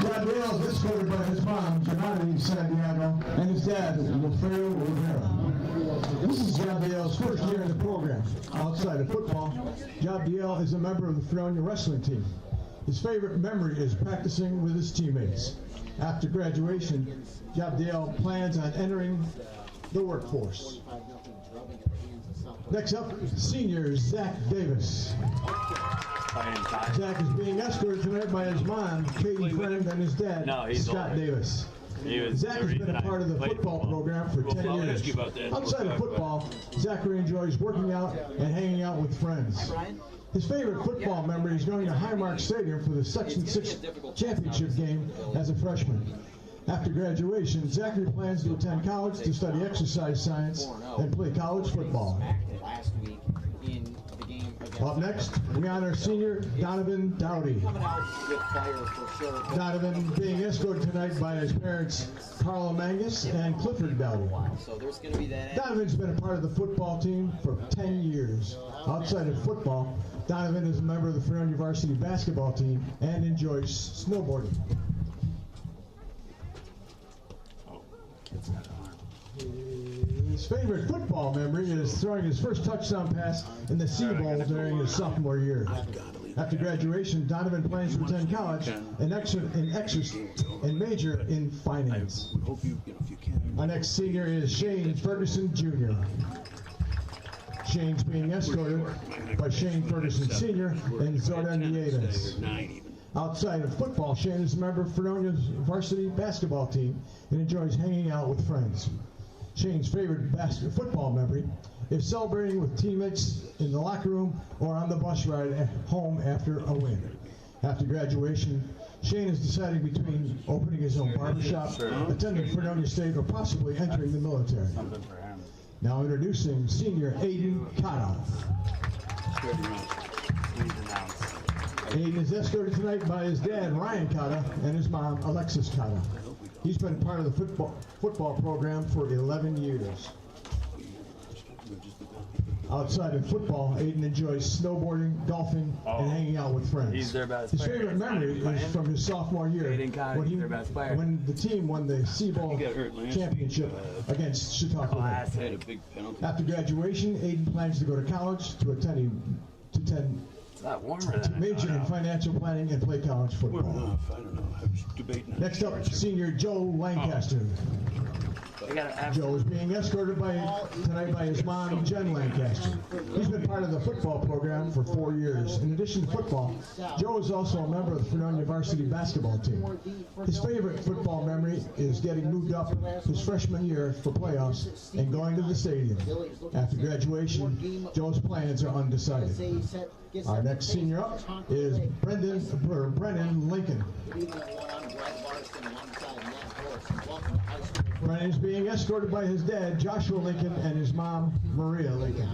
Gabriel is escorted by his mom, Giovanni Santiago, and his dad, Wilfredo Rivera. This is Gabriel's first year in the program. Outside of football, Gabriel is a member of the Fredonia wrestling team. His favorite memory is practicing with his teammates. After graduation, Gabriel plans on entering the workforce. Next up, senior Zach Davis. Zach is being escorted tonight by his mom, Katie Friend, and his dad, Scott Davis. Zach has been a part of the football program for 10 years. Outside of football, Zachary enjoys working out and hanging out with friends. His favorite football memory is going to Highmark Stadium for the Section 6 championship game as a freshman. After graduation, Zachary plans to attend college to study exercise science and play college football. Up next, we honor senior Donovan Dowdy. Donovan being escorted tonight by his parents, Carla Mangus and Clifford Dowdy. Donovan's been a part of the football team for 10 years. Outside of football, Donovan is a member of the Fredonia Varsity basketball team and enjoys snowboarding. His favorite football memory is throwing his first touchdown pass in the C Bowl during his sophomore year. After graduation, Donovan plans to attend college and major in finance. Our next senior is Shane Ferguson Jr. Shane's being escorted by Shane Ferguson Sr. and Zordan Nieves. Outside of football, Shane is a member of Fredonia's varsity basketball team and enjoys hanging out with friends. Shane's favorite football memory is celebrating with teammates in the locker room or on the bus ride home after a win. After graduation, Shane is deciding between opening his own barbershop, attending Fredonia State, or possibly entering the military. Now introducing senior Aiden Cotta. Aiden is escorted tonight by his dad, Ryan Cotta, and his mom, Alexis Cotta. He's been part of the football program for 11 years. Outside of football, Aiden enjoys snowboarding, golfing, and hanging out with friends. He's their best His player. favorite memory is from his sophomore year when the team won the C Bowl championship against Chautauqua. After graduation, Aiden plans to go to college to major in financial planning and play college football. I don't know. I was debating. Next up, senior Joe Lancaster. Joe is being escorted tonight by his mom, Jen Lancaster. He's been part of the football program for 4 years. In addition to football, Joe is also a member of the Fredonia varsity basketball team. His favorite football memory is getting moved up his freshman year for playoffs and going to the stadium. After graduation, Joe's plans are undecided. Our next senior up is Brennan Lincoln. Brennan is being escorted by his dad, Joshua Lincoln, and his mom, Maria Lincoln.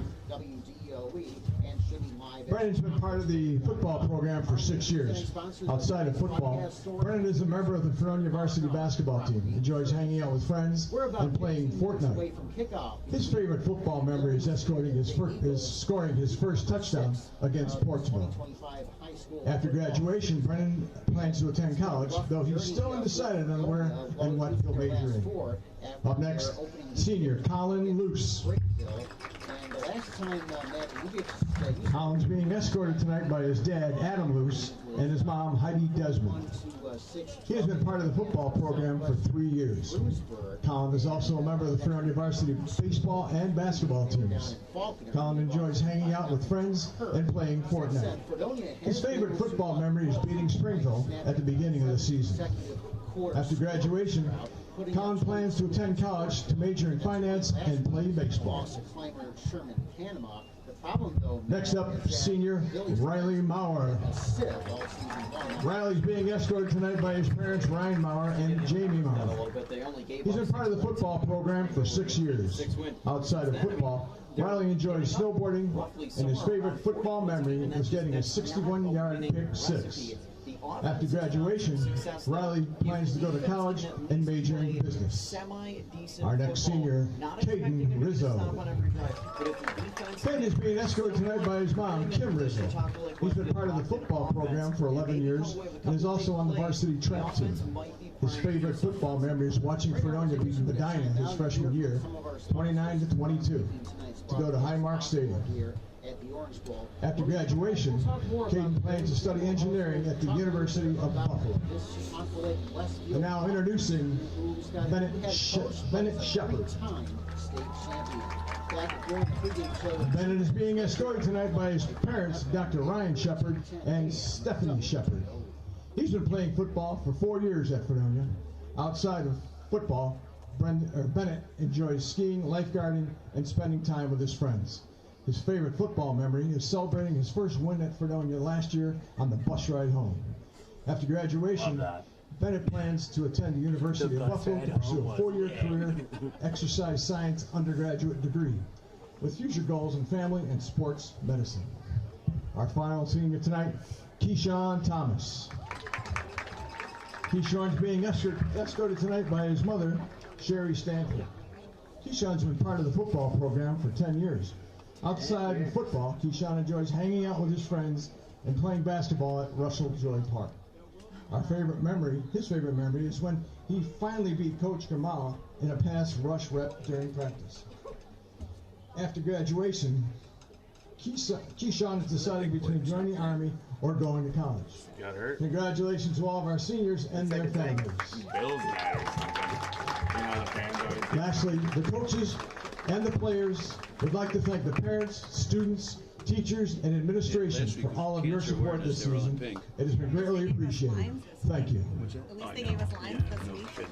Brennan's been part of the football program for 6 years. Outside of football, Brennan is a member of the Fredonia varsity basketball team. He enjoys hanging out with friends and playing Fortnite. His favorite football memory is scoring his first touchdown against Portsmouth. After graduation, Brennan plans to attend college, though he's still undecided on where and what he'll major in. Up next, senior Colin Luce. Colin's being escorted tonight by his dad, Adam Luce, and his mom, Heidi Desmond. He has been part of the football program for 3 years. Colin is also a member of the Fredonia varsity baseball and basketball teams. Colin enjoys hanging out with friends and playing Fortnite. His favorite football memory is beating Springfield at the beginning of the season. After graduation, Colin plans to attend college to major in finance and play baseball. Next up, senior Riley Maurer. Riley's being escorted tonight by his parents, Ryan Maurer and Jamie Maurer. He's been part of the football program for 6 years. Outside of football, Riley enjoys snowboarding, and his favorite football memory is getting a 61-yard pick six. After graduation, Riley plans to go to college and major in business. Our next senior, Caden Rizzo. Caden is being escorted tonight by his mom, Kim Rizzo. He's been part of the football program for 11 years and is also on the varsity track team. His favorite football memory is watching Fredonia beat Medina his freshman year, 29-22, to go to Highmark Stadium. After graduation, Caden plans to study engineering at the University of Buffalo. And now introducing Bennett Shepard. Bennett is being escorted tonight by his parents, Dr. Ryan Shepard and Stephanie Shepard. He's been playing football for 4 years at Fredonia. Outside of football, Bennett enjoys skiing, lifeguarding, and spending time with his friends. His favorite football memory is celebrating his first win at Fredonia last year on the bus ride home. After graduation, Bennett plans to attend the University of Buffalo to pursue a 4-year career exercise science undergraduate degree with future goals in family and sports medicine. Our final senior tonight, Keyshawn Thomas. Keyshawn's being escorted tonight by his mother, Sherry Stanford. Keyshawn's been part of the football program for 10 years. Outside of football, Keyshawn enjoys hanging out with his friends and playing basketball at Russell Joy Park. His favorite memory is when he finally beat Coach Kamala in a pass rush rep during practice. After graduation, Keyshawn is deciding between joining the Army or going to college. Got hurt. Congratulations to all of our seniors and their families. Bills matter something. You know, the fans always. Lastly, the coaches and the players would like to thank the parents, students, teachers, and administration for all of your support this season. It has been greatly appreciated. Thank you. At least they gave us lines this week.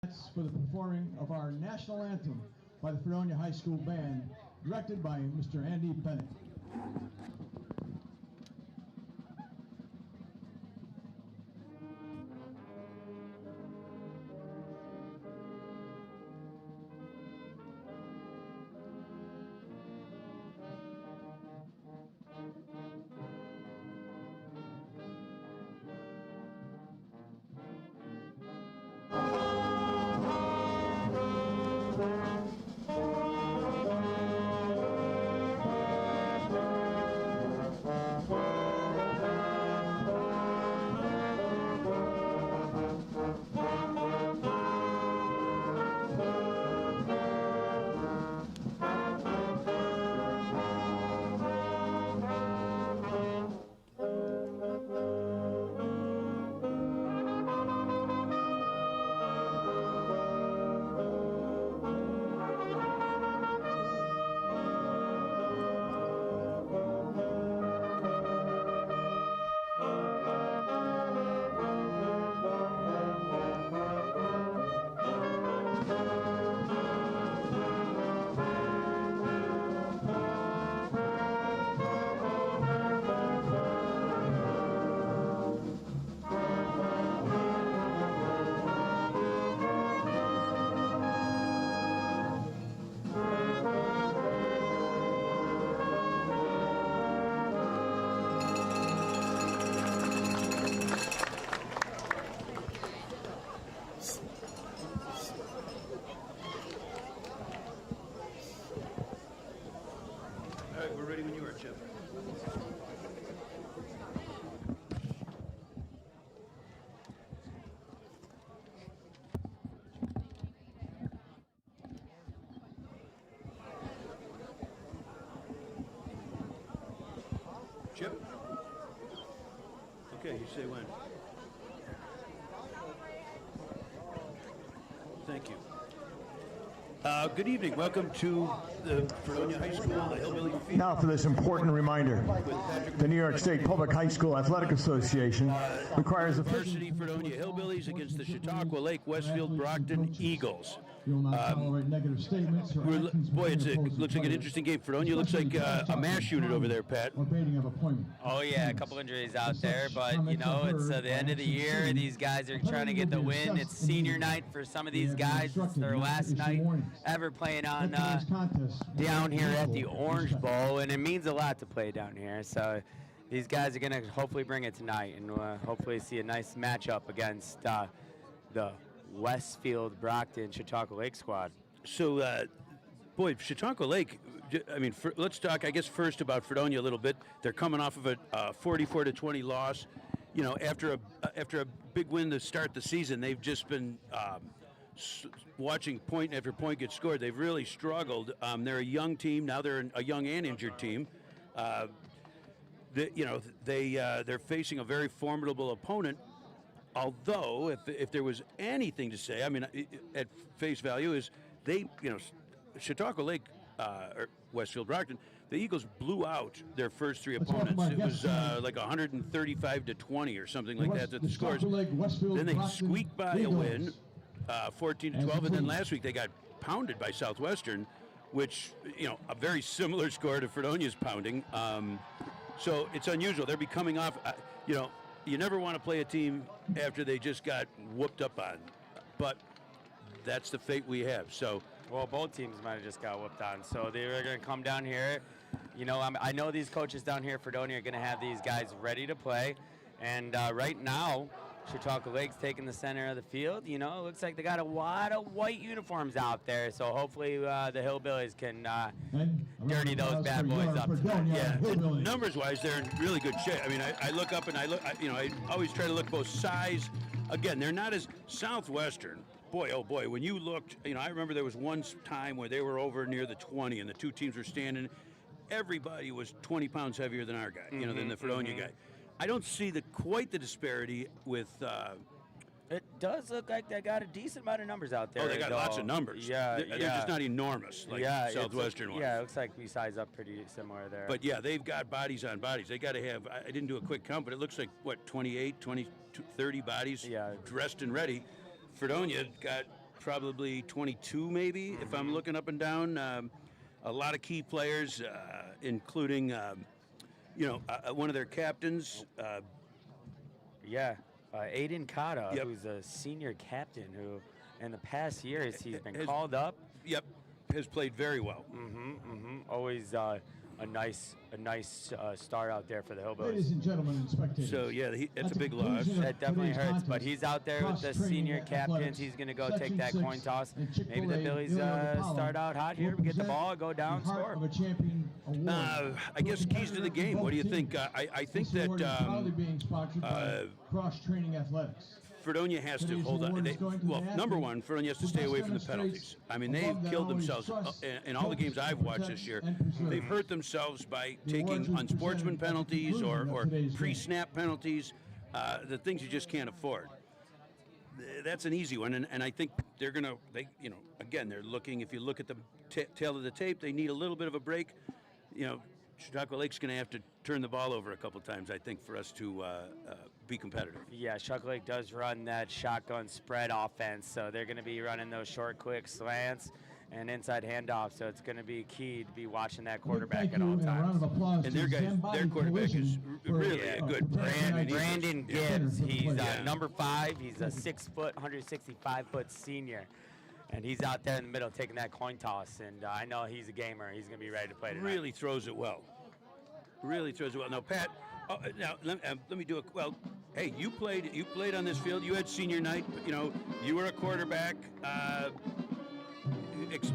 For the performing of our national anthem by the Fredonia High School Band, directed by Mr. Andy Bennett. We're ready when you are, Chip. Chip? Okay, you say when. Thank you. Good evening. Welcome to the Fredonia High School, the Hillbilly Field. Now for this important reminder. The New York State Public High School Athletic Association requires the Varsity Fredonia Hillbillies against the Chautauqua Lake Westfield Brocton Eagles. You'll not tolerate negative statements or actions Boy, it between opposing looks like an players, interesting game. Fredonia looks like a mash unit over there, Pat. or baiting of appointment. Oh yeah, a couple injuries out there, but you know it's the end of the year. These guys are trying to get the win. It's senior night for some of these guys. It's their last night ever playing on down here at the Orange Bowl, and it means a lot to play down here. So these guys are gonna hopefully bring it tonight, and hopefully see a nice matchup against the Westfield, Brocton, Chautauqua Lake squad. So, boy, Chautauqua Lake, I mean, let's talk, I guess, first about Fredonia a little bit. They're coming off of a 44-20 loss. You know, after a big win to start the season, they've just been watching point after point get scored. They've really struggled. They're a young team. Now they're a young and injured team. They're facing a very formidable opponent. Although, if there was anything to say, I mean, at face value, is Chautauqua Lake or Westfield Brocton, the Eagles blew out their first three opponents. It was like 135-20 or something like that the scores. Then they squeaked by a win, 14-12, and then last week they got pounded by Southwestern, which, a very similar score to Fredonia's pounding. So it's unusual. They're coming off, you never want to play a team after they just got whooped up on, but that's the fate we have. So, well, both teams might have just got whooped on. So they're going to come down here. I know these coaches down here, Fredonia, are going to have these guys ready to play. And right now, Chautauqua Lake's taking the center of the field. It looks like they got a lot of white uniforms out there. So hopefully the Hillbillies can dirty those bad boys up tonight. Yeah, numbers-wise, they're in really good shape. I mean, I look up and I always try to look both size. Again, they're not as Southwestern. Boy, oh boy, when you looked, I remember there was one time where they were over near the 20 and the two teams were standing. Everybody was 20 pounds heavier than our guy, than the Fredonia guy. I don't see quite the disparity with. It does look like they got a decent amount of numbers out there. Oh, they got lots of numbers. Yeah, they're just not enormous like Southwestern ones. Yeah, it looks like we size up pretty similar there. But yeah, they've got bodies on bodies. They got to have. I didn't do a quick count, but it looks like 28, 20, 30 bodies dressed and ready. Fredonia got probably 22 maybe, if I'm looking up and down. A lot of key players, including, one of their captains. Aiden Cotta, Yep. who's a senior captain who in the past years he's been called up. Yep, has played very well. Always a nice start out there for the Hillbillies. Ladies and gentlemen and spectators. So, yeah, that's a At the big loss. conclusion of That definitely today's hurts, but contest, he's out there with the cross-training senior captains. athletics, He's going to go Section take that 6 coin toss. and Maybe the Chick-fil-A Billies Illinois Apollo start out hot here. will We get the present ball, go down, the Heart score. of a Champion Award. I guess keys to the game. What do you think? I think This award is that proudly being sponsored by Cross-Training Athletics. Fredonia has to Today's hold on. award is going to the Number athlete one, Fredonia has to who stay best away from the demonstrates penalties. I mean, they've above that killed always themselves trust, in all the games I've watched this year. They've hurt themselves by taking unsportsman penalties or pre-snap penalties, the things you just can't afford. That's an easy one, and I think they're going to, again, they're looking, if you look at the tail of the tape, they need a little bit of a break. Chautauqua Lake's going to have to turn the ball over a couple times, I think, for us to be competitive. Yeah, Chautauqua Lake does run that shotgun spread offense, so they're going to be running those short, quick slants and inside handoffs. So it's going to be key to be watching that quarterback at all times. And their quarterback is really a good Brandon Gibbs. He's number 5. He's a 6 foot, 165 foot senior. And he's out there in the middle taking that coin toss. And I know he's a gamer. He's going to be ready to play tonight. Really throws it well. Now, Pat, let me do it. Well, hey, you played on this field. You had senior night. You were a quarterback.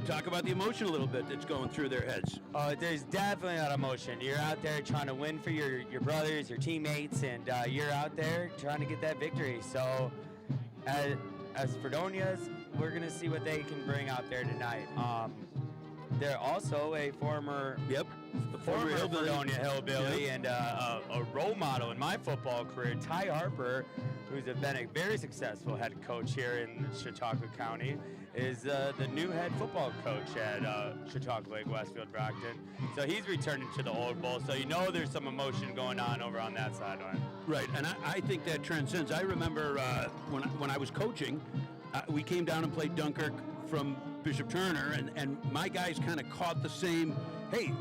Talk about the emotion a little bit that's going through their heads. There's definitely a lot of emotion. You're out there trying to win for your brothers, your teammates, and you're out there trying to get that victory. So as Fredonia's, we're going to see what they can bring out there tonight. They're also a former Fredonia Hillbilly and a role model in my football career. Ty Harper, who's been a very successful head coach here in Chautauqua County, is the new head football coach at Chautauqua Lake, Westfield, Brocton. So he's returning to the Old Bowl. So there's some emotion going on over on that sideline. Right, and I think that transcends. I remember when I was coaching, we came down and played Dunkirk from Bishop Turner, and my guys kind of caught the same, hey,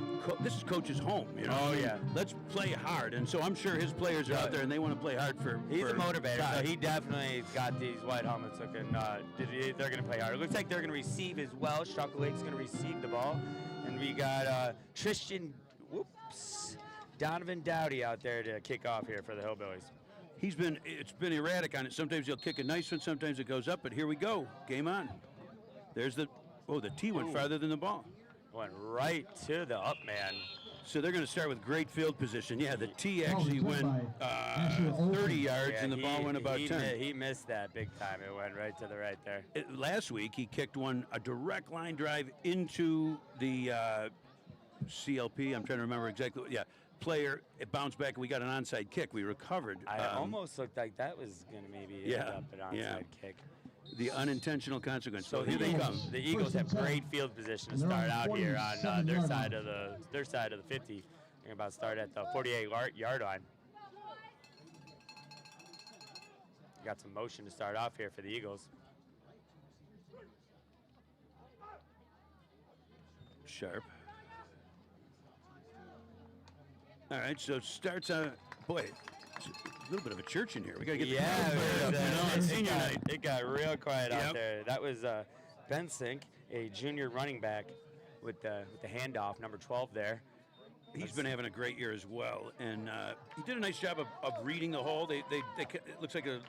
this is Coach's home, Oh, yeah. Let's play hard, and so I'm sure his players are out there, and they want to play hard for He's a motivator, God. so he definitely got these white helmets looking, they're going to play hard. It looks like they're going to receive as well. Chautauqua Lake's going to receive the ball, and we got Donovan Dowdy out there to kick off here for the Hillbillies. It's been erratic on it. Sometimes he'll kick a nice one, sometimes it goes up, but here we go. Game on. There's the tee went farther than the ball. Went right to the up man. So they're going to start with great field position. Yeah, the tee actually went 30 yards, and the ball went about 10. He missed that big time. It went right to the right there. Last week, he kicked a direct line drive into the CLP. I'm trying to remember exactly. Player. It bounced back, and we got an onside kick. We recovered. I almost looked like that was going to maybe end up an onside kick. The unintentional consequence. So here they come. The Eagles have great field position to start out here on their side of the 50. They're about to start at the 48-yard line. Got some motion to start off here for the Eagles. Sharp. All right, so it starts out. Boy, it's a little bit of a church in here. We got to get the senior night. It got real quiet out there. That was Ben Sink, a junior running back with the handoff, number 12 there. He's been having a great year as well, and he did a nice job of reading the hole. It looks like a,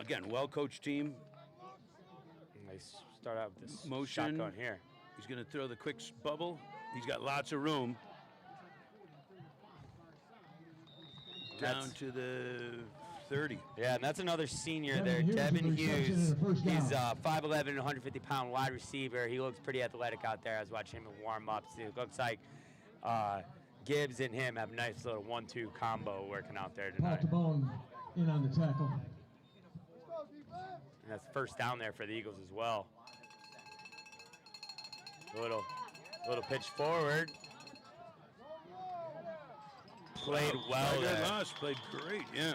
again, well-coached team. And they start out with this motion shotgun here. He's going to throw the quick bubble. He's got lots of room. Down to the 30. Yeah, and that's another senior there, Devin Hughes. He's 5'11", 150-pound wide receiver. He looks pretty athletic out there. I was watching him in warm-ups. It looks like Gibbs and him have a nice little 1-2 combo working out there tonight. Paul Tabone in on the tackle. And that's first down there for the Eagles as well. Little pitch forward. Played well there. Played great, yeah.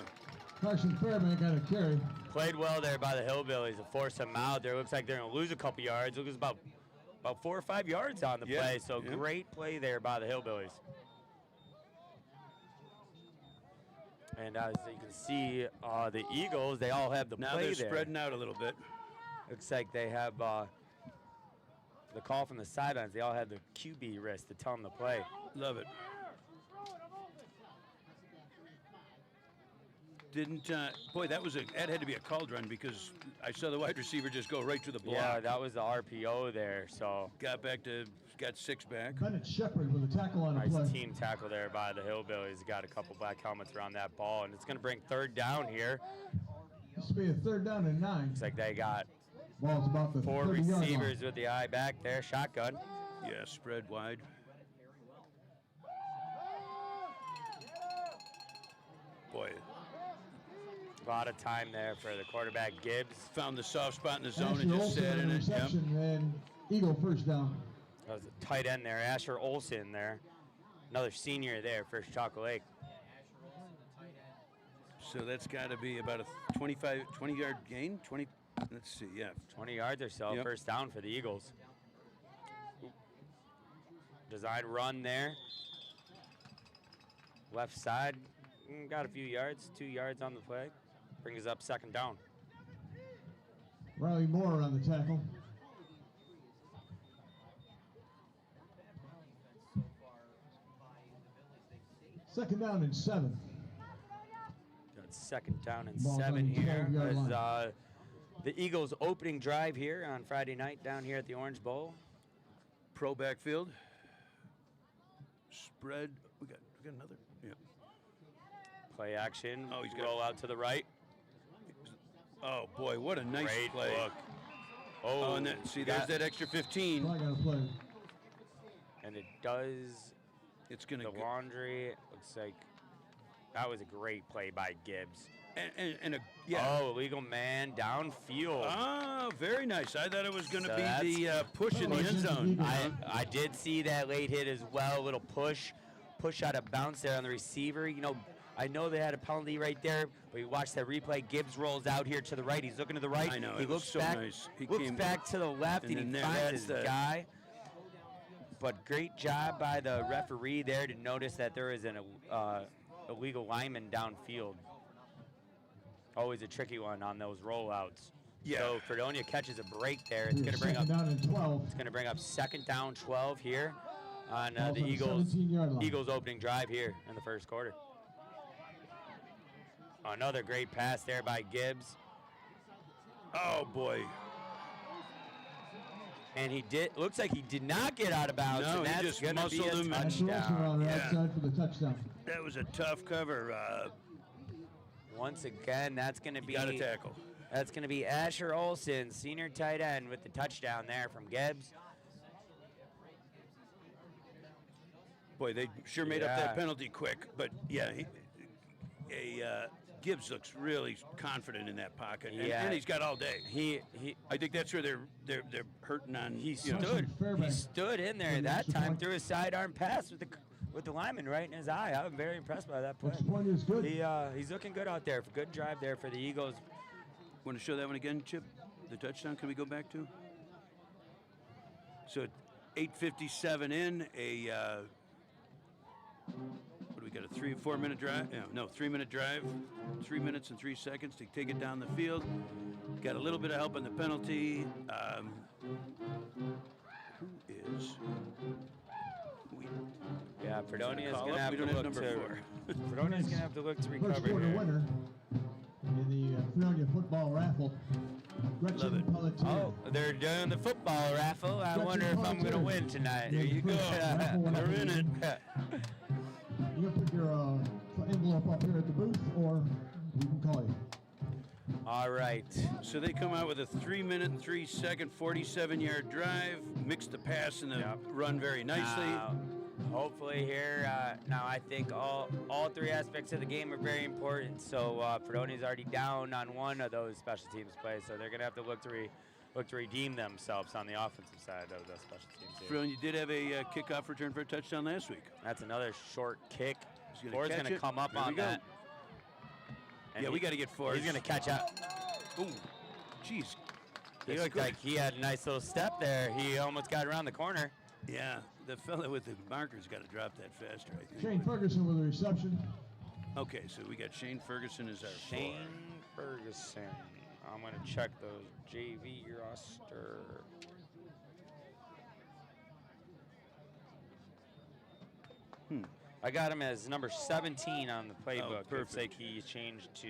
Carson Fairbank got a carry. Played well there by the Hillbillies to force them out there. Looks like they're going to lose a couple yards. It was about 4 or 5 yards on the play, so great play there by the Hillbillies. And as you can see, the Eagles, they all have the Now play they're there. spreading out a little bit. Looks like they have the call from the sidelines. They all have the QB wrist to tell them to play. Love it. Didn't, boy, that had to be a called run because I saw the wide receiver just go right to the block. Yeah, that was the RPO there, so. Got 6 back. Bennett Shepard with a tackle on the play. Nice team tackle there by the Hillbillies. Got a couple black helmets around that ball, and it's going to bring 3rd down here. This will be a 3rd down and 9. Looks like they got Ball's about the 4 30-yard line. receivers with the eye back there, shotgun. Yeah, spread wide. Boy. A lot of time there for the quarterback, Gibbs. Found the soft spot in the zone Asher and just Olsen sat on in the it. Yep. reception, and Eagle first down. That was a tight end there, Asher Olsen there. Another senior there for Chautauqua Lake. So that's got to be about a 20-yard gain. 20. Let's see. Yeah. 20 yards or so, Yep. first down for the Eagles. Design run there. Left side, got a few yards, 2 yards on the play. Brings us up 2nd down. Riley Moore on the tackle. Second down and 7. Got 2nd down and Ball's 7 on the here. 12-yard As, line. the Eagles' opening drive here on Friday night down here at the Orange Bowl. Pro backfield. Spread. We got another. Yeah. Play action. Oh, he's got- roll out to the right. Oh boy, what a nice Great play. look. Oh, and that, see, there's that extra 15. Flag on the play. And it does It's gonna the go. laundry. Looks like that was a great play by Gibbs. And a yeah. Oh, illegal man downfield. Oh, very nice. I thought it was going to So be that's- the push in the end zone. I did see that late hit as well. A little push out of bounce there on the receiver. You know, I know they had a penalty right there, but you watch that replay. Gibbs rolls out here to the right. He's looking to the right. I know, He it was looks so back. nice. He Looks came- back to the left, and and he then finds that's his the- guy. But great job by the referee there to notice that there is an illegal lineman downfield. Always a tricky one on those rollouts. Yeah. So Fredonia catches a break there. It's going to bring up. Second down and 12. It's going to bring up 2nd down, 12 here on Ball's the on the Eagles. 17-yard line. Eagles opening drive here in the 1st quarter. Another great pass there by Gibbs, Oh boy. and looks like he did not get out of bounds. No, and he that's just going to be a muscled him and- Asher Olsen touchdown. on the Yeah. outside for the touchdown. That was a tough cover. Once again, that's going to You be got to tackle. That's going to be Asher Olsen, senior tight end, with the touchdown there from Gibbs. Boy, they sure made up Yeah. that penalty quick. But yeah, Gibbs looks really confident in that pocket, Yeah. and he's got all day. He I think that's where they're hurting on. he you know. stood Fairbanks. he stood in there For the that extra time, point. threw a sidearm pass with the lineman right in his eye. I'm very impressed by that play. Next point is good. He's looking good out there. Good drive there for the Eagles. Want to show that one again, Chip? The touchdown. Can we go back to? So, 8:57 in what do we got? A 3-4 minute drive? No, 3 minute drive. 3 minutes and 3 seconds to take it down the field. Got a little bit of help on the penalty. Who is? Yeah, Fredonia's call going to up? have We to don't have look number to. 4. Fredonia's going to have to look to First recover quarter here. winner in the Fredonia football raffle. Gretchen Love it. Pelletier. Oh, they're doing the football raffle. I wonder if I'm going to win tonight. There you go. They're in it. You can put your envelope up here at the booth, or we can call you. All right. So they come out with a 3 minute and 3 second, 47-yard drive. Mix the pass and the Yep. run very nicely. Hopefully here, now I think all 3 aspects of the game are very important. So Fredonia's already down on one of those special teams plays, so they're going to have to look to redeem themselves on the offensive side of the special teams here. Fredonia did have a kickoff return for a touchdown last week. That's another short kick. He's gonna Ford's catch going to it. come up Here we on go. that. And Yeah, we got to get Ford. He's going to catch up. Oh, jeez. He That's looked good. like he had a nice little step there. He almost got around the corner. Yeah, the fella with the marker's got to drop that faster, I think. Shane Ferguson with the reception. Okay, so we got Shane Ferguson as our Shane Ferguson. I'm going to check the JV roster. I got him as number 17 on the playbook. Looks perfect. like he changed to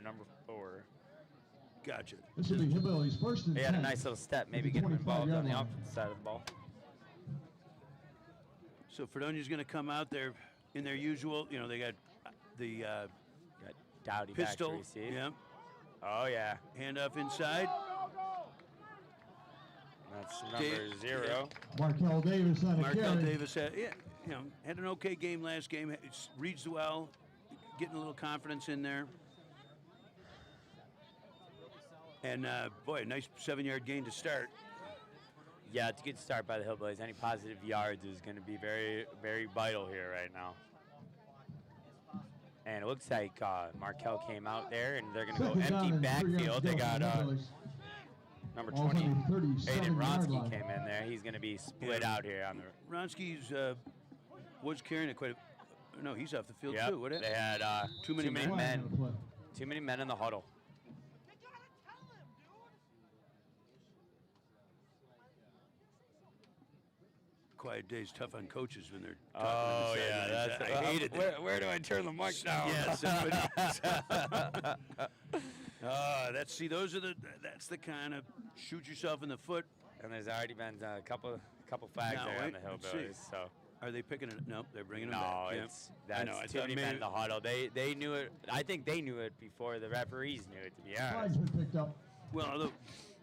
number 4. Gotcha. This will be Hillbillies first and He had a 10. nice little step, maybe At the get him involved on the 25-yard line. offensive side of the ball. So Fredonia's going to come out there in their usual, you know, they got the Got Dowdy pistol. back to receive. Yeah. Oh, yeah. Handoff inside. That's number 0. Markel Davis on a Markel carry. Davis had, had an okay game last game. Reads well, getting a little confidence in there. And, boy, a nice 7-yard gain to start. Yeah, it's a good start by the Hillbillies. Any positive yards is going to be very, very vital here right now. And it looks like Markel came out there, and they're going to go Second down empty and 3 yards backfield. to They go got for the Hillbillies. number Ball's 20, on the 37 Aiden yard Ronsky line. came in there. He's going to be split out here on the. Ronsky's was carrying it quite a, no, he's off the field Yep, too. What? they had Too many men. Flag on the play. Too many men in the huddle. Quiet days tough on coaches when they're Oh talking on the yeah, sidelines. that's. I hated that. Where do I turn the mic down? Yeah, those are that's the kind of shoot yourself in the foot. And there's already been a couple flags Now, there on wait, the let's Hillbillies. So Are they picking it? No, they're bringing them no, back. Yeah. it's I know, I that's too thought many men maybe- in the huddle. They knew it. I think they knew it before the referees knew it. To be honest. Flag's been picked up. Well, although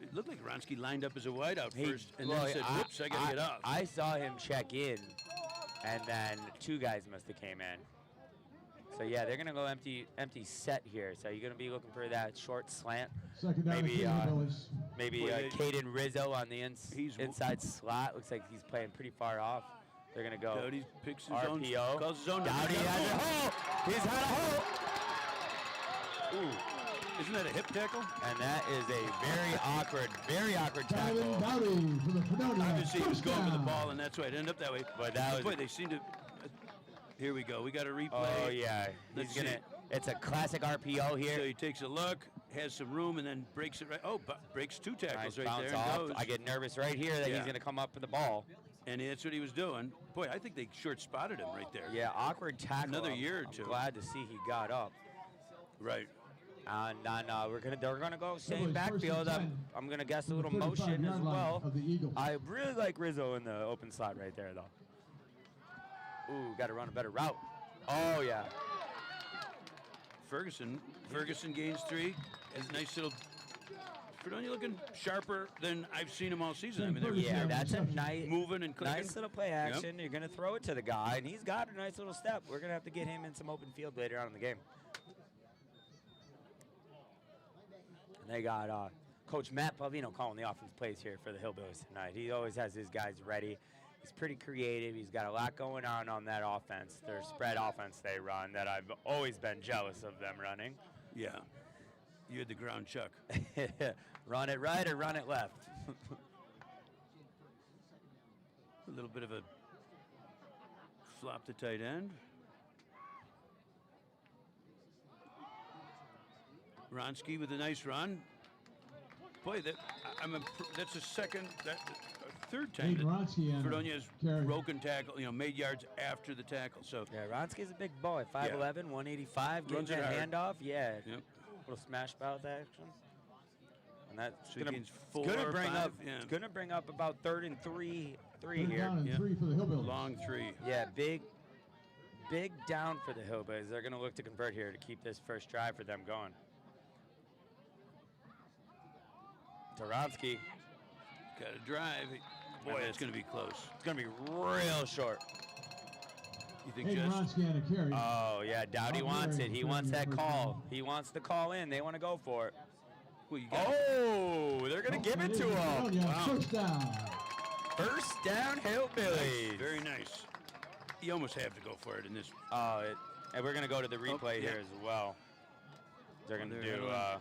it looked like Ronsky lined up as a wideout He- first, and well, then said, "Whoops, I gotta get off." I saw him check in, and then 2 guys must have came in. So yeah, they're gonna go empty set here. So you're gonna be looking for that short slant. Second down and Maybe, 3 Hillbillies. Maybe Boy, they- Caden Rizzo on the He's- inside slot. Looks like he's playing pretty far off. They're gonna go Dowdy picks his RPO. own, calls his own. Dowdy has a hole. He's had a hole. Ooh, isn't that a hip tackle? And that is a very awkward Tyler tackle. Dowdy for the Fredonia. Obviously, he was First going for the down. ball, and that's why it ended up that way. But that was. Boy, they seem to. Here we go. We got a replay. Oh yeah, Let's he's gonna. see. It's a classic RPO So here. he takes a look, has some room, and then breaks it right. Oh, breaks 2 tackles Nice right bounce there. And off. goes. I get nervous right here that Yeah. he's gonna come up with the ball. And that's what he was doing. Boy, I think they short spotted him right there. Yeah, awkward tackle. Another year or I'm two. glad to see he got up. Right. And then they're gonna go same Hillbillies first and backfield. 10. I'm gonna guess a From the little motion 35-yard as line well. of the Eagles. I really like Rizzo in the open slot right there though. Ooh, got to run a better route. Oh yeah. Ferguson gains 3. Has a nice little. Fredonia looking sharper than I've seen him all season. I mean, they're Yeah, that's a nice, moving and clicking. nice little play action. You're gonna throw it to the guy, and he's got a nice little step. We're gonna have to get him in some open field later on in the game. And they got Coach Matt Pavino calling the offense plays here for the Hillbillies tonight. He always has his guys ready. He's pretty creative. He's got a lot going on that offense. Their spread offense they run that I've always been jealous of them running. Yeah. You had the ground chuck. Run it right or run it left. A little bit of a flop to tight end. Ronsky with a nice run. Boy, that's a third time Aiden that Ronsky on a Fredonia has carry. broken tackle, made yards after the tackle. So Yeah, Ronsky's a big boy, 5'11", 185, getting Runs it that hard. handoff. Yeah, Yep. little smash mouth action. And that's So he gonna, gains it's 4 gonna or bring 5, up. yeah. It's gonna bring up about 3rd and 3 Third here. down and Yeah. 3 for the Hillbillies. long 3. Yeah, big down for the Hillbillies. They're gonna look to convert here to keep this first drive for them going. Taronsky, Got to drive. Boy, it's going to be close. it's gonna be real short. You think Aiden Jess? Ronsky on a carry. Oh yeah, Dowdy Not wants very it. He wants that first call. down. He wants the call in. They want to go for it. Well, you got Oh, they're gonna give it to him. Fredonia, Wow. First down. First down, Hillbillies. very nice. You almost have to go for it in this. And we're gonna go to the replay yeah. here as well. They're gonna They're do gonna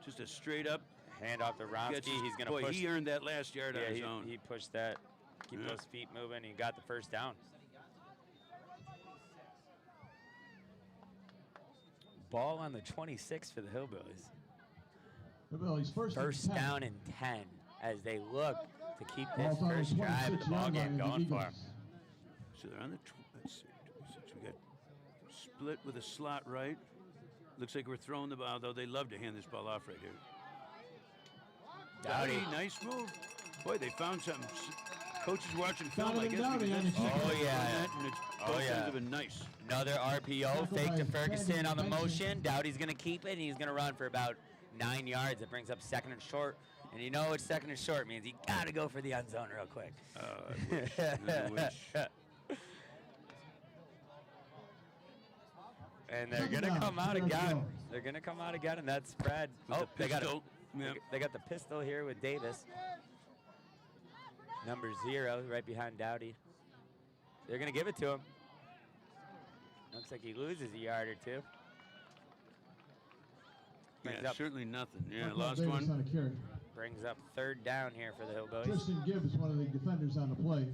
Just a straight up Hand off to Ronsky. catch. He's going to Boy, push. he earned that last yard on his own. He pushed that. Keep those feet moving. He got the first down. Ball on the 26 for the Hillbillies. Hillbillies First down and 10 as they look to keep this first drive of the ball game going for them. So they're on the, let's see, 26. We got split with a slot right. Looks like we're throwing the ball, though they love to hand this ball off right here. Dowdy, nice move. Boy, they found something. Coach is watching film, I guess. Oh, yeah. Oh, yeah. Have been nice. Another RPO, fake to Ferguson on the motion. Dowdy's going to keep it, and he's going to run for about 9 yards. It brings up second and short. And you know what second and short means. You got to go for the end zone real quick. I wish. I wish. And they're going to come out again. They're going to come out again, and that's spread. Oh, they got the pistol here with Davis. Number 0 right behind Dowdy. They're going to give it to him. Looks like he loses a yard or two. Yeah, certainly nothing. Yeah, lost one. Brings up third down here for the Hillbillies. Tristan Gibbs, one of the defenders on the play.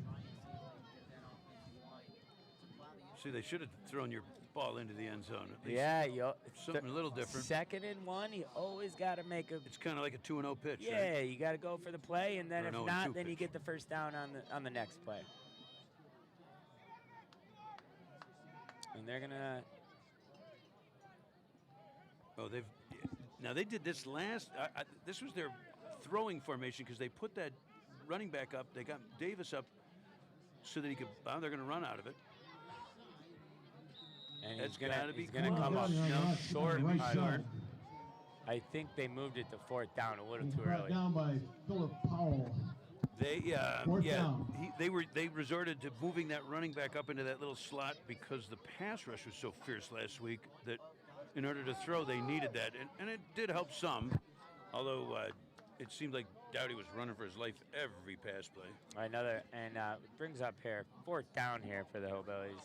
See, they should have thrown your ball into the end zone. At least. Yeah, something a little different. 2nd and 1, you always got to make a. It's kind of like a 2-0 pitch. Yeah, right? you got to go for the play, and then Or if an 0-2 not, then you pitch. get the first down on the next play. And they're gonna. Oh, now they did this last. This was their throwing formation because they put that running back up. They got Davis up so that he could. They're going to run out of it. And That's he's gonna come up short. Short. I think they moved it to 4th down a little too Brought early. down by Philip Powell. Fourth down. They resorted to moving that running back up into that little slot because the pass rush was so fierce last week that in order to throw they needed that, and it did help some. Although it seemed like Dowdy was running for his life every pass play. Brings up here 4th down here for the Hillbillies.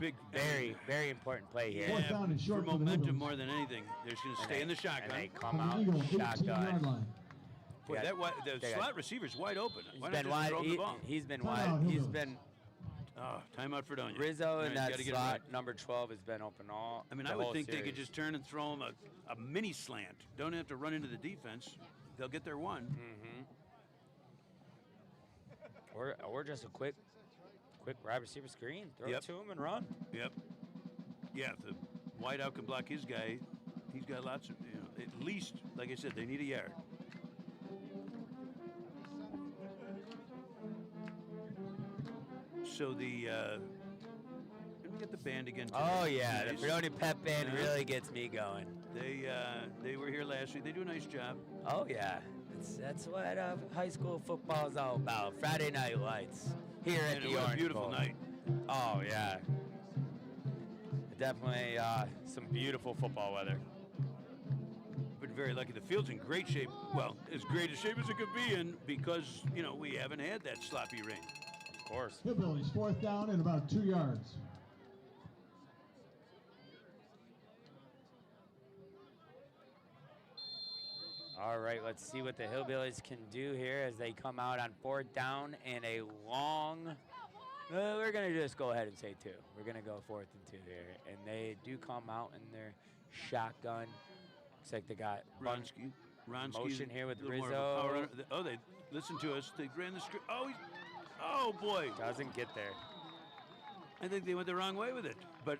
Big, Very important play here. Fourth down and short for for the momentum Hillbillies. more than anything. They're just going to stay in the shotgun. And they come From out the Eagle, 18-yard shotgun. line. Boy, the slot receiver's wide open. Why not Been just wide. throw him the ball? He's been Timeout, wide. Hillbillies. He's been Timeout Fredonia. Rizzo All right, in that gotta get it slot. right. Number 12 has been open all. I mean, the I would whole think they could series. just turn and throw him a mini slant. Don't have to run into the defense. They'll get their one. Or just a quick wide receiver screen. Throw Yep. it to him and run. Yep. Yeah, if the wideout can block his guy, he's got lots of, at least, like I said, they need a yard. So let me get the band again today. Oh yeah, the Nice. Fredonia Pep Band Yeah. really gets me going. They were here last week. They do a nice job. Oh yeah, that's what high school football is all about. Friday night lights here at And the it was a Orange beautiful Bowl. night. Oh yeah, definitely some beautiful football weather. But very lucky. The field's in great shape. Well, as great a shape as it could be in because, we haven't had that sloppy rain. Of course. Hillbillies, 4th down and about 2 yards. All right, let's see what the Hillbillies can do here as they come out on 4th down and a long. We're going to just go ahead and say 2. We're going to go 4th and 2 here. And they do come out in their shotgun. Looks like they got Ronsky motion here with a little more of a power Rizzo. runner. Oh, they listened to us. They ran the screen. Oh, boy. Doesn't get there. I think they went the wrong way with it. But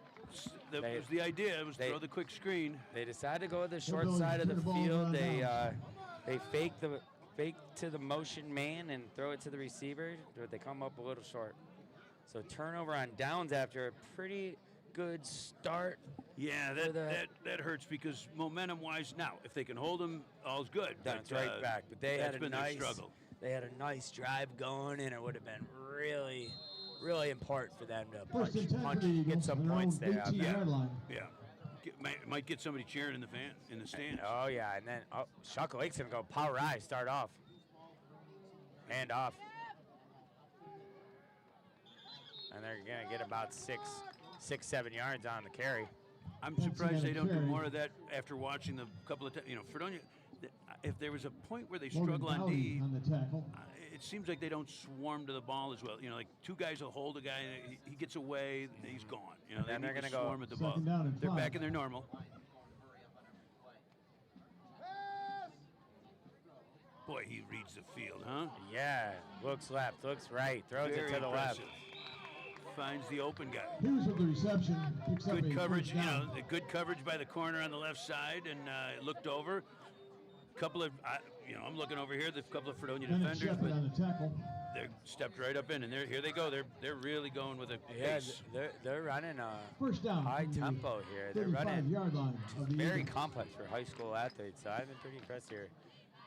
that was the idea. Was throw the quick screen. They decided to go to the short Hillbillies side of the turn the ball field. around They fake to the motion man and throw it to the receiver, but they come up a little short. So turnover on downs after a pretty good start. Yeah, that hurts because momentum-wise, now if they can hold them, all's good. That's but, right back. But they had a been their nice struggle. They had a nice drive going, and it would have been really, really important for them to First and 10 for the get Eagles, some their own points there. 18-yard line. Yeah, might get somebody cheering in the stands. Oh yeah, and then Chautauqua Lake's gonna go power eye, start off, hand off, and they're gonna get about 6, 7 yards on the carry. I'm That's surprised they don't do carry. more of that after watching the couple of times. Fredonia, if there was a point where they Logan struggle on Dowdy D, on the tackle. it seems like they don't swarm to the ball as well. Like two guys will hold a guy, and he gets away, he's gone. They then they're need to gonna go swarm at the ball. second down and They're 5. back in their normal. Boy, he reads the field, huh? Yeah, looks left, looks right, throws Very it to the left. impressive. Finds the open guy. Hughes with the reception. Picks up Good a coverage, first down. the good coverage by the corner on the left side, and looked over. Couple of, I'm looking over here. There's a couple of Fredonia Bennett defenders, Shepard but on the tackle. they stepped right up in, and here they go. They're really going with a Yeah, pace. they're running a First down. high from the tempo here. They're running 35-yard line of the very Eagles. complex for high school athletes. So I've been pretty impressed here.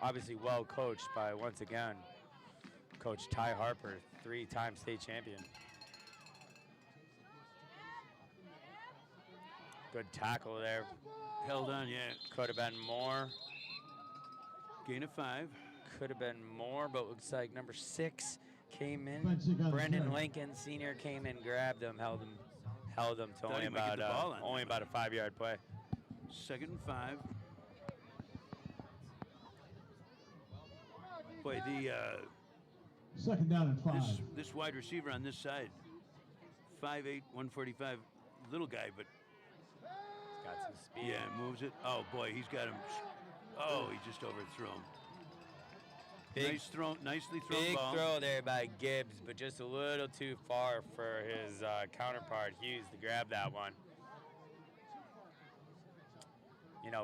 Obviously well coached by, once again, Coach Ty Harper, 3-time state champion. Good tackle there. Held on, yeah. Could have been more. Gain of 5. Could have been more, but looks like number 6 came in. Fencing on the Brendan carry. Lincoln, senior, came in, grabbed him, held him to Thought only he might get the ball on only that. about a 5-yard play. 2nd and 5. Boy, the Second down and 5. this wide receiver on this side, 5'8", 145, little guy, but Got some speed. yeah, moves it. Oh boy, he's got him. Oh, he just overthrew him. Big- Nicely thrown Big ball. throw there by Gibbs, but just a little too far for his counterpart Hughes to grab that one.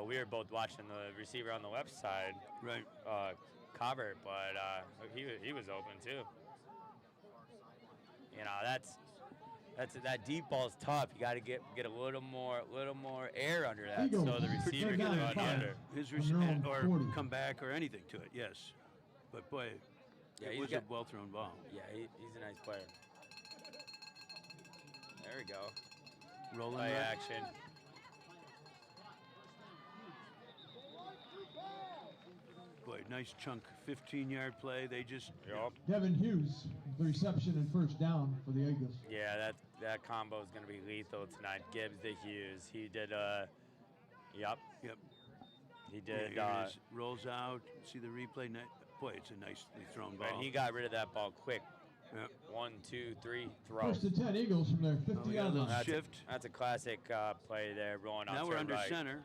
We were both watching the receiver on the left side, Right. Cobbert, but he was open too. That deep ball's tough. You got to get a little more air under that, Eagles. so the receiver Third can down run and 5. under. His From their own or 40. come back or anything to it. Yes, but boy, Yeah, it he's was got- a well thrown ball. Yeah, he's a nice player. There we go. Rolling Play right. action. Boy, nice chunk, 15-yard play. They just Yup. Devin Hughes, the reception and first down for the Eagles. Yeah, that combo is going to be lethal tonight. Gibbs to Hughes. He did, Yep. he Yeah, did, here it is. Rolls out. See the replay. Boy, it's a nicely thrown ball. and he got rid of that ball quick. Yep. 1, 2, 3, throw. First and 10 Eagles from their we got a 50-yard little line. shift. That's a classic play there, rolling out Now to we're the under right. center.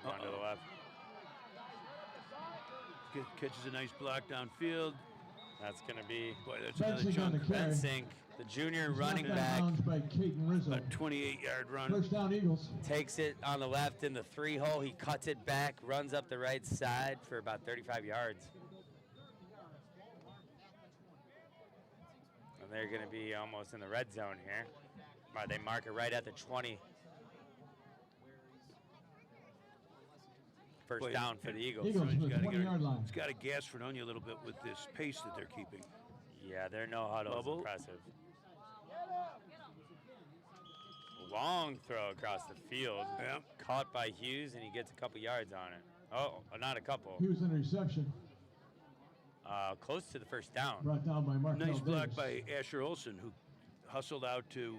Run to the left. Catches a nice block downfield. That's going to be Boy, that's another Fencing on the chunk. carry. Bensink, the junior He's running knocked out of back, bounds by Caden Rizzo. A 28-yard run. First down Eagles. takes it on the left in the 3-hole. He cuts it back, runs up the right side for about 35 yards. And they're going to be almost in the red zone here. They mark it right at the 20. First Boy, down for the Eagles. Eagles He's from the gotta 20-yard line. It's got to gas Fredonia a little bit with this pace that they're keeping. Yeah, their know-huddle is Bubble. impressive. Long throw across the field. Yeah. Caught by Hughes, and he gets a couple yards on it. Oh, not a couple. Hughes in reception. Close to the first down. Brought down by Markel Nice block Davis. by Asher Olson, who hustled out to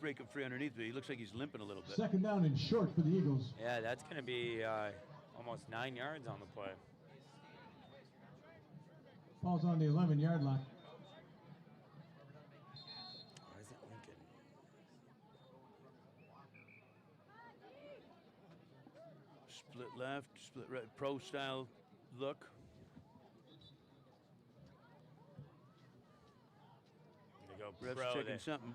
break him free underneath, but he looks like he's limping a little bit. Second down and short for the Eagles. Yeah, that's going to be almost 9 yards on the play. Ball's on the 11-yard line. Why is it Lincoln? Split left, split right, pro-style look. They go Ref's pro checking there. something.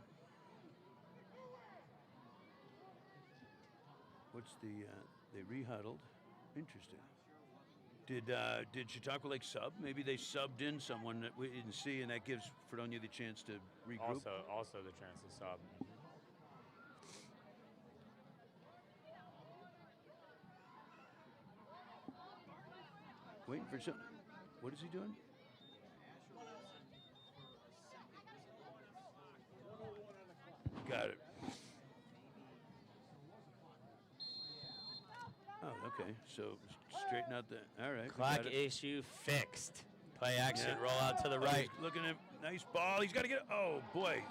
What's the, they rehuddled. Interesting. Did Chautauqua Lake sub? Maybe they subbed in someone that we didn't see, and that gives Fredonia the chance to regroup. Also the chance to sub. Waiting for something. What is he doing? Got it. Oh, okay. So straighten out the. All right. we Clock got it. issue fixed. Play action, Yeah. roll out to the Oh, right. he's looking at nice ball. He's got to get it. Oh, boy.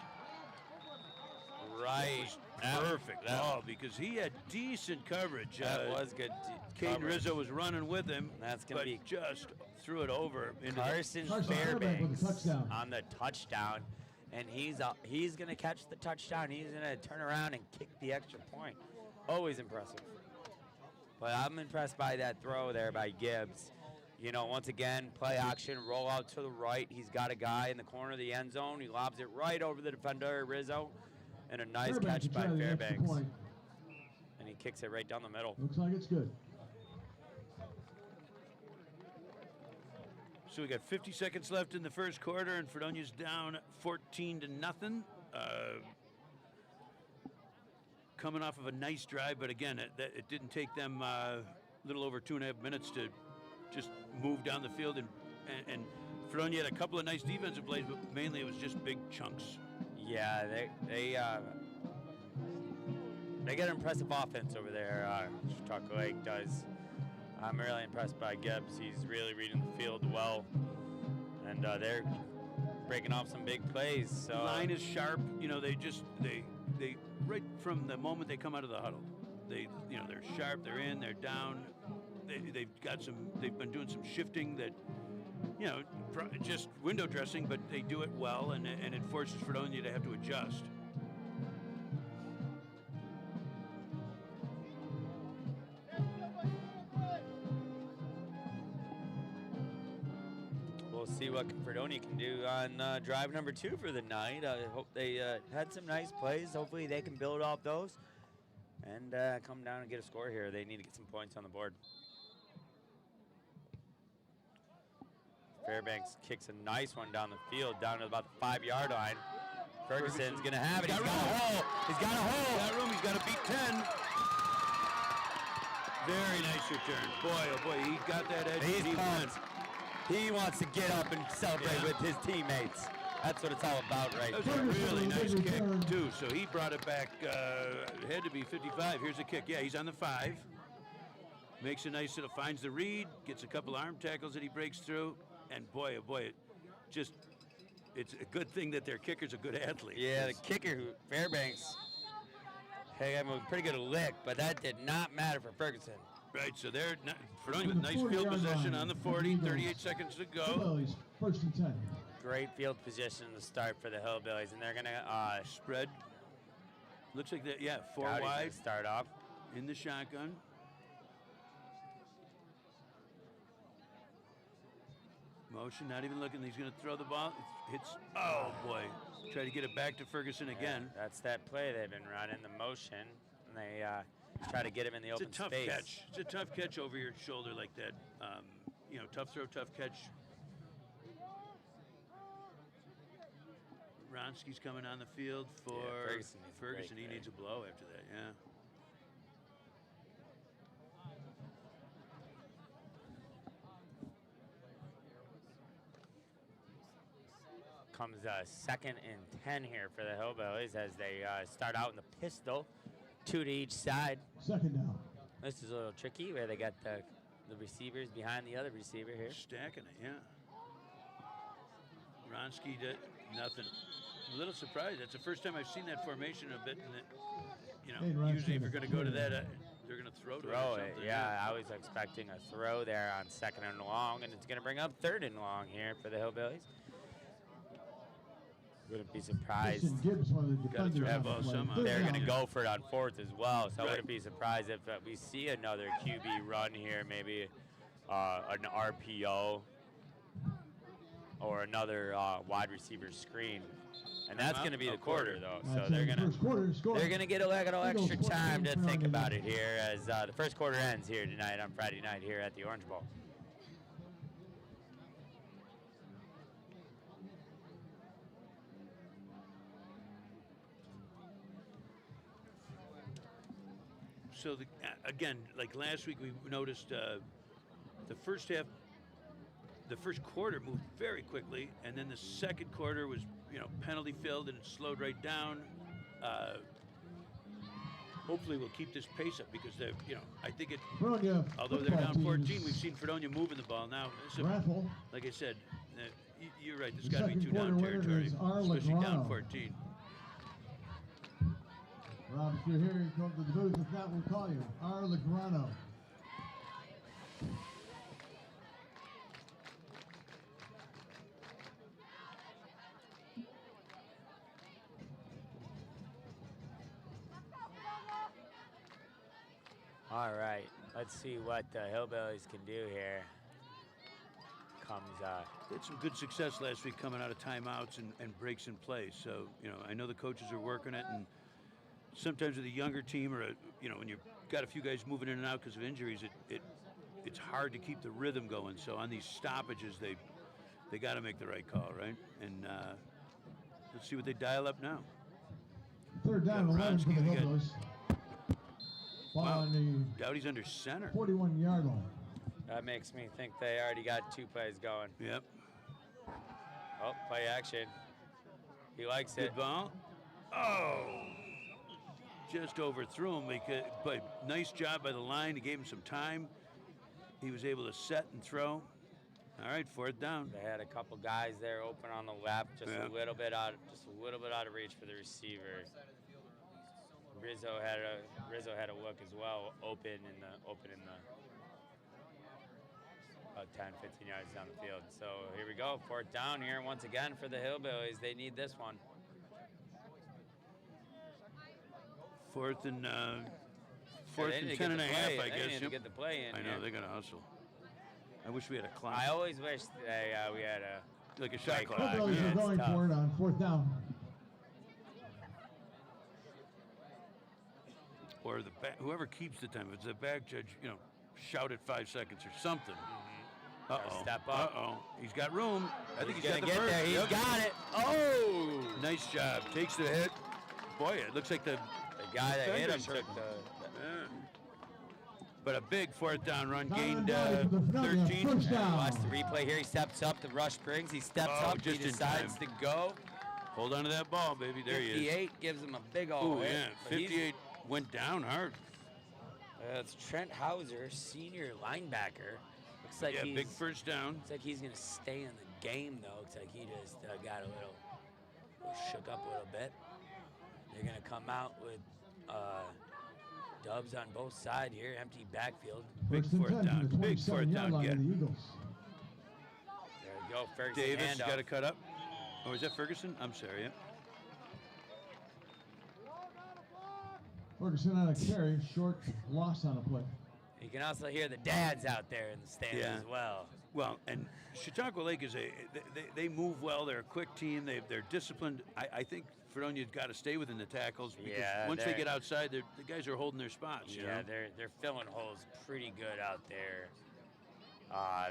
Right. Perfect ball because he had decent coverage. That was good. Caden coverage. Rizzo was running with him. That's gonna but be just threw it over. Into Carson Carson Fairbanks with a touchdown. on the touchdown, and he's going to catch the touchdown. He's going to turn around and kick the extra point. Always impressive. But I'm impressed by that throw there by Gibbs. You know, once again, play action, roll out to the right. He's got a guy in the corner of the end zone. He lobs it right over the defender, Rizzo, and a nice Fairbanks catch by will try the extra Fairbanks. point. And he kicks it right down the middle. Looks like it's good. So we got 50 seconds left in the first quarter, and Fredonia's down 14-0. Coming off of a nice drive, but again, it didn't take them a little over 2.5 minutes to just move down the field. And Fredonia had a couple of nice defensive plays, but mainly it was just big chunks. Yeah, they get an impressive offense over there. Chautauqua Lake does. I'm really impressed by Gibbs. He's really reading the field well, and they're breaking off some big plays. So Line is sharp. You know, they right from the moment they come out of the huddle, they're sharp. They're in. They're down. They've been doing some shifting that, just window dressing, but they do it well, and it forces Fredonia to have to adjust. we'll see what Fredonia can do on drive number 2 for the night. I hope they had some nice plays. Hopefully they can build off those and come down and get a score here. They need to get some points on the board. Fairbanks kicks a nice one down the field, down to about the 5-yard line. Ferguson's going to have it. He's got a hole. He's got a hole. That room, he's got to beat 10. Very nice return. Boy, oh boy, he got that edge. He's He pumped. He wants to get up and celebrate Yeah. with his teammates. That's what it's all about right That was there. a really nice Good kick, return. too. So he brought it back. It had to be 55. Here's a kick. Yeah, he's on the 5. Makes a nice little, finds the read, gets a couple arm tackles that he breaks through. And boy, oh boy, it's a good thing that their kicker's a good athlete. Yeah, the kicker, Fairbanks, hey, I'm a pretty good lick, but that did not matter for Ferguson. Right, so they're Fredonia with nice field 40-yard possession line. on the 40, 38 seconds to go. Hillbillies, 1st and 10. Great field position to start for the Hillbillies, and they're going to Spread. Looks like that, yeah, 4 wide start off. in the shotgun. Motion, not even looking. He's going to throw the ball. It hits. Oh, boy. Try to get it back to Ferguson again. That's that play they've been running, the motion, and they try to get him in the It's a open tough space. catch. It's a tough catch over your shoulder like that. Tough throw, tough catch. Ronski's coming on the field for Ferguson needs a break Ferguson. He there. needs a blow after that, yeah. Comes 2nd and 10 here for the Hillbillies as they start out in the pistol, 2 to each side. 2nd down. This is a little tricky where they got the receivers behind the other receiver here. Stacking it, yeah. Ronski did nothing. A little surprised. That's the first time I've seen that formation a bit. And Hey, usually if Ronski, you're going to go to that, they're going to throw to it or Throw it, something. yeah. I was expecting a throw there on 2nd and long, and it's going to bring up 3rd and long here for the Hillbillies. Wouldn't be surprised. Jason Gibbs, one of the Gotta defenders. throw on the the ball play. somehow. Third They're going to down. go for it on 4th as well, so I Right. wouldn't be surprised if we see another QB run here, maybe an RPO or another wide receiver screen. And that's going to be the quarter, though. So That's they're in the going first quarter, score. to get a little Eagles extra time to 14 think for about Oregon. it here as the first quarter ends here tonight on Friday night here at the Orange Bowl. So again, like last week, we noticed the first half, the first quarter moved very quickly, and then the second quarter was penalty filled and it slowed right down. hopefully we'll keep this pace up because they're, I think it. Fredonia Although they're football down 14, teams we've seen Fredonia moving the ball now. raffle. Like I said, you're right. There's The got to be second 2 down quarter winner territory, is R. especially down Legrano. 14. Rob, if you're here, come to the booth. If not, we'll call you. R. Legrano. All right, let's see what the Hillbillies can do here. They had some good success last week coming out of timeouts and breaks in play. So, I know the coaches are working it, and sometimes with a younger team or, when you've got a few guys moving in and out because of injuries, it's hard to keep the rhythm going. So on these stoppages, they got to make the right call, right? And let's see what they dial up now. Third down, 11 for the Bronski, we got- Hillbillies. Ball Wow. on the Dowdy's under center. 41-yard line. That makes me think they already got 2 plays going. Yep. Oh, play action. He likes it. Good ball. Oh! Just overthrew him, but nice job by the line. He gave him some time. He was able to set and throw. All right, 4th down. They had a couple guys there open on the left, just Yeah. a little bit out of reach for the receiver. Rizzo had a look as well, open in the about 10, 15 yards down the field. So here we go, 4th down here once again for the Hillbillies. They need this one. 4th and They 4th need and to 10 get and a the half, play- I they guess. need to get the play in I know here. they got to hustle. I wish we had a clock, I always wish we had a like a shot Right clock. clock. Hillbillies yeah, are it's going tough. for it on 4th down. Or the whoever keeps the time. If it's the back judge, shout at 5 seconds or something. Uh-oh. Step up. Uh-oh. He's got room. I think he's gonna got the get first. there. He's Yep. got it. Oh! Nice job. Takes the hit. Boy, it looks like the The guy that hit him defenders took took- the. yeah. But a big 4th down run, Down gained and for the Fredonia 13. first down. Watch the replay here. He steps up. The rush brings. He steps Oh, up. He just in decides to time. go. Hold on to that ball, baby. There he is. 58 gives him a big old Oh, hit. yeah. But he's- 58 went down hard. It's Trent Hauser, senior linebacker. Looks like Yeah, he's big 1st down. Looks like he's gonna stay in the game though. Looks like he just got a little shook up a little bit. They're gonna come out with dubs on both sides here. Empty backfield. Big 1st and 4th 10 down. from the Big 4th 27-yard down line get. of the Eagles. There we go. Ferguson Davis handoff. got to cut up. Oh, is that Ferguson? I'm sorry. Yeah. Ferguson on a carry, short loss on a play. You can also hear the dads out there in the stands Yeah. as well. Well, and Chautauqua Lake is they move well. They're a quick team. They're disciplined. I think Fredonia's got to stay within the tackles because Yeah, once they they're- get outside, the guys are holding their spots. You Yeah, know? they're filling holes pretty good out there.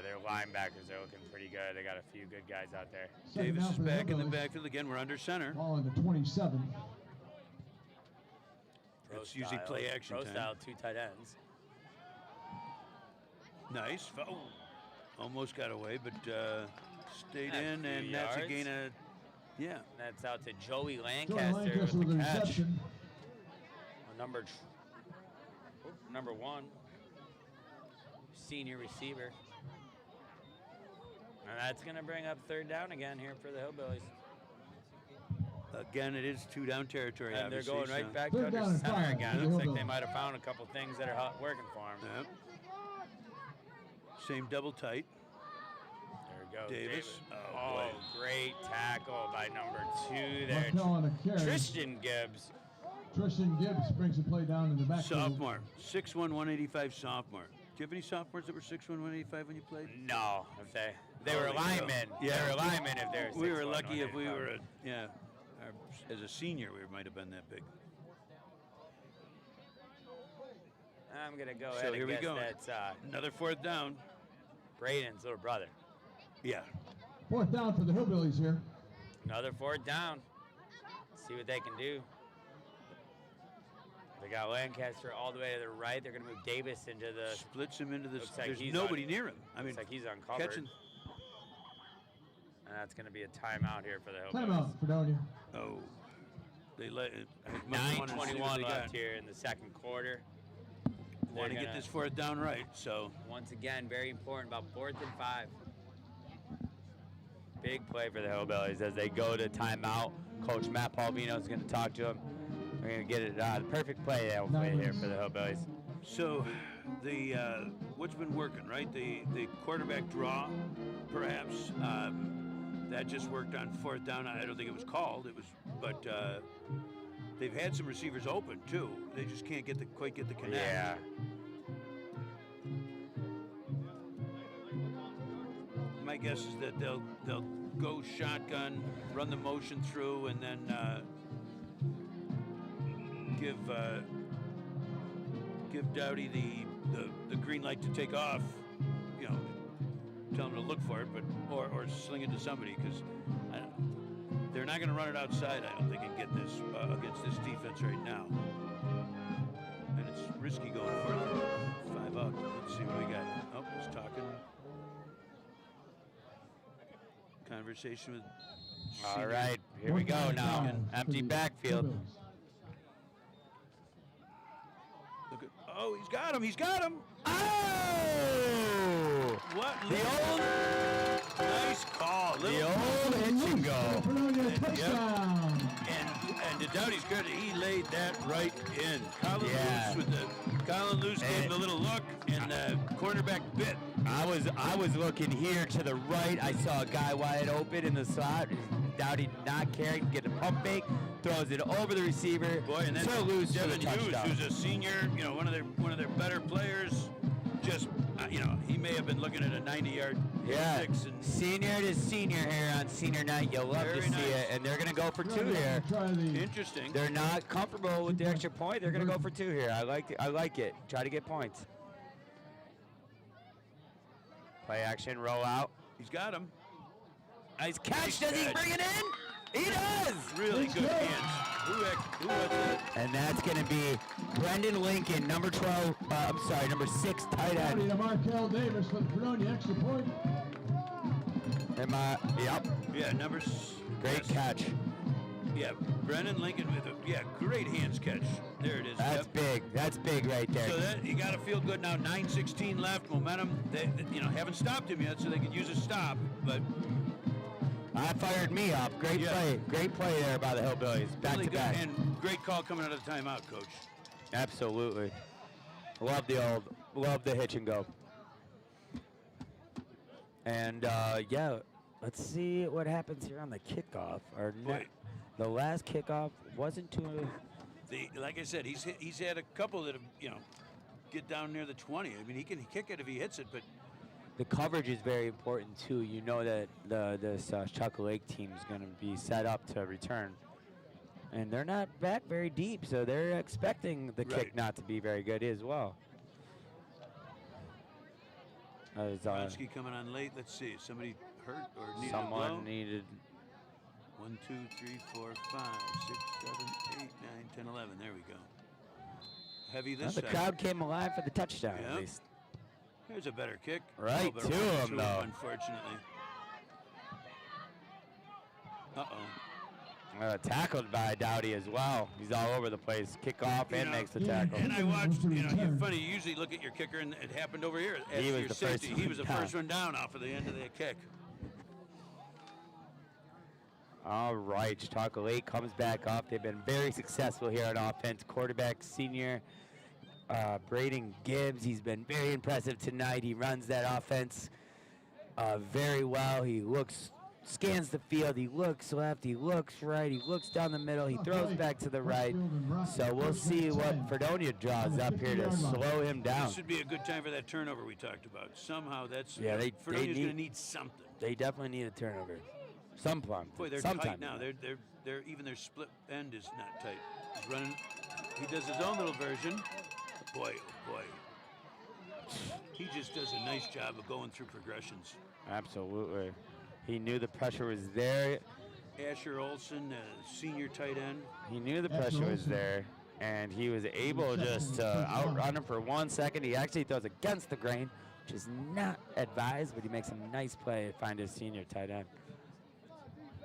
Their linebackers are looking pretty good. They got a few good guys out there. Second Davis down is for the back in the Hillbillies. backfield again. We're under center. Ball on the 27. It's usually play action Pro time. style, 2 tight ends. Nice. Oh, almost got away, but stayed A in, few and that's a yards. gain of, yeah. That's out to Joey Joey Lancaster, Lancaster with with the a catch. reception. Number 1, senior receiver. And that's going to bring up 3rd down again here for the Hillbillies. Again, it is 2 down territory. And they're obviously, going right so- back Third to down under and center 5 again. for the Looks like they Hillbillies. might have found a couple things that are working for them. Yep. Same double tight. There we go. Davis. Oh, boy. Great tackle by number 2 there. Markel on a carry. Tristan Gibbs. Tristan Gibbs brings the play down in the backfield. Sophomore, 6'1", 185 sophomore. Do you have any sophomores that were 6'1", 185 when you played? No, if they were Oh, linemen. yeah. They were linemen if they were 6'1", We were lucky if we 185. were, as a senior, we might have been that big. I'm going to go So ahead here and we guess go. that's Another 4th down. Braden's little brother. Yeah. 4th down for the Hillbillies here. Another 4th down. See what they can do. They got Lancaster all the way to the right. They're going to move Davis into the. Splits him into this. Looks like There's he's nobody on- near him. I mean, Looks like he's uncovered. catching. And that's going to be a timeout here for the Hillbillies. Timeout, Fredonia. Oh. They let 9:21 left here in the second quarter. Want to get this fourth down right, so. Once again, very important about 4th and 5. Big play for the Hillbillies as they go to timeout. Coach Matt Palvino is going to talk to them. We're going to get it the perfect play here for the Hillbillies. So, the what's been working, right? The quarterback draw, perhaps. That just worked on fourth down. I don't think it was called. It was, but they've had some receivers open too. They just can't quite get the connect. Yeah. My guess is that they'll go shotgun, run the motion through, and then give Dowdy the green light to take off. You know, tell him to look for it, but or sling it to somebody, because they're not going to run it outside, I don't think, and get this against this defense right now. And it's risky going for it. 5 up. Let's see what we got. Oh, he's talking. Conversation with. All right, here we go now. Empty backfield. Look at, oh, he's got him. He's got him. Oh! What? The old Nice call. The old hitch and go. And to Dowdy's credit, he laid that right in. Colin Loose gave him a little look, and the cornerback bit. I was looking here to the right. I saw a guy wide open in the slot. Dowdy did not care. He can get a pump fake, throws it over the receiver. Boy, and then Loose Devin for the Hughes, touchdown. who's a senior, one of their better players. Just he may have been looking at a 90-yard six. And senior to senior here on senior night. You'll love to see it, and they're going to go for 2 here. Interesting. They're not comfortable with the extra point. They're going to go for 2 here. I like it. Try to get points. Play action, roll out. He's got him. Nice catch. Does he bring it in? He does. Really good hands. Who was that? And that's going to be Brendan Lincoln, number 6 tight end. Markel Davis for the Fredonia extra point. Yep. Yeah, Great catch. Yeah, Brendan Lincoln with a great hands catch. There it is. That's big. That's big right there. So that you got to feel good now. 9:16 left. Momentum. They haven't stopped him yet, so they could use a stop. But that fired me up. Great play. Great play there by the Hillbillies. Back really to back. And great call coming out of the timeout, Coach. Absolutely. Love the hitch and go. And let's see what happens here on the kickoff. The last kickoff wasn't too. Like I said, he's had a couple that have get down near the 20. I mean, he can kick it if he hits it, but the coverage is very important too. You know that this Chautauqua Lake team is going to be set up to return, and they're not back very deep, so they're expecting the kick not to be very good as well. Varsity coming on late. Let's see. Somebody hurt or needed a blow? Someone needed. 1, 2, 3, 4, 5, 6, 7, 8, 9, 10, 11. There we go. Heavy this The crowd came alive for the touchdown at least. Here's a better kick. Right to him, though. Unfortunately. Tackled by Dowdy as well. He's all over the place. Kick off and makes the tackle. And I watched, you're funny, you usually look at your kicker, and it happened over here. He was the first one He was the first one down off of the end of the kick. All right, Chautauqua Lake comes back up. They've been very successful here on offense. Quarterback, senior Braden Gibbs. He's been very impressive tonight. He runs that offense very well. He scans the field. He looks left. He looks right. He looks down the middle. He throws back to the right. So we'll see what Fredonia draws up here to slow him down. This should be a good time for that turnover we talked about. Somehow that's Fredonia's Fredonia's going to need something. They definitely need a turnover. Sometime. Boy, they're tight now. They're even their split end is not tight. He's running. He does his own little version. Boy, oh boy. He just does a nice job of going through progressions. Absolutely. He knew the pressure was there. Asher Olson, senior tight end. He knew the pressure was there, and he was able just to outrun him for 1 second. He actually throws against the grain, which is not advised, but he makes a nice play to find his senior tight end.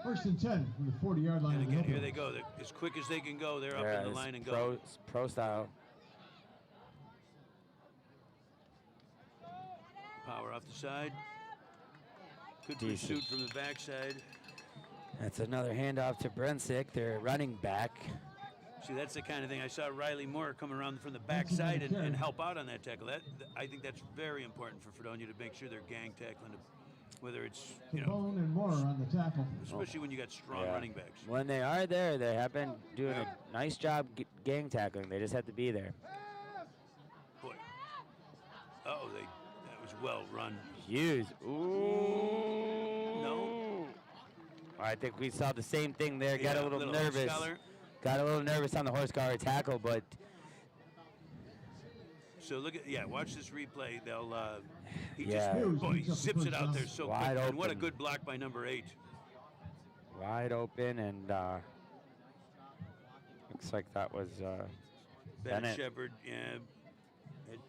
First and 10 from the 40-yard line. And of the again, here Hillbillies. they go. They're, as quick as they can go, they're up Yeah, in the it's line and go. pro style. Power off the side. Good Decent. pursuit from the backside. That's another handoff to Brensick, their running back. See, that's the kind of thing I saw Riley Moore come around from the backside and help out on that tackle. I think that's very important for Fredonia to make sure they're gang tackling, whether it's, you know, Bone and Moore on the tackle. especially when you got strong running backs. When they are there, they have been doing a nice job gang tackling. They just have to be there. Boy. Uh-oh, that was well run. Hughes. Ooh. No. I think we saw the same thing there. Got Yeah, a little little nervous. scholar. Got a little nervous on the horse collar tackle, but So look at, watch this replay. They'll, he Yeah. just, boy, he zips it out there so Wide quick. And what a open. good block by number 8. wide open, and looks like that was Ben Bennett. Shepard, yeah.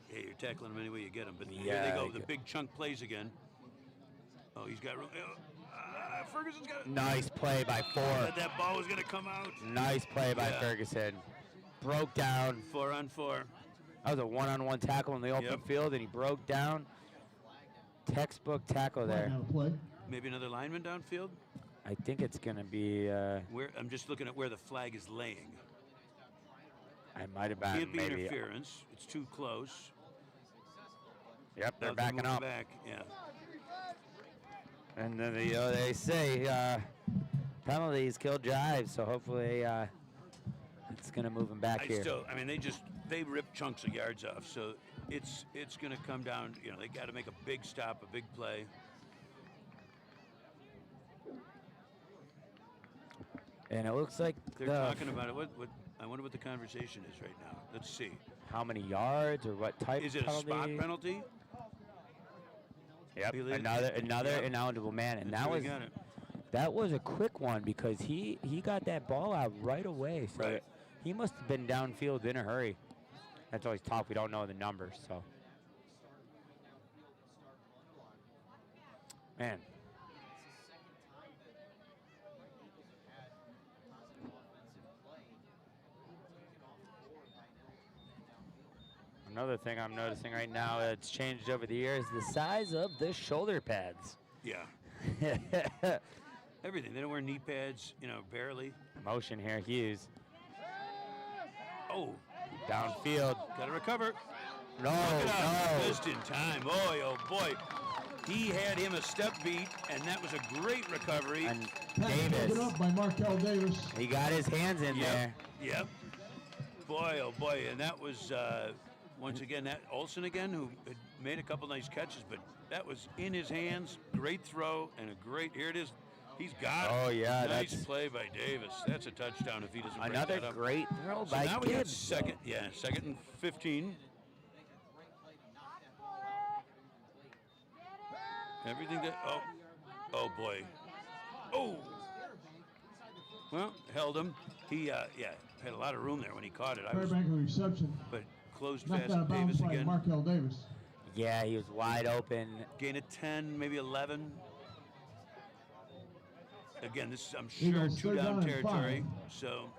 Hey, you're tackling him any way you get him. But here Yeah, they go, you the get- big chunk plays again. Oh, he's got room. Ferguson's got it. Nice play by Thought Ford. that ball was going to come out. Nice play by Yeah. Ferguson. Broke down. 4 on 4. That was a one-on-one tackle in the open Yep. field, and he broke down. Textbook tackle there. Now play. Maybe another lineman downfield. I think it's going to be, Where I'm just looking at where the flag is laying. I might have been Can't be maybe. interference. It's too close. Yep, they're Now backing moving up. Back. Yeah. And then they say penalties kill drives, so hopefully it's going to move them back here. I mean, they rip chunks of yards off, so it's going to come down. You know, they got to make a big stop, a big play. And it looks like They're talking about it. What? I wonder what the conversation is right now. Let's see. how many yards or what type Is of it a spot penalty. penalty? Yep, Believe- another Yep. ineligible man, and That's that where was we got it. that was a quick one because he got that ball out right away. So Right. he must have been downfield in a hurry. That's always tough. We don't know the numbers, so. Man. Another thing I'm noticing right now that's changed over the years, the size of the shoulder pads. Yeah. Everything. They don't wear knee pads. You know, barely. Motion here, Hughes. Oh, Downfield. got to recover. No, Look it out. no. Just in time. Boy, oh boy. He had him a step beat, and that was a great recovery. And Pass Davis, taken up by Markel Davis. he got his hands in there. Yep. Boy, oh boy. And that was, once again, that Olsen again, who had made a couple nice catches, but that was in his hands. Great throw and a great, here it is. He's got it. Oh, yeah, Nice that's- play by Davis. That's a touchdown if he doesn't break Another that up. great throw So by now we got Gibbs. second and 15. Everything that, oh boy. Oh. Well, held him. He, had a lot of room there when he caught it. Fairbank with reception. But closed Knocked fast out of bounds Davis by again. Markel Davis. Yeah, he was wide open. Gain of 10, maybe 11. Again, this is, I'm sure, Eagles, two third down down and territory. 5. So,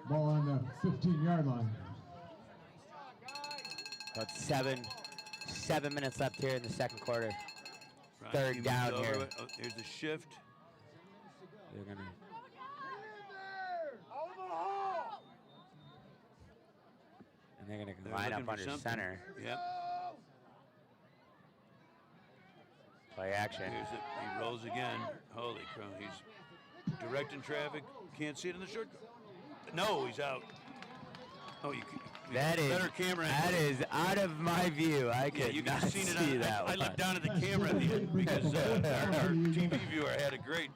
Ball on the 15-yard line. About 7 minutes left here in the second quarter. Ryan Third Hughes down over here. it. Oh, there's the shift. They're gonna. And they're They're gonna line looking up for under something. center. Yep. Play action. Here's it. He rolls again. Holy crow. He's directing traffic. Can't see it in the short. No, he's out. Oh, you can. That is better camera. that is out of my view. I Yeah, could you could not have seen it. see that I one. looked down at the camera at the end because our TV viewer had it great.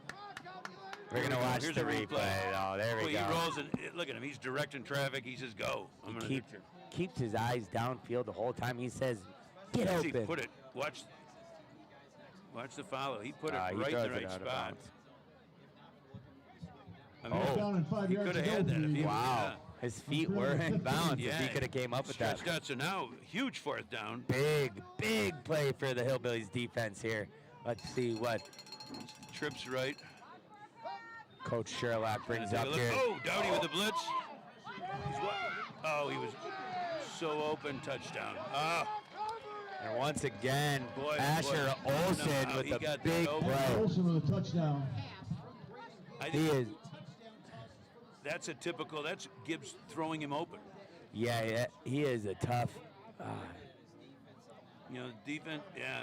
We're gonna watch Here's the a replay. Oh, there we Boy, go. he rolls and look at him. He's directing traffic. He says, "Go." I'm gonna Keeps his eyes downfield the whole time. He says, "Get Where's he open." put it. Watch the follow. He put it He right in throws the it right out of spot. bounds. I mean, Oh. Down and 5 he yards could have to go had that for if the he Wow, his feet were in bounds. Yeah, If he could have came up with that. stretched out. So now, huge fourth down. Big play for the Hillbillies defense here. Let's see what. Trips right. Coach Sherlock brings Take up a look. here. Oh, Dowdy with the blitz. He was so open. Touchdown. And once again, Boy, Asher boy. Olsen No, with he a got big that open. play. Olsen with a touchdown. I He think is. that's a typical. That's Gibbs throwing him open. Yeah, he is a tough. Defense. Yeah.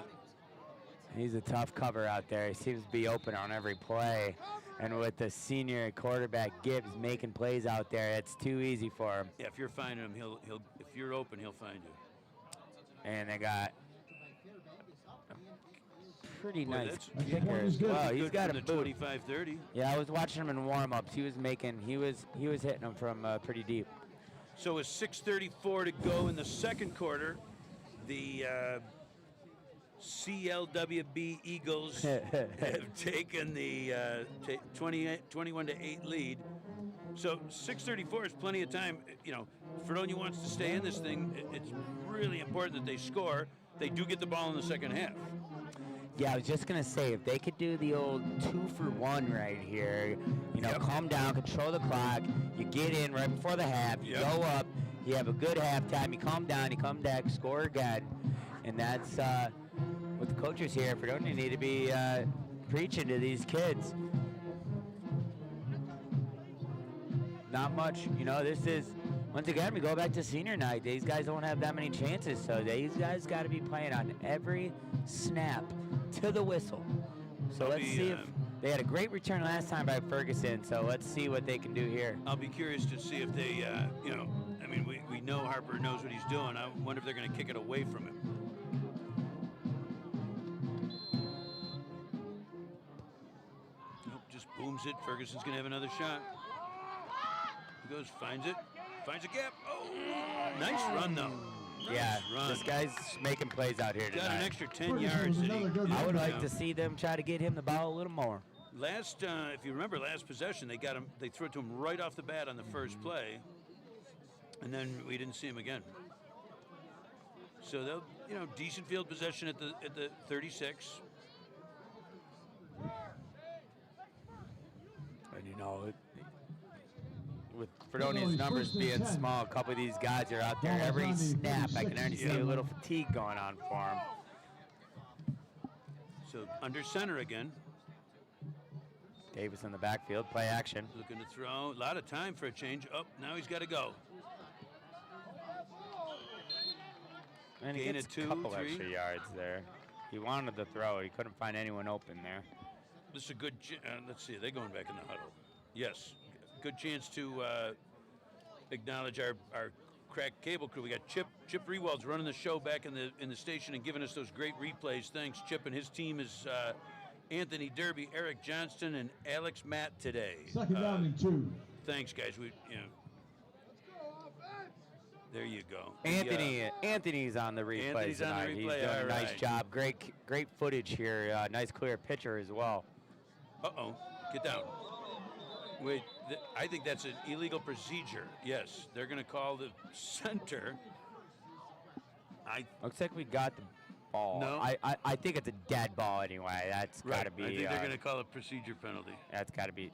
He's a tough cover out there. He seems to be open on every play. And with the senior quarterback Gibbs making plays out there, it's too easy for him. Yeah. If you're finding him, he'll. If you're open, he'll find you. And they got a pretty nice that's kicker as good. well. He's Good got a from the boot. 25-30. Yeah, I was watching him in warm-ups. He was hitting them from pretty deep. So with 6:34 to go in the second quarter, the CLWB Eagles have taken the 21-8 lead. So 6:34 is plenty of time. Fredonia wants to stay in this thing. It's really important that they score. They do get the ball in the second half. Yeah, I was just going to say, if they could do the old 2-for-1 right here, Yep. calm down, control the clock, you get in right before the half, you Yep. go up, you have a good halftime, you calm down, you come back, score again. And that's what the coaches here for Fredonia need to be preaching to these kids. Not much, this is, once again, we go back to senior night. These guys don't have that many chances, so these guys got to be playing on every snap to the whistle. So let's see if they had a great return last time by Ferguson, so let's see what they can do here. I'll be curious to see if they, we know Harper knows what he's doing. I wonder if they're going to kick it away from him. Nope, just booms it. Ferguson's going to have another shot. He goes, finds it, finds a gap. Oh, nice run, though. Nice Yeah, run. this guy's making plays out here Got an tonight. extra 10 yards. That he, I would like to see them try to get him the ball a little more. Last, if you remember, last possession, they got him. They threw it to him right off the bat on the first play, and then we didn't see him again. So they'll, decent field possession at the 36. And with Fredonia's numbers being small, a couple of these guys are out there every snap. I can already see a little fatigue going on for them. So under center again. Davis in the backfield, play action. Looking to throw. A lot of time for a change. Oh, now he's got to go. And he Gain gets of 2, a couple 3. extra yards there. He wanted to throw. He couldn't find anyone open there. This is a good. Let's see. Are they going back in the huddle? Yes. Good chance to acknowledge our crack cable crew. We got Chip Rewald's running the show back in the station and giving us those great replays. Thanks, Chip, and his team is Anthony Derby, Eric Johnston, and Alex Matt today. Second down and 2. Thanks, guys. There you go. Anthony's on the replay Anthony's on the tonight. He's replay, doing a all nice right. job. Great footage here. Nice clear picture as well. Uh-oh. Get down. Wait, I think that's an illegal procedure. Yes, they're going to call the center. Looks like we got the ball. No. I think it's a dead ball anyway. That's got to be. I think they're going to call a procedure penalty. That's got to be.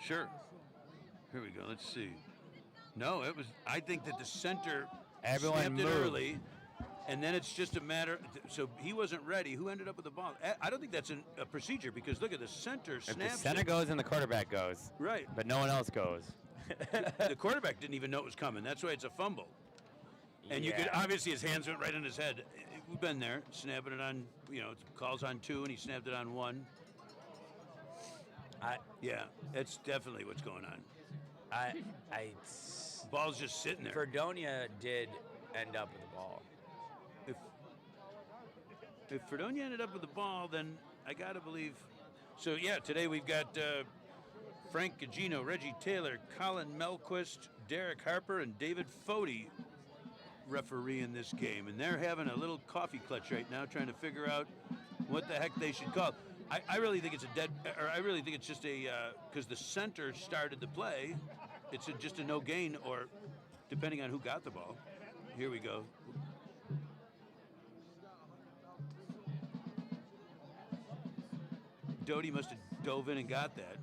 Sure. Here we go. Let's see. No, it was. I think that the center Everyone snapped it moved. early, and then it's just a matter. So he wasn't ready. Who ended up with the ball? I don't think that's a procedure because look at the center If the snaps. center it. goes and the quarterback goes, Right. but no one else goes. The quarterback didn't even know it was coming. That's why it's a fumble. And you could Yeah. obviously his hands went right in his head. We've been there, snapping it on. Calls on 2, and he snapped it on 1. Yeah, that's definitely what's going on. Ball's just sitting there. Fredonia did end up with the ball. If Fredonia ended up with the ball, then I gotta believe. So yeah, today we've got Frank Gugino, Reggie Taylor, Colin Melquist, Derek Harper, and David Fody referee in this game, and they're having a little coffee clutch right now, trying to figure out what the heck they should call. I really think it's I really think it's just because the center started the play. It's just a no gain, or depending on who got the ball. Here we go. Doty must have dove in and got that.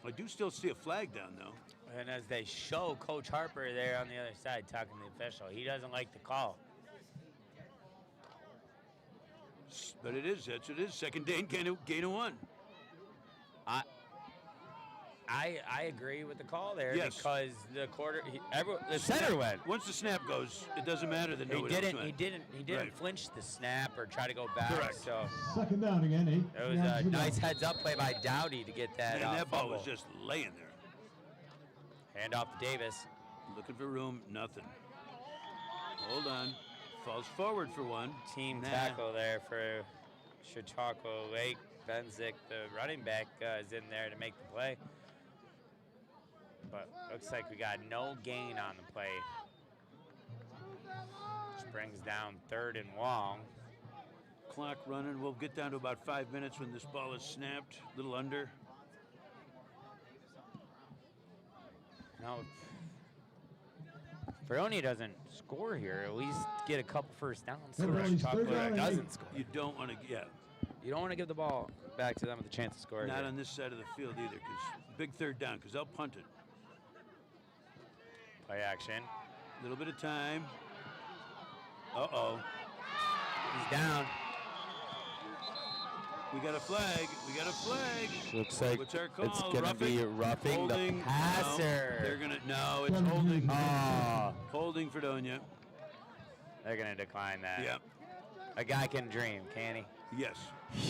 I do still see a flag down, though. And as they show Coach Harper there on the other side talking to the official, he doesn't like the call. But it is. That's what it is. Second day, gain of 1. I agree with the call there Yes. because the the center went. Once the snap goes, it doesn't matter that He nobody else didn't. went. He didn't Right. flinch the snap or try to go back. Correct. So Second down again, 8. it was a nice heads-up play by Dowdy to get that. And that ball fumble. was just laying there. Hand off to Davis. Looking for room, nothing. Hold on. Falls forward for one. Team Nah. tackle there for Chautauqua Lake. Benzik, the running back, is in there to make the play. But looks like we got no gain on the play. Which brings down 3rd and long. Clock running. We'll get down to about 5 minutes when this ball is snapped. A little under. No, Fredonia doesn't score here. At least get a couple first downs. So Correct. Chautauqua Third down doesn't and score. You don't want to, You don't want to give the ball back to them with a chance to score. not here. on this side of the field either, because big third down, because they'll punt it. Play action. A little bit of time. Uh-oh. He's down. We got a flag. We got a flag. Looks like What's our call? it's going to Roughing? be roughing Holding? the passer. No, they're gonna. No, it's holding. Oh, Holding Fredonia. they're going to decline that. Yep. A guy can dream, can he? Yes.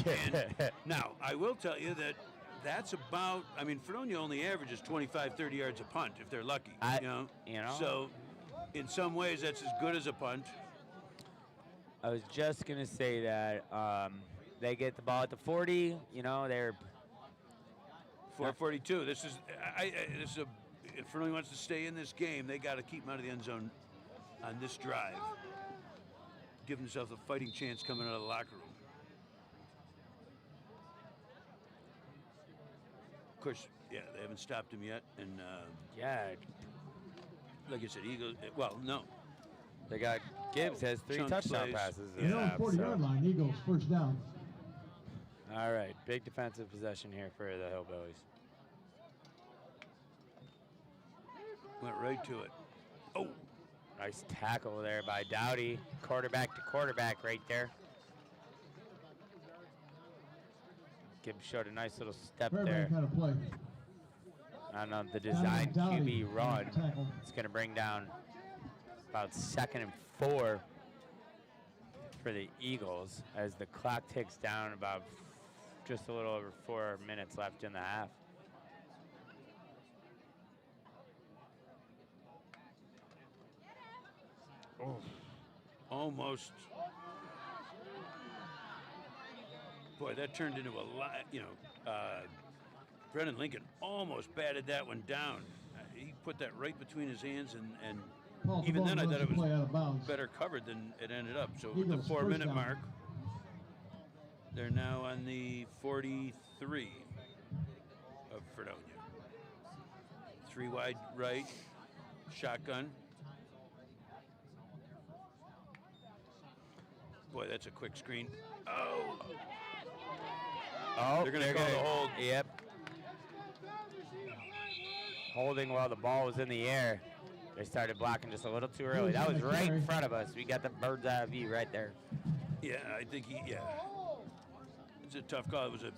And now I will tell you that that's about. I mean, Fredonia only averages 25, 30 yards a punt if they're lucky. You know? So, in some ways, that's as good as a punt. I was just going to say that they get the ball at the 40. You know, they're 4:42. This is. This is a. If Fredonia wants to stay in this game, they got to keep them out of the end zone on this drive. Give themselves a fighting chance coming out of the locker room. Of course, yeah, they haven't stopped him yet, and yeah. like I said, Eagles. Well, no, They got Gibbs has 3 Chunk touchdown plays. passes. Yeah. this They're on half, the 40-yard line. Eagles, first down. All right, big defensive possession here for the Hillbillies. went right to it. Oh, Nice tackle there by Dowdy. Quarterback to quarterback right there. Gibbs showed a nice little step Very there kind of play. on the design Dowdy. QB run. Tackle. It's going to bring down about 2nd and 4 for the Eagles as the clock ticks down about just a little over 4 minutes left in the half. oh, almost. Boy, that turned into a lot. Brennan Lincoln almost batted that one down. He put that right between his hands, and Paul even Tavon then I runs thought the it play was out of bounds. better covered than it ended up. So at Eagles, the first 4-minute down. mark, they're now on the 43 of Fredonia. 3 wide right, shotgun. Boy, that's a quick screen. Oh, Oh, They're gonna call the hold. Yep. Holding while the ball was in the air. They started blocking just a little too early. That was right in front of us. We got the bird's eye view right there. yeah, I think it's a tough call. It was a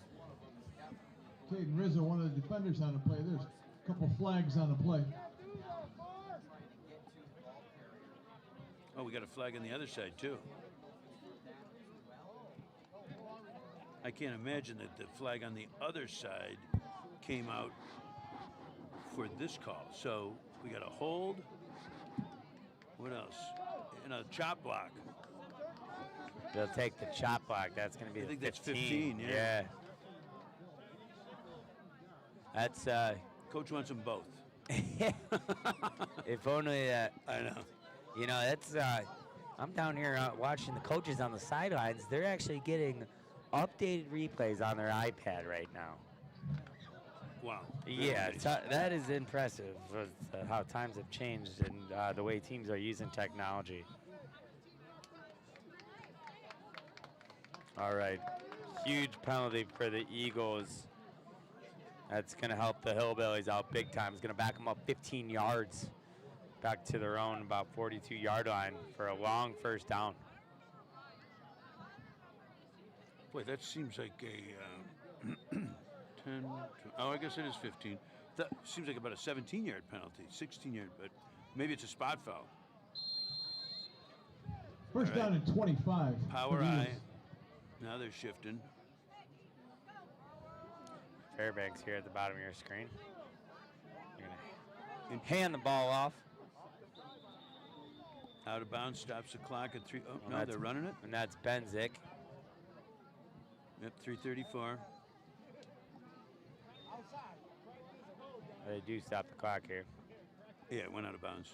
Caden Rizzo, one of the defenders on the play. There's a couple flags on the play. Oh, we got a flag on the other side, too. I can't imagine that the flag on the other side came out for this call. So we got a hold. What else? And a chop block. They'll take the chop block. That's going to be I the think that's 15. 15, yeah. That's Coach wants them both. if only I know. that's I'm down here watching the coaches on the sidelines. They're actually getting updated replays on their iPad right now. Wow. Yeah, Nice. that is impressive with how times have changed and the way teams are using technology. All right, huge penalty for the Eagles. That's going to help the Hillbillies out big time. It's going to back them up 15 yards back to their own about 42-yard line for a long first down. Boy, that seems like a 10. Oh, I guess it is 15. That seems like about a 17-yard penalty, 16-yard, but maybe it's a spot foul. First down and 25. Power eye. Now they're shifting. Fairbanks here at the bottom of your screen. You're going to hand the ball off. Out of bounds, stops the clock at 3. Oh, Well, no, they're running it. And that's Benzik. Yep, 3:34. They do stop the clock here. Yeah, it went out of bounds.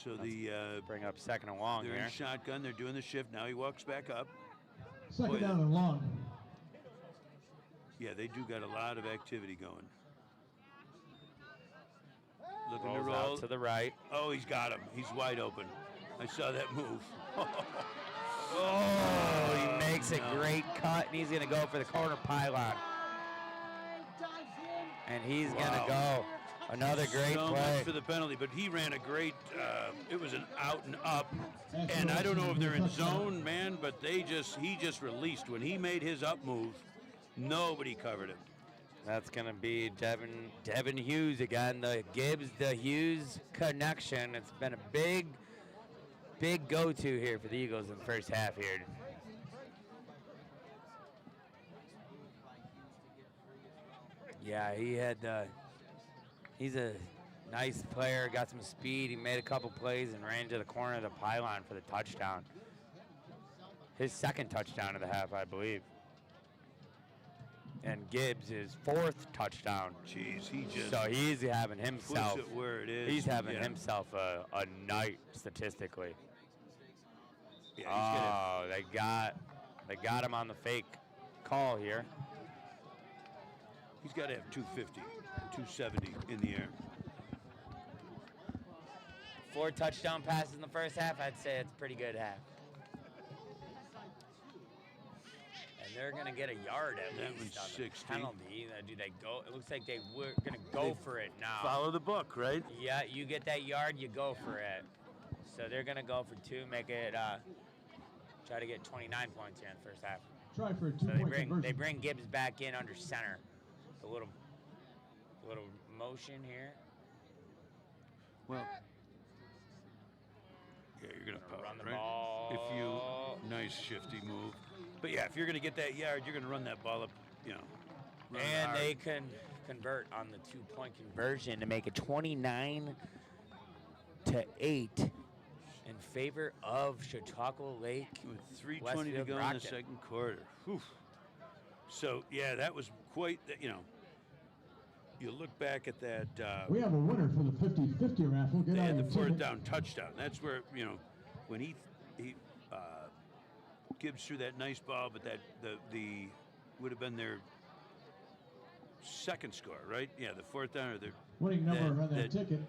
So Bring up second and long they're here. in shotgun. They're doing the shift. Now he walks back up. Second Boy, down and long. Yeah, they do got a lot of activity going. Looking to Rolls roll. out to the right. Oh, he's got him. He's wide open. I saw that move. Oh, he makes a great cut, and he's going to go for the corner pylon. And he's going to go. Another great So play. much for the penalty, but he ran a great, it was an out and up. And I don't know if they're in zone, man, but he just released. When he made his up move, nobody covered him. That's going to be Devin Hughes again. The Gibbs, the Hughes connection. It's been a big go-to here for the Eagles in the first half here. Yeah, he's a nice player, got some speed. He made a couple plays and ran to the corner of the pylon for the touchdown. His second touchdown of the half, I believe. And Gibbs, his fourth touchdown. Jeez, he just So he's having himself. puts it where it is. He's having Yeah. himself a night statistically. Yeah, Oh, they got him on the fake call here. he's got to have 250, 270 in the air. 4 touchdown passes in the first half. I'd say it's a pretty good half. And they're gonna get a yard at That least one's on the 60. penalty. Do they go? It looks like they were gonna go for it now. Follow the book, right? Yeah, you get that yard, you go for it. So they're gonna go for 2, make it try to get 29 points here in the first half. Try for a So two-point they conversion. bring Gibbs back in under center. A little motion here. Well, yeah, you're gonna Gonna run the right? ball. If you nice shifty move, but yeah, if you're gonna get that yard, you're gonna run that ball up, run And hard. they can convert on the 2-point conversion to make it 29-8 in favor of Chautauqua Lake. With 3:20 to Westfield, go in the Brocton. second quarter. Whew. So yeah, that was quite. You look back at that. We have a winner for the 50-50 raffle. Get They out had the your fourth ticket. down touchdown. That's where when he Gibbs threw that nice ball, but that the would have been their second score, right? Yeah, the fourth down or their Winning number on that that- ticket,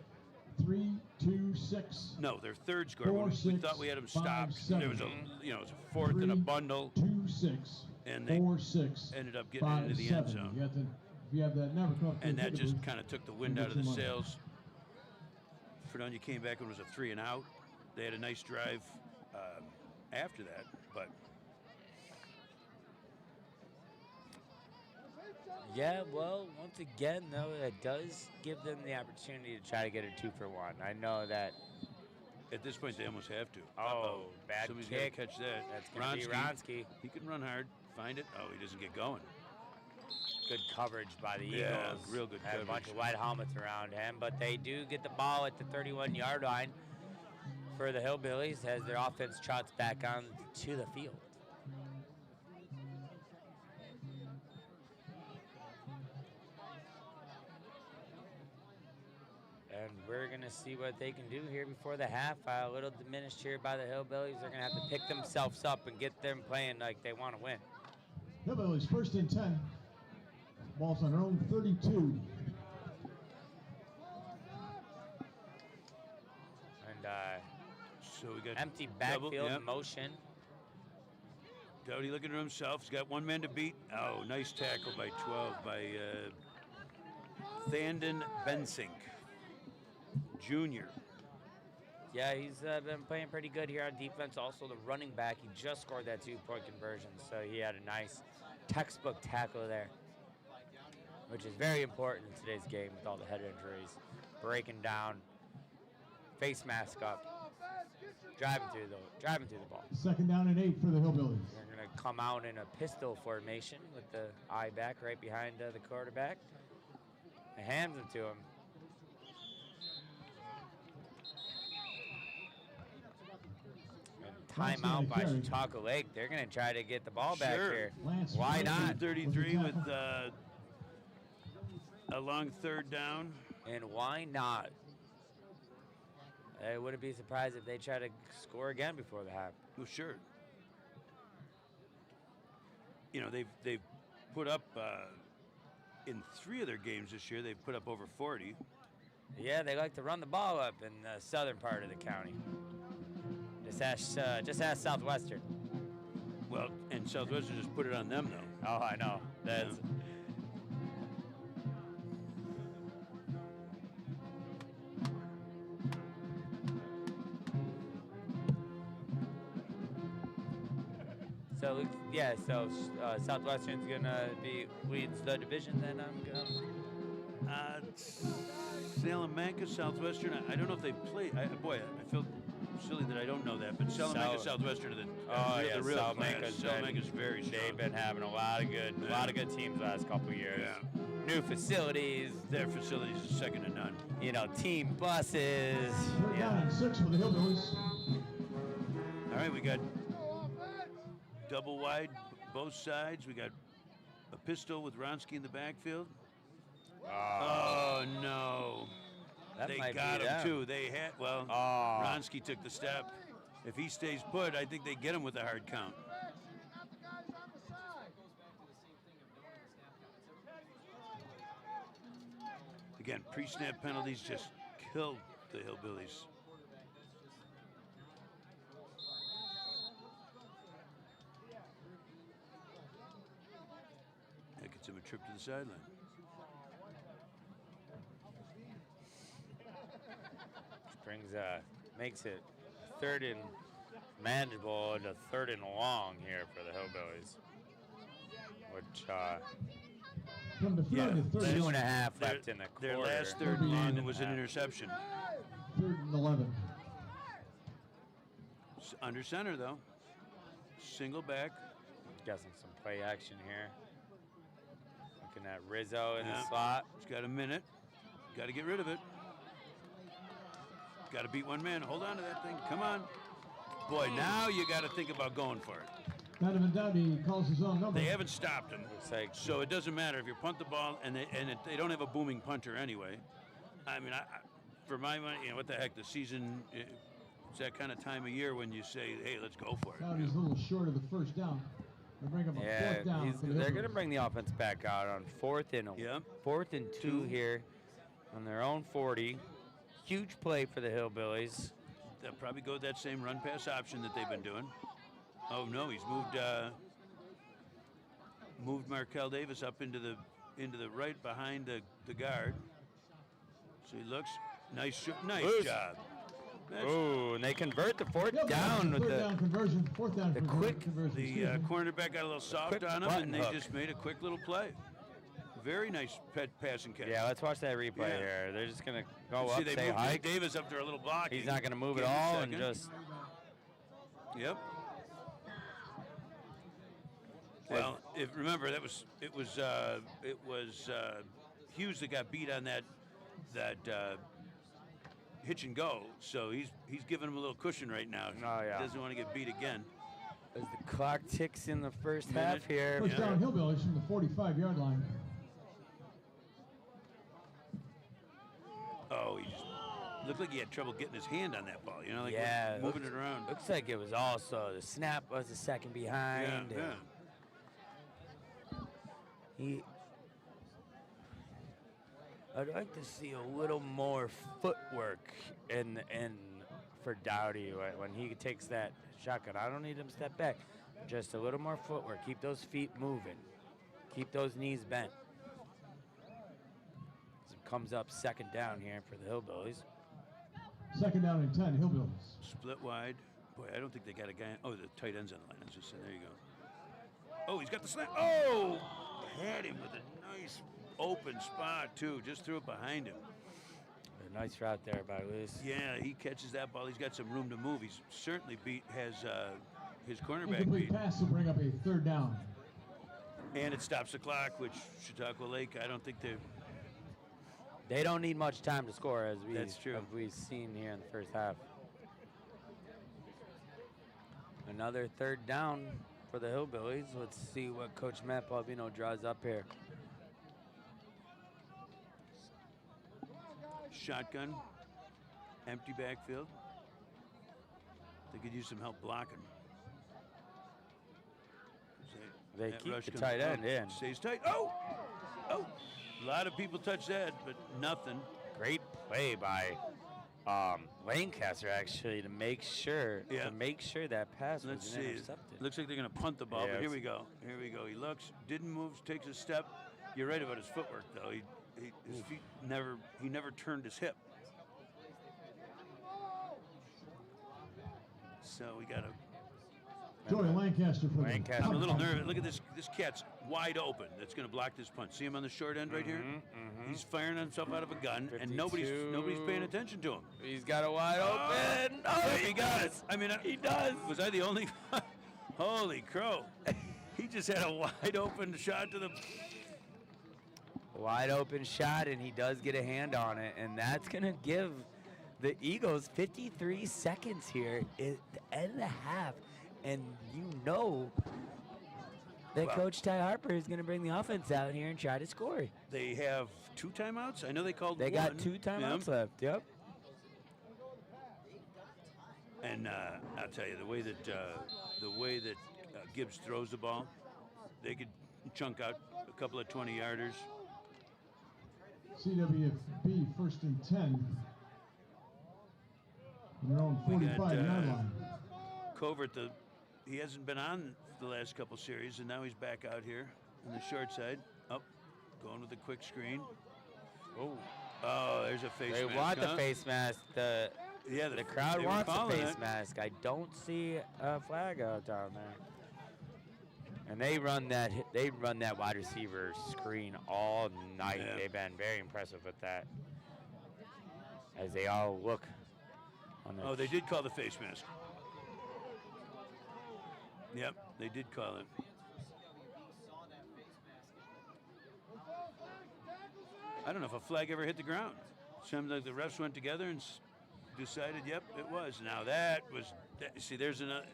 326. no, their third score. 4, we 6, thought we had them 5, stopped. There was 7. it was a fourth and a 3, bundle, 26. and they 4, 6. ended up getting 5, into the 7. end zone. You have to, if you have that number, come up to And the that ticket just booth. kind of took the wind You out get of the some money. sails. Fredonia came back and it was a 3 and out. They had a nice drive after that, but Yeah, well, once again, though, it does give them the opportunity to try to get a 2-for-1. I know that. at this point they almost have to. Oh, bad Somebody's kick. got to catch that. That's going to be Ronsky. He can run hard. Find it. Oh, he doesn't get going. Good coverage by the Eagles. Yeah, real good Had a bunch coverage. of white helmets around him, but they do get the ball at the 31-yard line for the Hillbillies as their offense trots back on to the field. And we're going to see what they can do here before the half. A little diminished here by the Hillbillies. They're going to have to pick themselves up and get them playing like they want to win. Hillbillies first and 10. Ball's on their own 32. So we got Empty double, backfield yep. motion. Doughty looking at himself. He's got one man to beat. Oh, nice tackle by 12 by Thandon Bensink, Jr. Yeah, he's been playing pretty good here on defense. Also, the running back, he just scored that 2-point conversion, so he had a nice textbook tackle there, which is very important in today's game with all the head injuries. Breaking down, face mask up, driving through the ball. 2nd down and 8 for the Hillbillies. They're going to come out in a pistol formation with the eye back right behind the quarterback. And hands it to him. And timeout by Chautauqua Lake. They're going to try to get the ball back here. Why not? 33 with a long 3rd down. And why not? I wouldn't be surprised if they try to score again before the half. Well, sure. You know, they've put up in 3 of their games this year. They've put up over 40. Yeah, they like to run the ball up in the southern part of the county. Just ask Southwestern. Well, and Southwestern just put it on them, though. Oh, I know. That's. So yeah, so Southwestern's gonna leads the division. Then Salamanca, Southwestern. I don't know if they play. I feel silly that I don't know that, but Salamanca, Southwestern are the real class. Salamanca's very strong. They've been having a lot of good teams the last couple of years. Yeah. New facilities. Their facilities is second to none. You know, team buses. 3rd down and 6 for the Hillbillies. All right, we got double wide both sides. We got a pistol with Ronsky in the backfield. Oh no. That They might got be him them. too. They had Ronsky took the step. If he stays put, I think they get him with a hard count. Again, pre-snap penalties just killed the Hillbillies. That gets him a trip to the sideline. Makes it 3rd and manageable and a 3rd and long here for the Hillbillies. Which From the 2.5 left in the quarter. Their last 3rd and long was an interception. 3rd and 11. Under center though. Single back. Guessing some play action here. Looking at Rizzo in the slot. He's got a minute. Got to get rid of it. Got to beat one man. Hold on to that thing. Come on. Boy, now you got to think about going for it. Donovan Dowdy calls his own number. They haven't stopped him. Like, so it doesn't matter if you punt the ball, and they don't have a booming punter anyway. I mean, for my money, what the heck, the season, it's that kind of time of year when you say, hey, let's go for it. Dowdy's a little short of the 1st down. They bring up a 4th down. They're going to bring the offense back out on 4th and 2 here on their own 40. Huge play for the Hillbillies. They'll probably go with that same run-pass option that they've been doing. Oh no, he's moved Markel Davis up into the right behind the guard. So he looks nice job. Oh, and they convert the 4th down with the conversion. 4th down the quick. The cornerback got a little soft on him, and they just made a quick little play. Very nice pass and catch. Yeah, let's watch that replay here. They're just gonna go up, they say moved hike. Davis up there a little block. He's not gonna move at all, and just. Yep. Well, remember it was Hughes that got beat on that hitch and go. So he's giving him a little cushion right now. Oh yeah. He doesn't want to get beat again. As the clock ticks in the first half here. 1st down Hillbillies from the 45-yard line. Oh, he just looked like he had trouble getting his hand on that ball. Moving it around. Looks like it was also the snap was a second behind. I'd like to see a little more footwork and for Dowdy when he takes that shotgun. I don't need him to step back. Just a little more footwork. Keep those feet moving. Keep those knees bent. So it comes up second down here for the Hillbillies. Second down and 10, Hillbillies. Split wide. Boy, I don't think they got a guy. Oh, the tight end's on the line. It's just there you go. Oh, he's got the slant. Oh, had him with a nice open spot too. Just threw it behind him. A nice route there by Luis. Yeah, he catches that ball. He's got some room to move. He's certainly has his cornerback Incomplete beat. pass will bring up a third down. And it stops the clock, which Chautauqua Lake, I don't think They don't need much time to score, as That's true. we've seen here in the first half. Another third down for the Hillbillies. Let's see what Coach Matt Palvino draws up here. shotgun, empty backfield. They could use some help blocking. They That keep rush the comes tight end up, in. Stays tight. Oh! Oh! A lot of people touch that, but nothing. Great play by Lancaster, actually, to make sure that pass Let's was see. intercepted. Looks like they're going to punt the ball, Yeah, but here it's- we go. Here we go. He looks, didn't move, takes a step. You're right about his footwork, though. His feet he never turned his hip. So we got to. Joey Lancaster for Lancaster. I'm a little nervous. Look at this. This cat's wide open. That's going to block this punt. See him on the short end right here? He's firing himself out of a gun, and nobody's 52. paying attention to him. He's got it wide open. Oh, he got it. I mean, He does. Was I the only? Holy crow! He just had a wide open shot to the. Wide open shot, and he does get a hand on it, and that's going to give the Eagles 53 seconds here at the end of the half, and you know that Well- Coach Ty Harper is going to bring the offense out here and try to score. They have 2 timeouts. I know they called. They got one. 2 timeouts left. Yep. And I'll tell you, the way that Gibbs throws the ball, they could chunk out a couple of 20-yarders. CWFB first and 10. On their own We got 45-yard line. Covert. He hasn't been on the last couple series, and now he's back out here on the short side. Up, going with a quick screen. Oh, there's a face They mask. want the huh? face mask. The crowd they were wants a calling face it. mask. I don't see a flag out down there. And they run that wide receiver screen all night. Yeah. They've been very impressive with that. As they all look on their Oh, they did call the face mask. Yep, they did call it. I don't know if a flag ever hit the ground. Some of the refs went together and decided, yep, it was. Now see, there's another.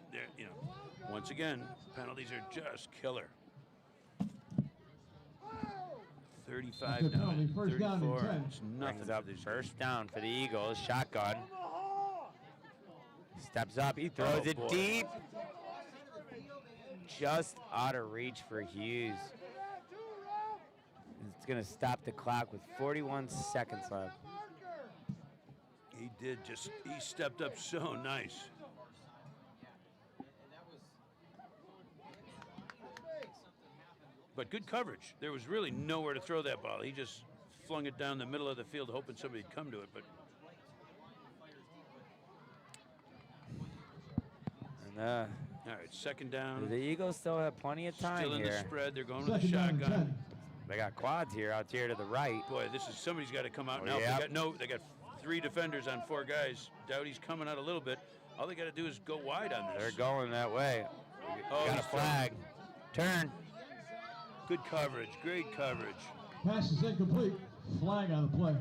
Once again, penalties are just killer. 35 Good now. penalty, first down and 34. 10. It's nothing brings for up these first down for the Eagles. Shotgun. Steps up. He throws it boy. deep. Just out of reach for Hughes. It's going to stop the clock with 41 seconds left. He did just. He stepped up so nice. But good coverage. There was really nowhere to throw that ball. He just flung it down the middle of the field, hoping somebody'd come to it. But And all right, second down. the Eagles still have plenty of time Still in the here. spread. They're going with the Second down and shotgun. 10. They got quads here out here to the right. Boy, somebody's got to come out Oh, now. yeah. They got 3 defenders on 4 guys. Dowdy's coming out a little bit. All they got to do is go wide on this. They're going that way. Oh, Got a he's flag. Turn. Good coverage. Great coverage. Pass is incomplete. Flag on the play.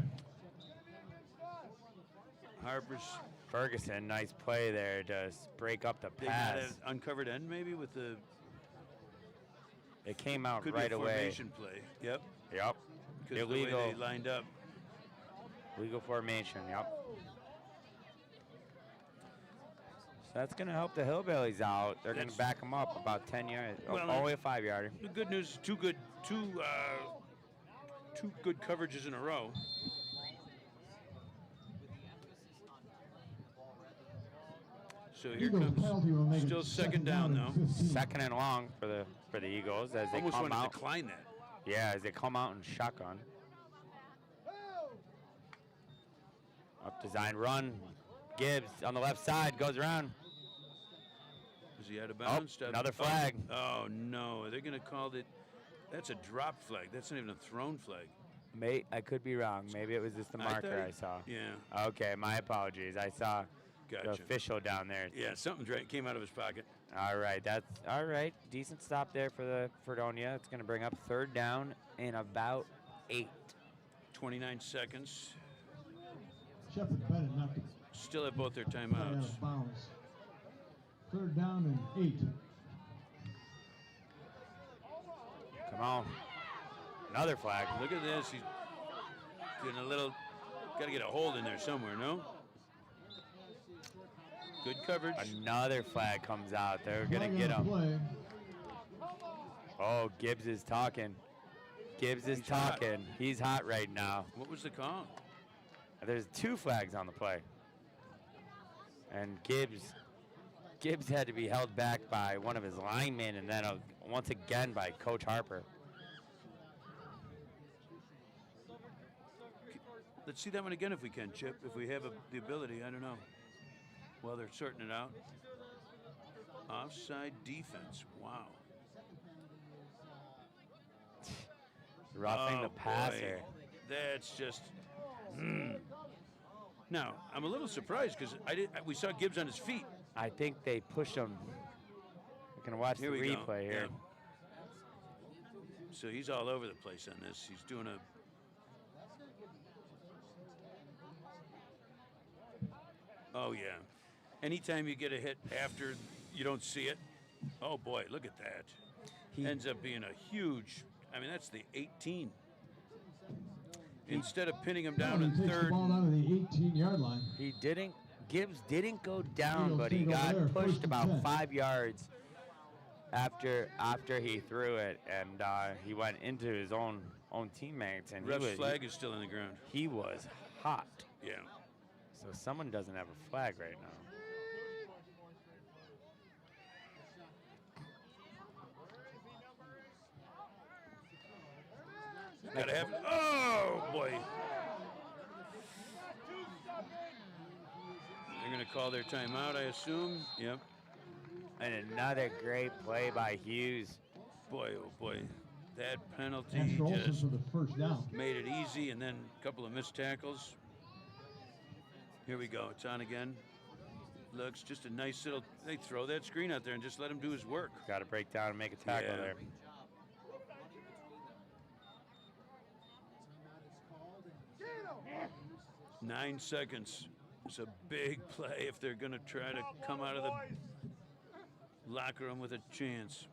Harper's. Ferguson, nice play there to break up the They got pass. an uncovered end maybe with the. It came out Could right be a away. formation play. Yep. Yep. Because of the way Illegal. they lined up. Legal formation. Yep. So that's going to help the Hillbillies out. They're going to That's- back them up about 10 yards. Well, Only a 5-yarder. The good news is two good coverages in a row. So here comes still second down though. Second and long for the Eagles as they Almost come want to out. decline that. Yeah, as they come out in shotgun. Up design run. Gibbs on the left side goes around. Is he out of bounds? Another flag. Oh no, they're going to call it. That's a drop flag. That's not even a thrown flag. Mate, I could be wrong. Maybe it was just the marker I saw. Yeah. Okay, my apologies. I saw Gotcha. the official down there. Yeah, something came out of his pocket. All right, that's all right. Decent stop there for the Fredonia. It's going to bring up third down in about 8. 29 seconds. Shepard Bennett knocked it Still have both their out timeouts. of bounds. Third down and 8. Come on. Another flag. Look at this. He's getting a little. Got to get a hold in there somewhere, no? Good coverage. Another flag comes out. They're going to get him. Play. Oh, Gibbs is talking. Gibbs is He's hot. talking. He's hot right now. What was the call? There's 2 flags on the play. And Gibbs had to be held back by one of his linemen and then once again by Coach Harper. Let's see that one again if we can, Chip. If we have the ability, I don't know. Well, they're sorting it out. Offside defense. Wow. Roughing the boy. passer. That's just. Now, I'm a little surprised because we saw Gibbs on his feet. I think they pushed him. We're going to watch Here the we go. replay here. Yeah. So he's all over the place on this. He's doing a. Oh, yeah. Anytime you get a hit after you don't see it, oh, boy, look at that. He Ends up being a huge, I mean, that's the 18. Instead of pinning him down in Takes the third. ball out of the 18-yard line. Gibbs didn't go down, Field but he single got there, pushed first and about 10. 5 yards after he threw it, and he went into his own teammates, and Ref's flag is still in the ground. he was hot. Yeah. So someone doesn't have a flag right now. Gotta have. Oh, boy. They're going to call their timeout, I assume. Yep. And another great play by Hughes. Boy, oh, boy. That penalty After also just for the first down. made it easy, and then a couple of missed tackles. Here we go. It's on again. Looks just a nice little. They throw that screen out there and just let him do his work. Got to break down and make a tackle Yeah. there. Nine seconds. It's a big play if they're going to try to come out of the locker room with a chance.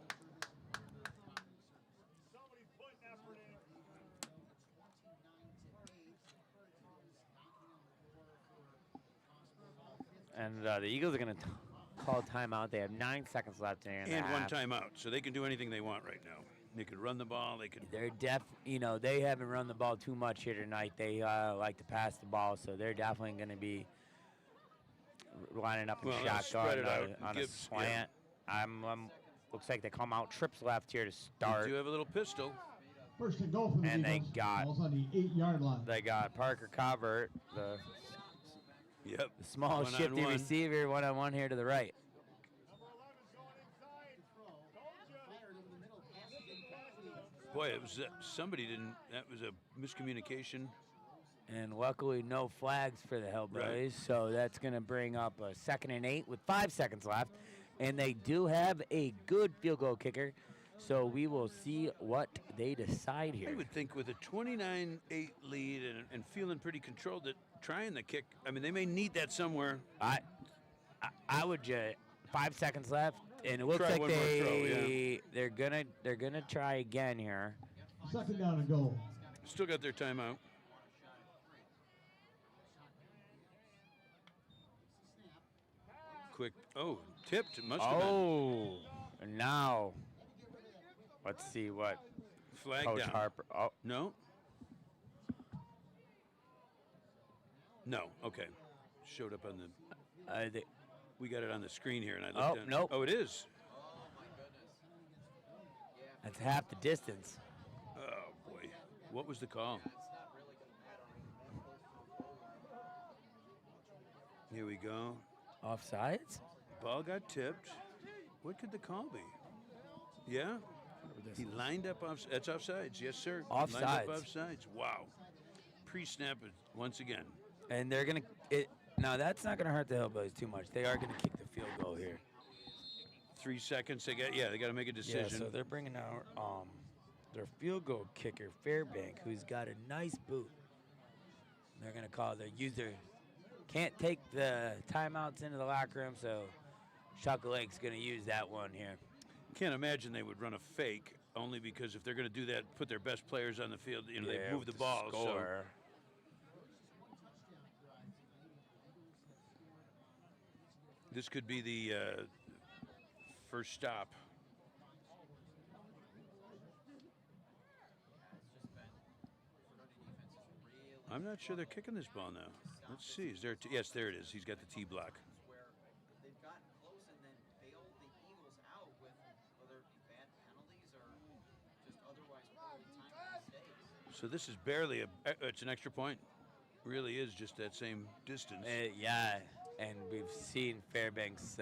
And the Eagles are going to call timeout. They have 9 seconds left in the And one half. timeout, so they can do anything they want right now. They could run the ball. They could. They're they haven't run the ball too much here tonight. They like to pass the ball, so they're definitely going to be lining up in Well, they'll spread shotgun it out. on a Gibbs, slant. Looks like they come out trips left here to start. They do have a little pistol. First and goal for the And they Eagles. got- Ball's on the 8-yard line. They got Parker Covert, the Yep. small shifty One-on-one. receiver, one-on-one here to the right. Boy, it was somebody didn't. That was a miscommunication. And luckily, no flags for the Hillbillies, Right. so that's going to bring up a 2nd and 8 with 5 seconds left. And they do have a good field goal kicker, so we will see what they decide I here. would think with a 29-8 lead and feeling pretty controlled, that trying the kick. I mean, they may need that somewhere. I would just 5 seconds left, and it looks Try like one more throw, they're gonna try again here. Second down and goal. Still got their timeout. Quick. Oh, tipped. It must have been. Oh, and now let's see what Flag Coach down. Harper. Oh, No? No. Okay. Showed up on the. We got it on the screen here, and I looked down. Nope. Oh, it is. That's half the distance. Oh, boy. What was the call? Here we go. Offsides? Ball got tipped. What could the call be? Yeah? He lined up off. That's offsides. Yes, sir. Lined up Offsides. offsides. Wow. Pre-snap it once again. And they're going to – no, that's not going to hurt the Hillbillies too much. They are going to kick the field goal here. 3 seconds. They got to make a decision. Yeah, so they're bringing out their field goal kicker, Fairbank, who's got a nice boot. They're going to call their user. Can't take the timeouts into the locker room, so Chautauqua Lake's going to use that one here. Can't imagine they would run a fake, only because if they're going to do that, put their best players on the field, they move the ball. Score. So this could be the first stop. I'm not sure they're kicking this ball now. Let's see. Is there? Yes, there it is. He's got the T block. They've gotten close and then bailed the Eagles out with whether it be bad penalties or just otherwise poorly timed mistakes. So this is barely it's an extra point. Really is just that same distance. Yeah, and we've seen Fairbanks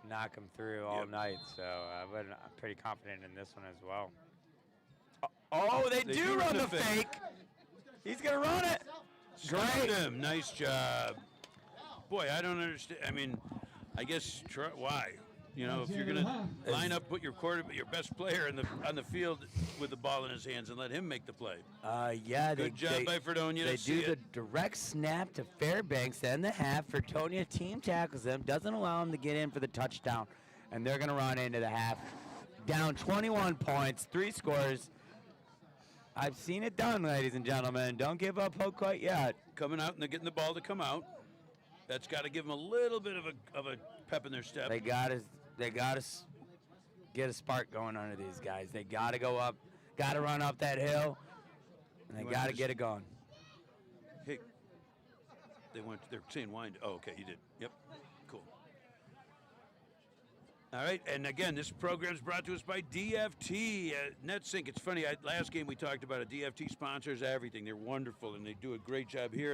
knock him through all night, so I'm pretty confident in this one as well. Oh, they do run the fake. He's going to run it. Great. Him. Nice job. Boy, I don't understand. I mean, I guess why? You know, if you're going to line up, put your best player on the field with the ball in his hands and let him make the play. Yeah. Good job by Fredonia. They do the direct snap to Fairbanks, and the half. Fredonia team tackles them, doesn't allow them to get in for the touchdown, and they're going to run into the half. Down 21 points, 3 scores. I've seen it done, ladies and gentlemen. Don't give up hope quite yet. Coming out, and they're getting the ball to come out. That's got to give them a little bit of a pep in their step. They got to get a spark going under these guys. They got to go up, got to run up that hill, and they got to get it going. Hey, they're saying wind. Oh, okay, you did. Yep, cool. All right, and again, this program is brought to us by DFT. NetSync, it's funny, last game we talked about it. DFT sponsors everything. They're wonderful, and they do a great job here.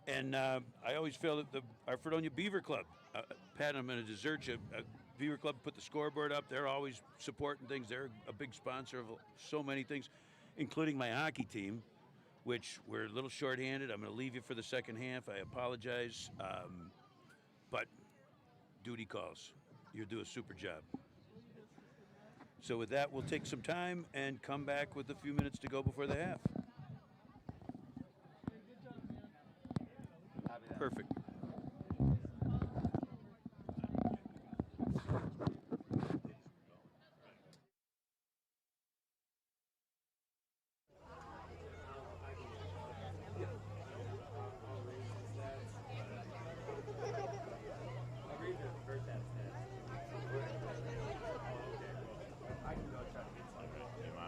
And I always feel that our Fredonia Beaver Club, Pat, I'm going to desert you. Beaver Club put the scoreboard up. They're always supporting things. They're a big sponsor of so many things, including my hockey team, which we're a little shorthanded. I'm going to leave you for the second half. I apologize, but duty calls. You do a super job. So with that, we'll take some time and come back with a few minutes to go before the half. Perfect.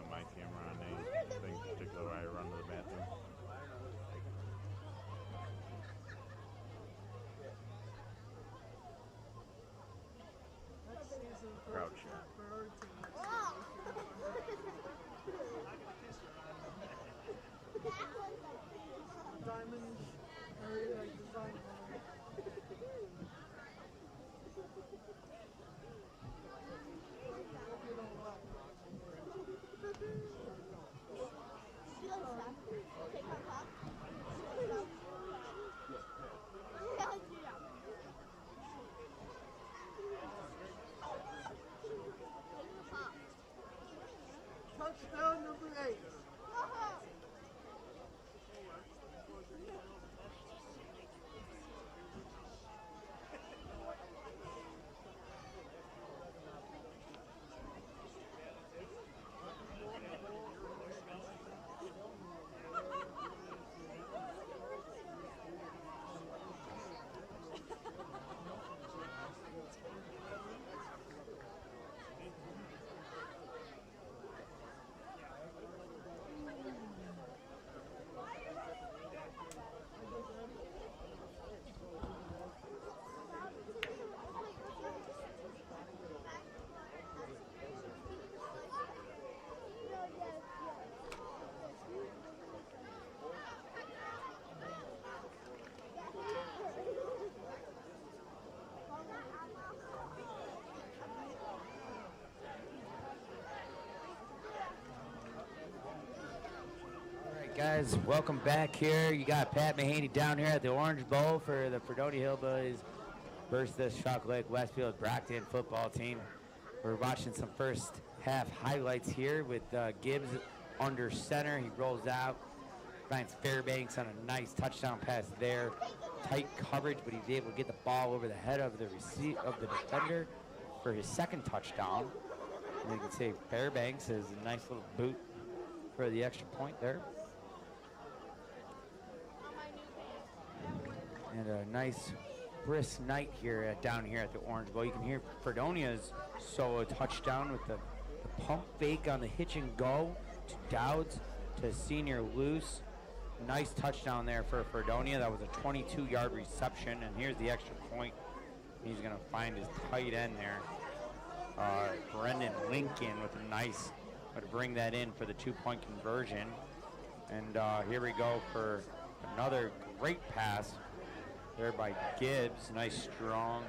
My camera on anything particular, I run to the bathroom. Crouch. Diamond area design. Touchdown number 8. Guys, welcome back here. You got Pat Mahaney down here at the Orange Bowl for the Fredonia Hillbillies versus the Chautauqua Lake Westfield Brocton football team. We're watching some first half highlights here with Gibbs under center. He rolls out, finds Fairbanks on a nice touchdown pass there. Tight coverage, but he's able to get the ball over the head of the defender for his second touchdown. And you can see Fairbanks has a nice little boot for the extra point there. And a nice brisk night here down here at the Orange Bowl. You can hear Fredonia's solo touchdown with the pump fake on the hitch and go to Dowds to senior Luce. Nice touchdown there for Fredonia. That was a 22-yard reception, and here's the extra point. He's going to find his tight end there, Brendan Lincoln, with a nice, to bring that in for the 2-point conversion. And here we go for another great pass there by Gibbs. Nice strong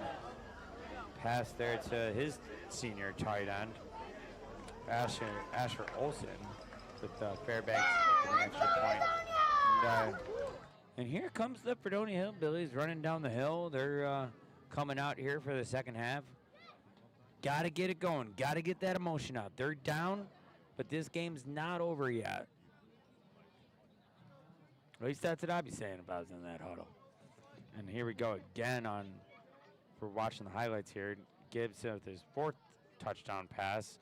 pass there to his senior tight end, Asher Olson, with Fairbanks for the extra point. And here comes the Fredonia Hillbillies running down the hill. They're coming out here for the second half. Got to get it going. Got to get that emotion out. They're down, but this game's not over yet. At least that's what I'd be saying if I was in that huddle. And here we go again for watching the highlights here. Gibbs with his fourth touchdown pass,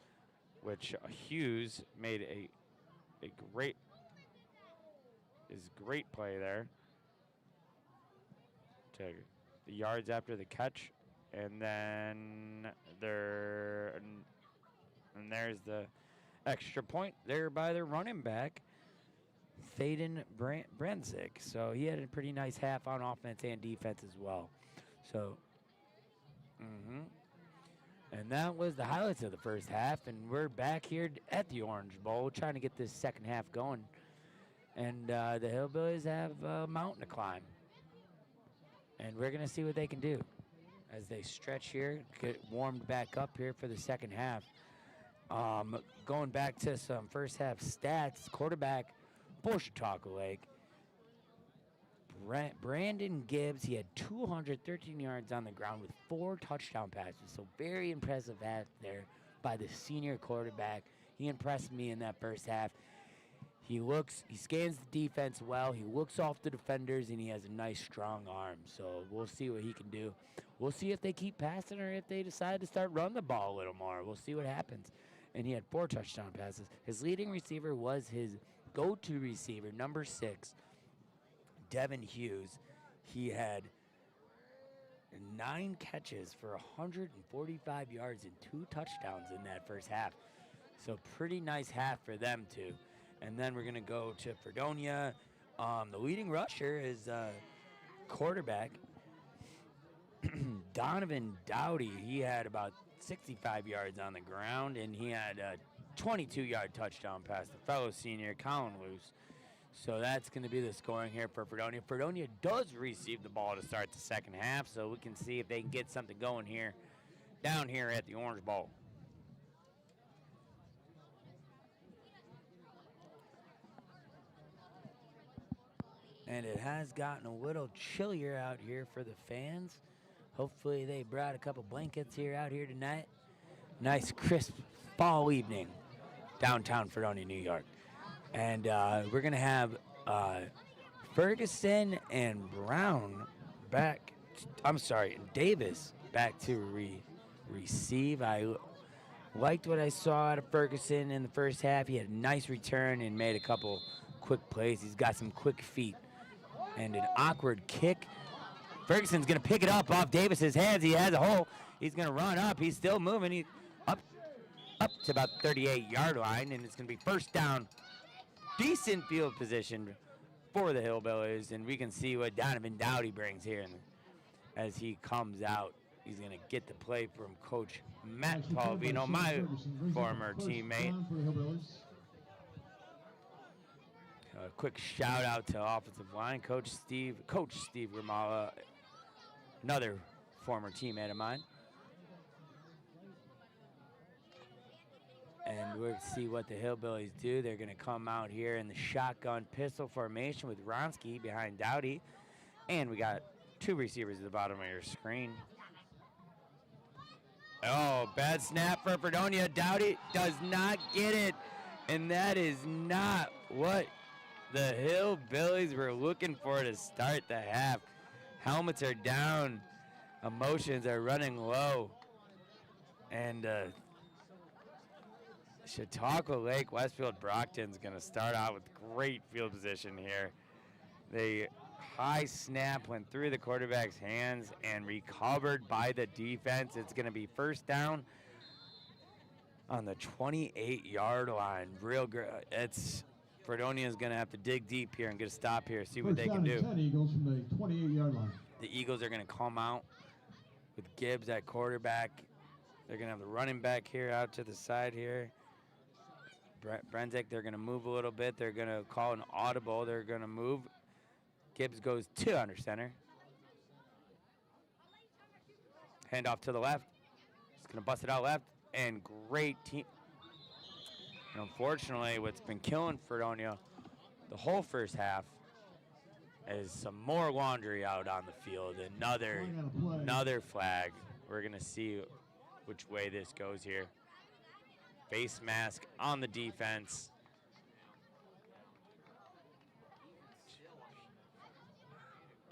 which Hughes made a great play there. To the yards after the catch, and then there's the extra point there by the running back, Thaden Brenzig. So he had a pretty nice half on offense and defense as well. So, and that was the highlights of the first half, and we're back here at the Orange Bowl trying to get this second half going. And the Hillbillies have a mountain to climb. And we're going to see what they can do as they stretch here, get warmed back up here for the second half. Going back to some first half stats, quarterback for Chautauqua Lake, Brandon Gibbs, he had 213 yards on the ground with 4 touchdown passes. So very impressive half there by the senior quarterback. He impressed me in that first half. He scans the defense well, he looks off the defenders, and he has a nice strong arm. So we'll see what he can do. We'll see if they keep passing or if they decide to start running the ball a little more. We'll see what happens. And he had 4 touchdown passes. His leading receiver was his go-to receiver, number 6, Devin Hughes. He had 9 catches for 145 yards and 2 touchdowns in that first half. So pretty nice half for them too. And then we're going to go to Fredonia. The leading rusher is quarterback Donovan Dowdy. He had about 65 yards on the ground, and he had a 22-yard touchdown pass to fellow senior Colin Luce. So that's going to be the scoring here for Fredonia. Fredonia does receive the ball to start the second half, so we can see if they can get something going here, down here at the Orange Bowl. And it has gotten a little chillier out here for the fans. Hopefully they brought a couple blankets out here tonight. Nice crisp fall evening, downtown Fredonia, New York. And we're gonna have Ferguson and Brown back. Davis back to receive. I liked what I saw out of Ferguson in the first half. He had a nice return and made a couple quick plays. He's got some quick feet. And an awkward kick. Ferguson's going to pick it up off Davis's hands. He has a hole. He's going to run up. He's still moving. He's up to about the 38-yard line, and it's going to be first down. Decent field position for the Hillbillies, and we can see what Donovan Dowdy brings here. And as he comes out, he's going to get the play from Coach Matt Palvino, my former teammate. A quick shout out to offensive line Coach Steve Grimala, another former teammate of mine. And we'll see what the Hillbillies do. They're going to come out here in the shotgun pistol formation with Ronsky behind Dowdy. And we got 2 receivers at the bottom of your screen. Oh, bad snap for Fredonia. Dowdy does not get it. And that is not what the Hillbillies were looking for to start the half. Helmets are down. Emotions are running low. And Chautauqua Lake, Westfield, Brocton's going to start out with great field position here. The high snap went through the quarterback's hands and recovered by the defense. It's going to be first down on the 28-yard line. Real good. Fredonia's going to have to dig deep here and get a stop here, see what they can do. 10 Eagles from the 28-yard line. The Eagles are going to come out with Gibbs at quarterback. They're going to have the running back here out to the side here. Brenzick, they're going to move a little bit. They're going to call an audible. They're going to move. Gibbs goes to under center. Handoff to the left. He's going to bust it out left. And great team. And unfortunately, what's been killing Fredonia the whole first half is some more laundry out on the field. Another flag. We're going to see which way this goes here. Face mask on the defense.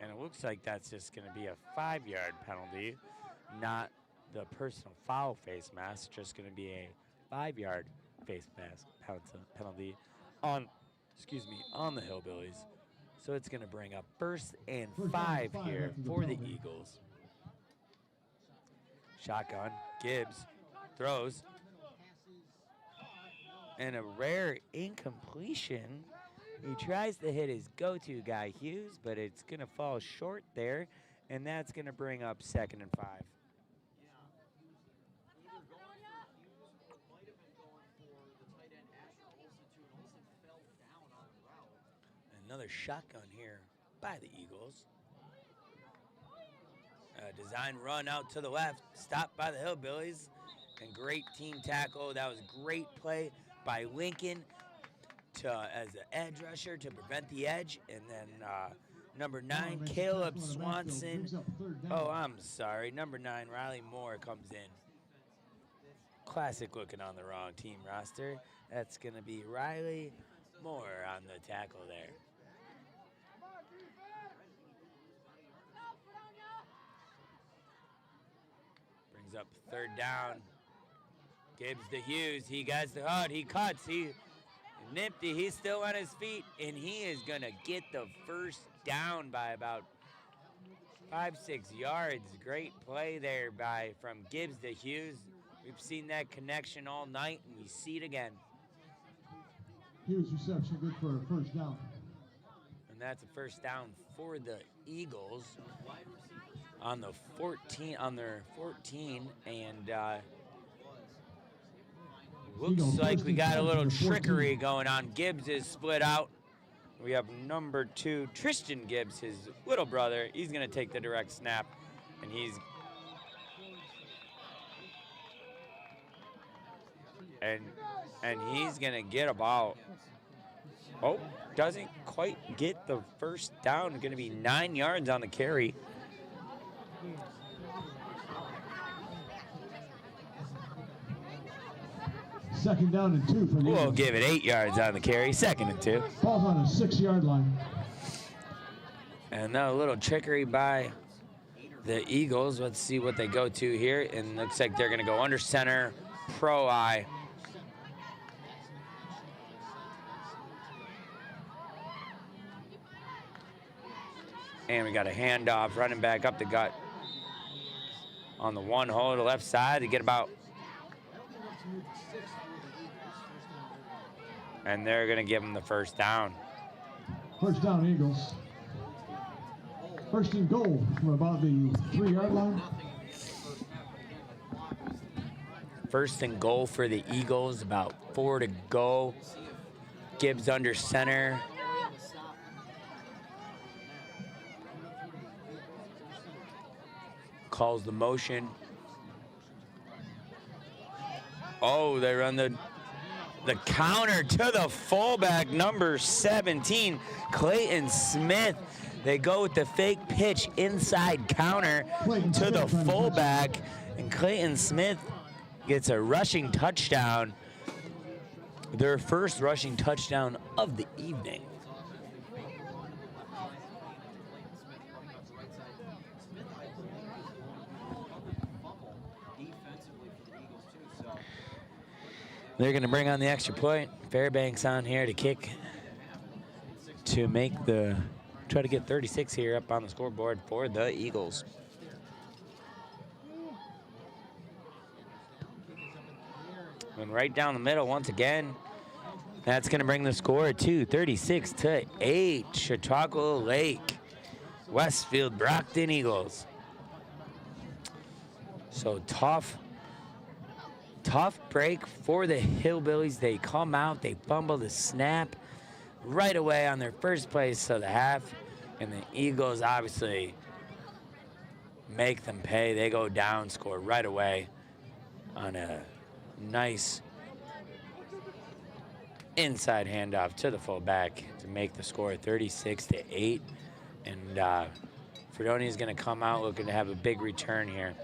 And it looks like that's just going to be a 5-yard penalty, not the personal foul face mask, just going to be a 5-yard face mask penalty on the Hillbillies. So it's going to bring up 1st and 5 here for the Eagles. Shotgun, Gibbs throws. And a rare incompletion. He tries to hit his go-to guy, Hughes, but it's going to fall short there, and that's going to bring up 2nd and 5. Another shotgun here by the Eagles. Design run out to the left, stopped by the Hillbillies, and great team tackle. That was great play by Lincoln as an edge rusher to prevent the edge, and then number 9, Caleb Swanson. Oh, I'm sorry. Number 9, Riley Moore comes in. Classic looking on the wrong team roster. That's going to be Riley Moore on the tackle there. Brings up 3rd down. Gibbs to Hughes. He gets the hut. He cuts. He nipped it. He's still on his feet, and he is going to get the first down by about 5-6 yards. Great play there from Gibbs to Hughes. We've seen that connection all night, and we see it again. Hughes reception good for a first down. And that's a first down for the Eagles on the 14, on their 14, and looks like we got a little trickery going on. Gibbs is split out. We have number 2, Tristan Gibbs, his little brother. He's going to take the direct snap, and he's going to get about, doesn't quite get the first down. Going to be 9 yards on the carry. Second down and 2 for the We'll Eagles. give it 8 yards on the carry. 2nd and 2. Ball's on a 6-yard line. And now a little trickery by the Eagles. Let's see what they go to here. And looks like they're going to go under center, pro eye. And we got a handoff, running back up the gut on the 1 hole to the left side to get about. And they're going to give him the first down. First down, Eagles. First and goal from about the 3-yard line. First and goal for the Eagles, about 4 to go. Gibbs under center. Calls the motion. Oh, they run the The counter to the fullback, number 17, Clayton Smith. They go with the fake pitch inside counter to the fullback, and Clayton Smith gets a rushing touchdown. Their first rushing touchdown of the evening. They're going to bring on the extra point. Fairbanks on here to kick to make try to get 36 here up on the scoreboard for the Eagles. And right down the middle once again. That's going to bring the score to 36-8. Chautauqua Lake. Westfield Brocton Eagles. So tough break for the Hillbillies. They come out, they fumble the snap right away on their first play of the half, and the Eagles obviously make them pay. They go down, score right away on a nice inside handoff to the fullback to make the score 36-8. And Fredonia is going to come out looking to have a big return here.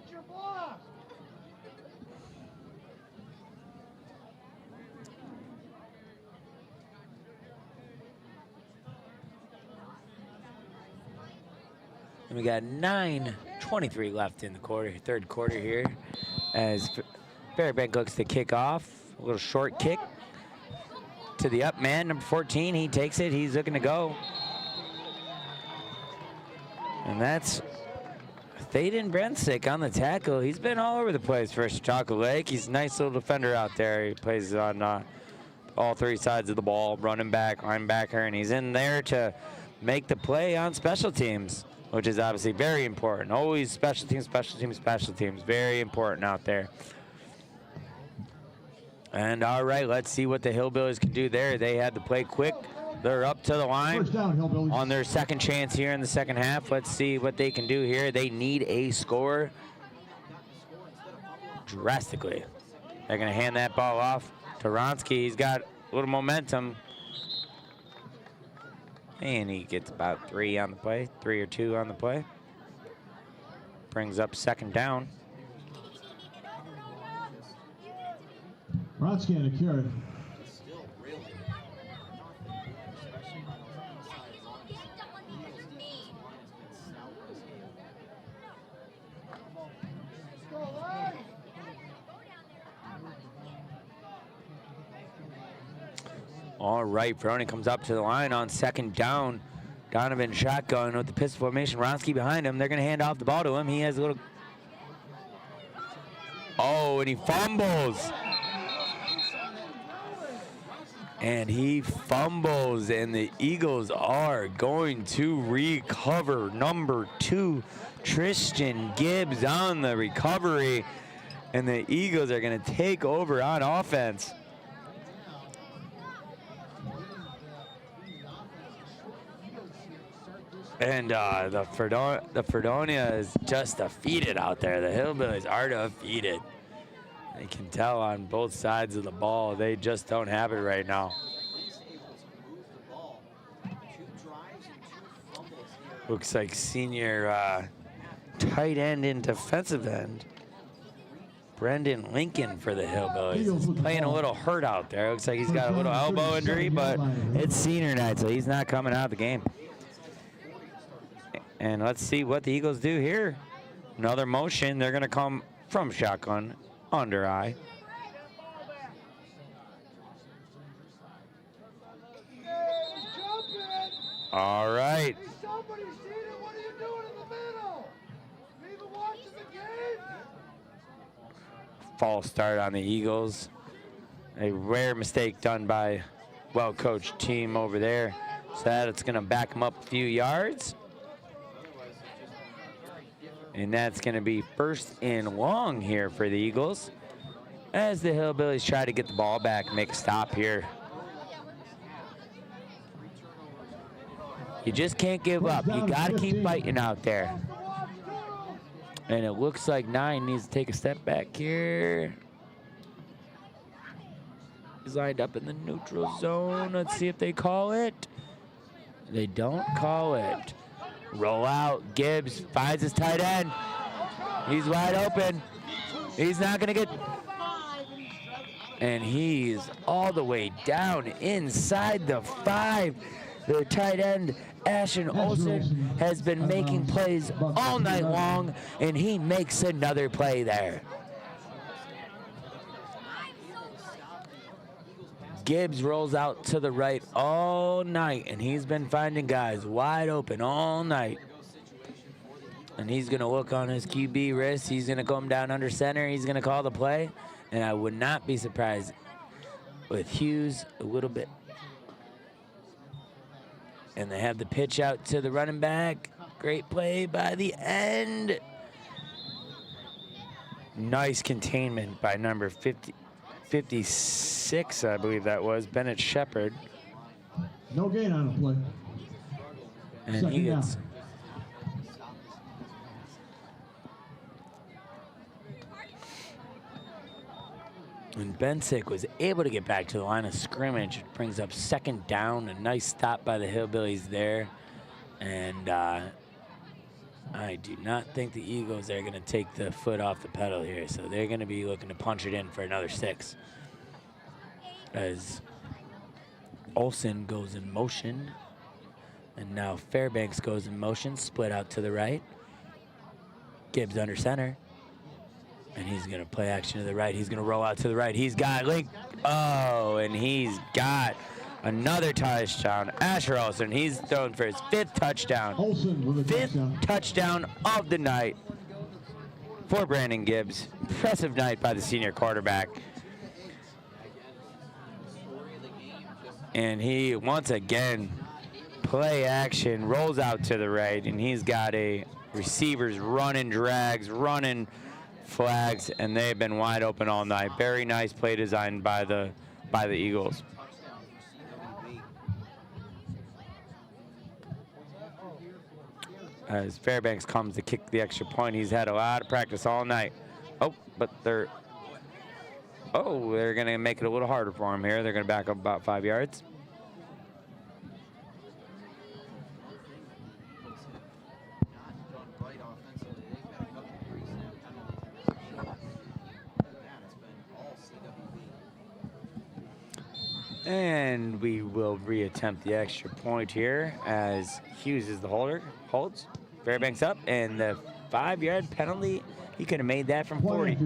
Get your block. And we got 9:23 left in the third quarter here, as Fairbank looks to kick off. A little short kick to the up man, number 14. He takes it. He's looking to go. And that's Thaden Brensick on the tackle. He's been all over the place for Chautauqua Lake. He's a nice little defender out there. He plays on all three sides of the ball, running back, linebacker, and he's in there to make the play on special teams, which is obviously very important. Always special teams, special teams, special teams. Very important out there. And all right, let's see what the Hillbillies can do there. They had to play quick. They're up to the line on their second chance here in the second half. Let's see what they can do here. They need a score drastically. They're going to hand that ball off to Ronsky. He's got a little momentum. And he gets about 3 on the play, 3 or 2 on the play. Brings up second down. Ronsky and a carry. All right, Fredonia comes up to the line on second down. Donovan shotgun with the pistol formation. Ronsky behind him. They're going to hand off the ball to him. He has a little... Oh, and he fumbles. And he fumbles, and the Eagles are going to recover. Number 2, Tristan Gibbs on the recovery. And the Eagles are going to take over on offense. And the Fredonia is just defeated out there. The Hillbillies are defeated. You can tell on both sides of the ball, they just don't have it right now. Looks like senior tight end and defensive end, Brendan Lincoln for the Hillbillies. He's playing a little hurt out there. Looks like he's got a little elbow injury, but it's senior night, so he's not coming out of the game. And let's see what the Eagles do here. Another motion. They're going to come from shotgun, under eye. All right. False start on the Eagles. A rare mistake done by well-coached team over there. So that's going to back them up a few yards. And that's going to be first and long here for the Eagles. as the Hillbillies try to get the ball back, make a stop here. You just can't give up. You got to keep fighting out there. And it looks like 9 needs to take a step back here. He's lined up in the neutral zone. Let's see if they call it. They don't call it. Roll out. Gibbs finds his tight end. He's wide open. He's not going to get... And he's all the way down inside the 5. The tight end, Ashton Olsen, has been making plays all night long, and he makes another play there. Gibbs rolls out to the right all night, and he's been finding guys wide open all night. And he's going to look on his QB wrist. He's going to come down under center. He's going to call the play. And I would not be surprised with Hughes a little bit. And they have the pitch out to the running back. Great play by the end. Nice containment by number 56, I believe that was, Bennett Shepard. No gain on the play. And Second he gets... down. And Bensick was able to get back to the line of scrimmage. It brings up second down. A nice stop by the Hillbillies there. And I do not think the Eagles are going to take the foot off the pedal here. So they're going to be looking to punch it in for another 6. As Olsen goes in motion. And now Fairbanks goes in motion. Split out to the right. Gibbs under center. And he's going to play action to the right. He's going to roll out to the right. He's got Link. Oh, and he's got another touchdown. Asher Olsen, he's thrown for his 5th touchdown. Olsen with a 5th touchdown of the night for Brandon Gibbs. Impressive night by the senior quarterback. And he, once again, play action, rolls out to the right, and he's got a receivers running drags, running flags, and they've been wide open all night. Very nice play design by the Eagles. As Fairbanks comes to kick the extra point, he's had a lot of practice all night. Oh, but they're going to make it a little harder for him here. They're going to back up about 5 yards. And we will reattempt the extra point here as Hughes is the holder. Holds. Fairbanks up, and the 5-yard penalty, he could have made that from 40.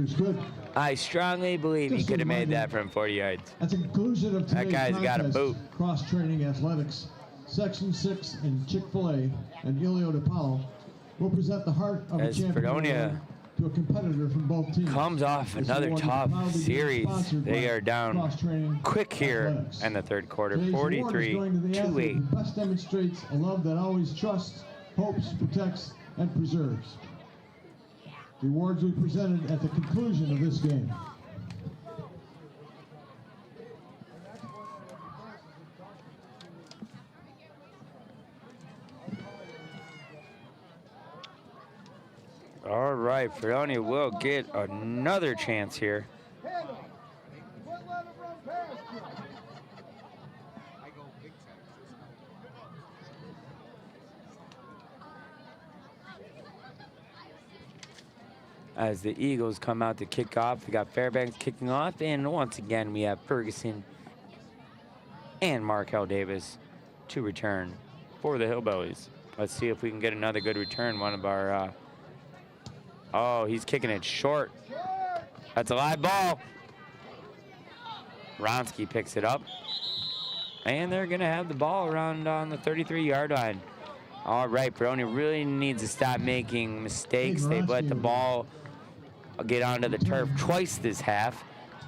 I strongly believe he could have made that from 40 yards. At the conclusion of today's that guy's got a boot. Cross-training athletics, Section 6 in Chick-fil-A and Ilio DePaulo will present the heart of a champion Fredonia to a competitor from both teams. Comes off another tough series. They are down quick here in the third quarter, 43-8. Best demonstrates a love that always trusts, hopes, protects, and preserves. The awards will be presented at the conclusion of this game. All right, Fredonia will get another chance here. As the Eagles come out to kick off, we got Fairbanks kicking off, and once again we have Ferguson and Markel Davis to return for the Hillbillies. Let's see if we can get another good return. One of our, oh, he's kicking it short. That's a live ball. Ronsky picks it up, and they're gonna have the ball around on the 33-yard line. All right, Fredonia really needs to stop making mistakes. They've let the ball get onto the turf twice this half.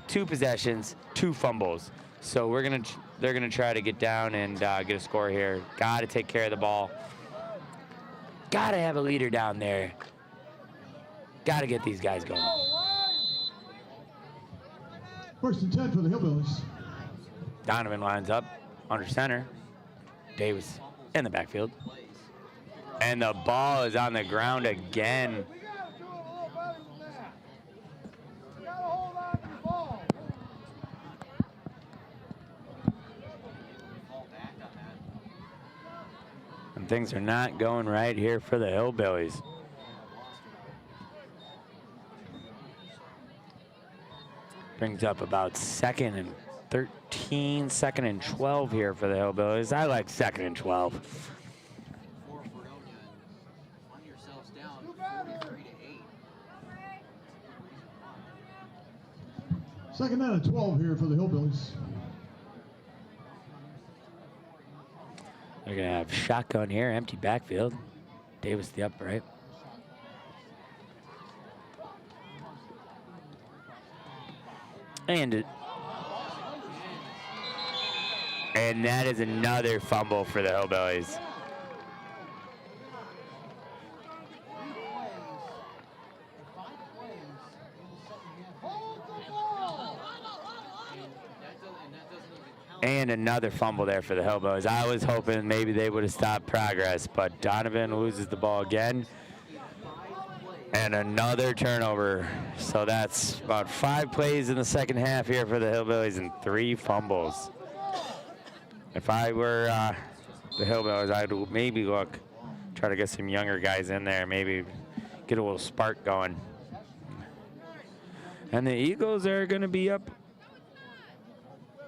2 possessions, 2 fumbles. So they're gonna try to get down and get a score here. Got to take care of the ball. Got to have a leader down there. Got to get these guys going. First and 10 for the Hillbillies. Donovan lines up under center. Davis in the backfield. And the ball is on the ground again. We gotta do it a little better than that. We gotta hold on to the ball. Fall back on that. And things are not going right here for the Hillbillies. Brings up about 2nd and 13, 2nd and 12 here for the Hillbillies. I like 2nd and 12. For Fredonia, find yourselves down 43 to 8. Second down and 12 here for the Hillbillies. They're going to have shotgun here, empty backfield. Davis the upright. And that is another fumble for the Hillbillies. And another fumble there for the Hillbillies. I was hoping maybe they would have stopped progress, but Donovan loses the ball again. And another turnover. So that's about 5 plays in the second half here for the Hillbillies and 3 fumbles. If I were the Hillbillies, I'd maybe try to get some younger guys in there, maybe get a little spark going. And the Eagles are going to be up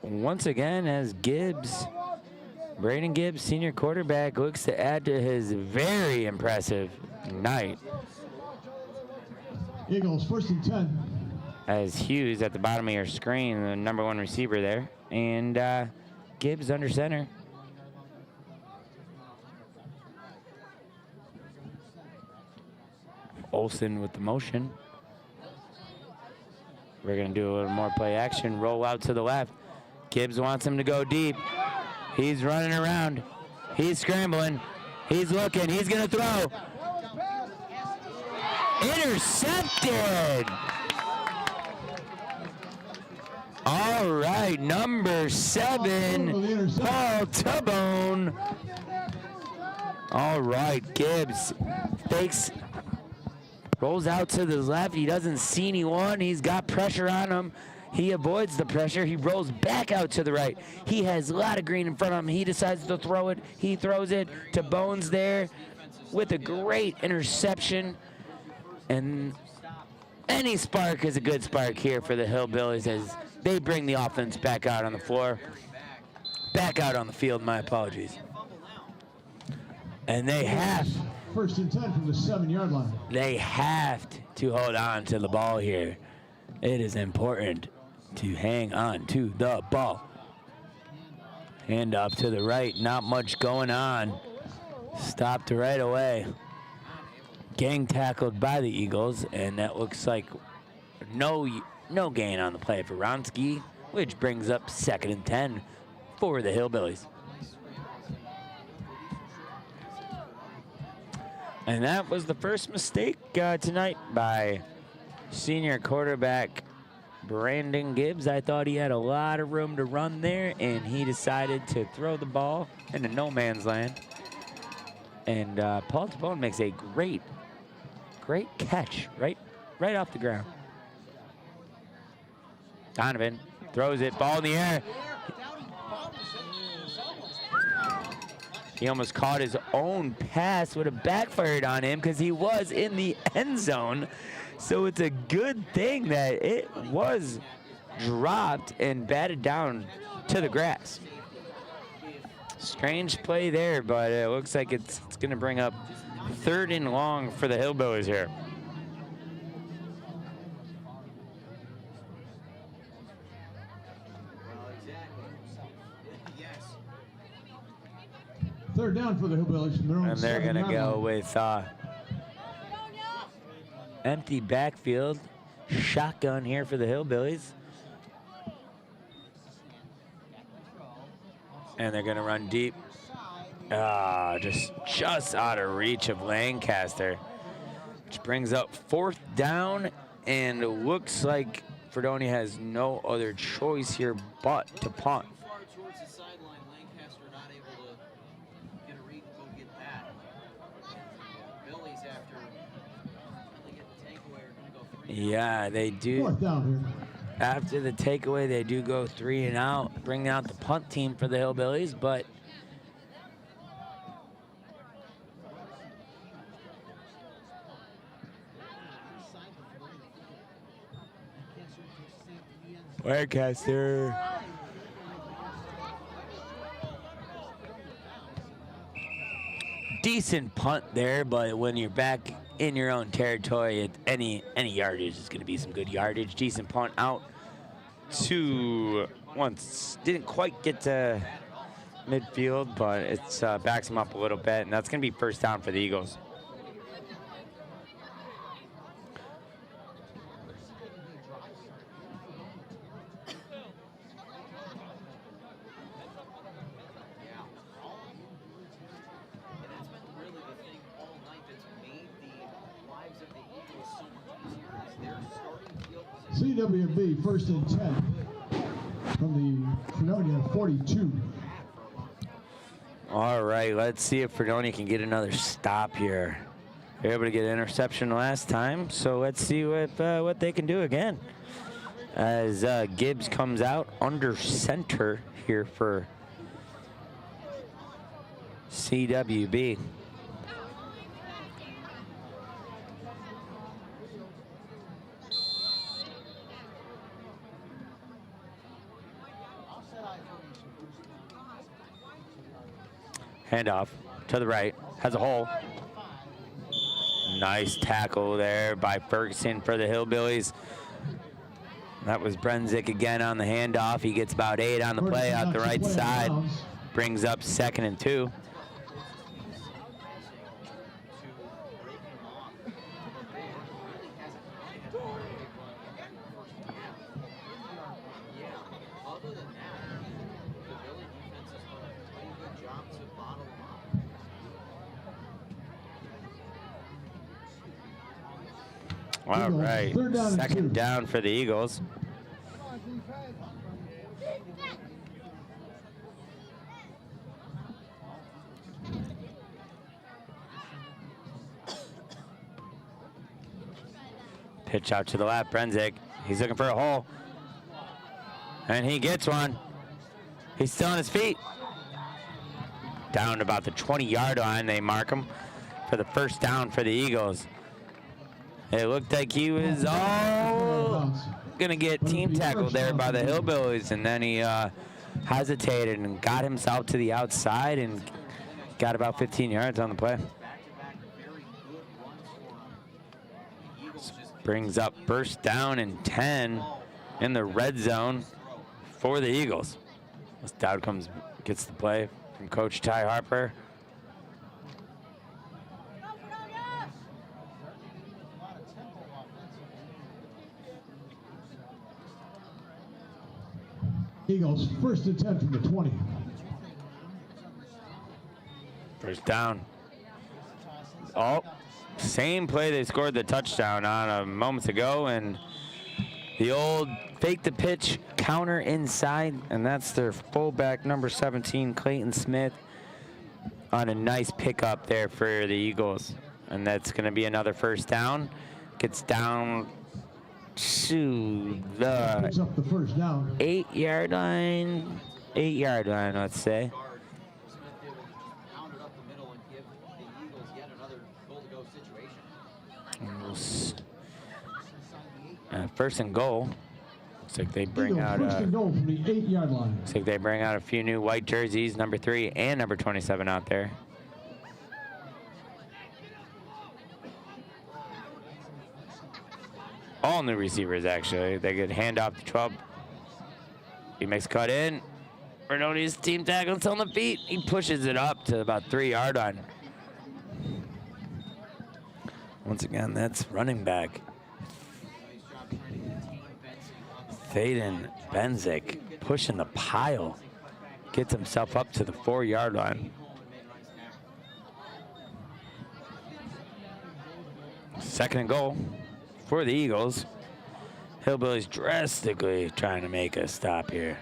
once again as Gibbs, Braden Gibbs, senior quarterback, looks to add to his very impressive night. Eagles first and 10. As Hughes at the bottom of your screen, the #1 receiver there, and Gibbs under center. Olsen with the motion. We're gonna do a little more play action, roll out to the left. Gibbs wants him to go deep. He's running around. He's scrambling. He's looking. He's gonna throw. Intercepted. All right, #7, Paul Tubone. All right, Gibbs fakes, rolls out to the left. He doesn't see anyone. He's got pressure on him. He avoids the pressure. He rolls back out to the right. He has a lot of green in front of him. He decides to throw it. He throws it to Bones there with a great interception. And any spark is a good spark here for the Hillbillies as they bring the offense back out on the floor. Back out on the field, my apologies. And they have. First and 10 from the 7-yard line. They have to hold on to the ball here. It is important to hang on to the ball. Hand up to the right, not much going on. Stopped right away. Gang tackled by the Eagles, and that looks like no gain on the play for Ronsky, which brings up 2nd and 10 for the Hillbillies. And that was the first mistake tonight by senior quarterback Brandon Gibbs. I thought he had a lot of room to run there, and he decided to throw the ball into no man's land. And Paul Tabone makes a great catch right off the ground. Donovan throws it, ball in the air. He almost caught his own pass, would have backfired on him because he was in the end zone. So it's a good thing that it was dropped and batted down to the grass. Strange play there, but it looks like it's going to bring up 3rd and long for the Hillbillies here. Third down for the Hillbillies. And they're going to go with empty backfield. Shotgun here for the Hillbillies. And they're going to run deep. Just out of reach of Lancaster. Which brings up 4th down and looks like Fredonia has no other choice here but to punt. Far towards the sideline, Lancaster not able to get a read and go get that. Billies after they get the takeaway are going to go 3. Yeah, they do. Fourth down here. After the takeaway, they do go 3 and out, bringing out the punt team for the Hillbillies, but Lancaster. Decent punt there, but when you're back in your own territory, any yardage is going to be some good yardage. Decent punt out to once. Didn't quite get to midfield, but it's backs him up a little bit, and that's going to be first down for the Eagles. CWB first and 10 from the Fredonia 42. All right, let's see if Fredonia can get another stop here. They were able to get an interception last time, so let's see what they can do again. As Gibbs comes out under center here for CWB. Handoff to the right, has a hole. Nice tackle there by Ferguson for the Hillbillies. That was Brenzick again on the handoff. He gets about 8 on the play out the right side. Brings up 2nd and 2. All right, 2nd down for the Eagles. Pitch out to the left, Brenzick. He's looking for a hole. And he gets one. He's still on his feet. Down to about the 20-yard line, they mark him for the first down for the Eagles. It looked like he was all gonna get team tackled there by the Hillbillies, and then he hesitated and got himself to the outside and got about 15 yards on the play. Brings up first down and 10 in the red zone for the Eagles. As Dowd gets the play from Coach Ty Harper. Eagles first and 10 from the 20. First down. Oh, same play they scored the touchdown on moments ago, and the old fake the pitch counter inside, and that's their fullback number 17, Clayton Smith, on a nice pickup there for the Eagles. And that's going to be another first down. Gets down to the Picks up the first down. 8-yard line. 8-yard line, let's say. First and goal. Looks like they bring out first and goal from the 8-yard line. Looks like they bring out a few new white jerseys, number 3 and number 27 out there. All new receivers, actually. They could hand off to 12. He makes a cut in. Fredonia's team tackle on the feet. He pushes it up to about 3-yard line. Once again, that's running back Thaden Benzik pushing the pile. Gets himself up to the 4-yard line. Second and goal for the Eagles. Hillbillies drastically trying to make a stop here.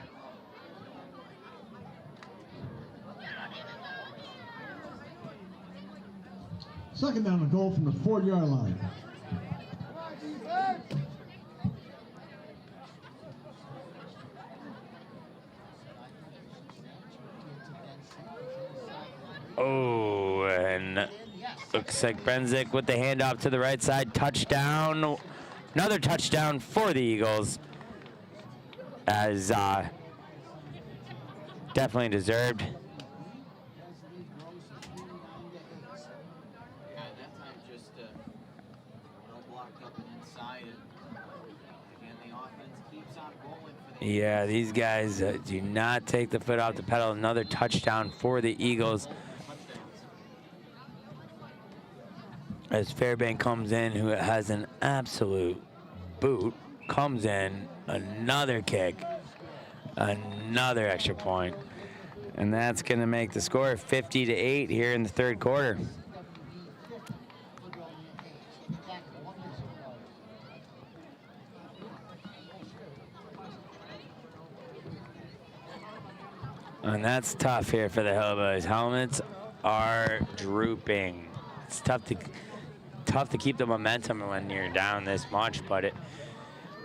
Second down and goal from the 4-yard line. Oh, and looks like Brenzick with the handoff to the right side. Touchdown. Another touchdown for the Eagles. As definitely deserved. Yeah, that time just well blocked up and inside. Again, the offense keeps on rolling for the Yeah, these guys do not take the foot off the pedal. Another touchdown for the Eagles. As Fairbank comes in, who has an absolute boot, comes in, another kick, another extra point. And that's going to make the score 50-8 here in the third quarter. And that's tough here for the Hillbillies. Helmets are drooping. It's tough to keep the momentum when you're down this much, but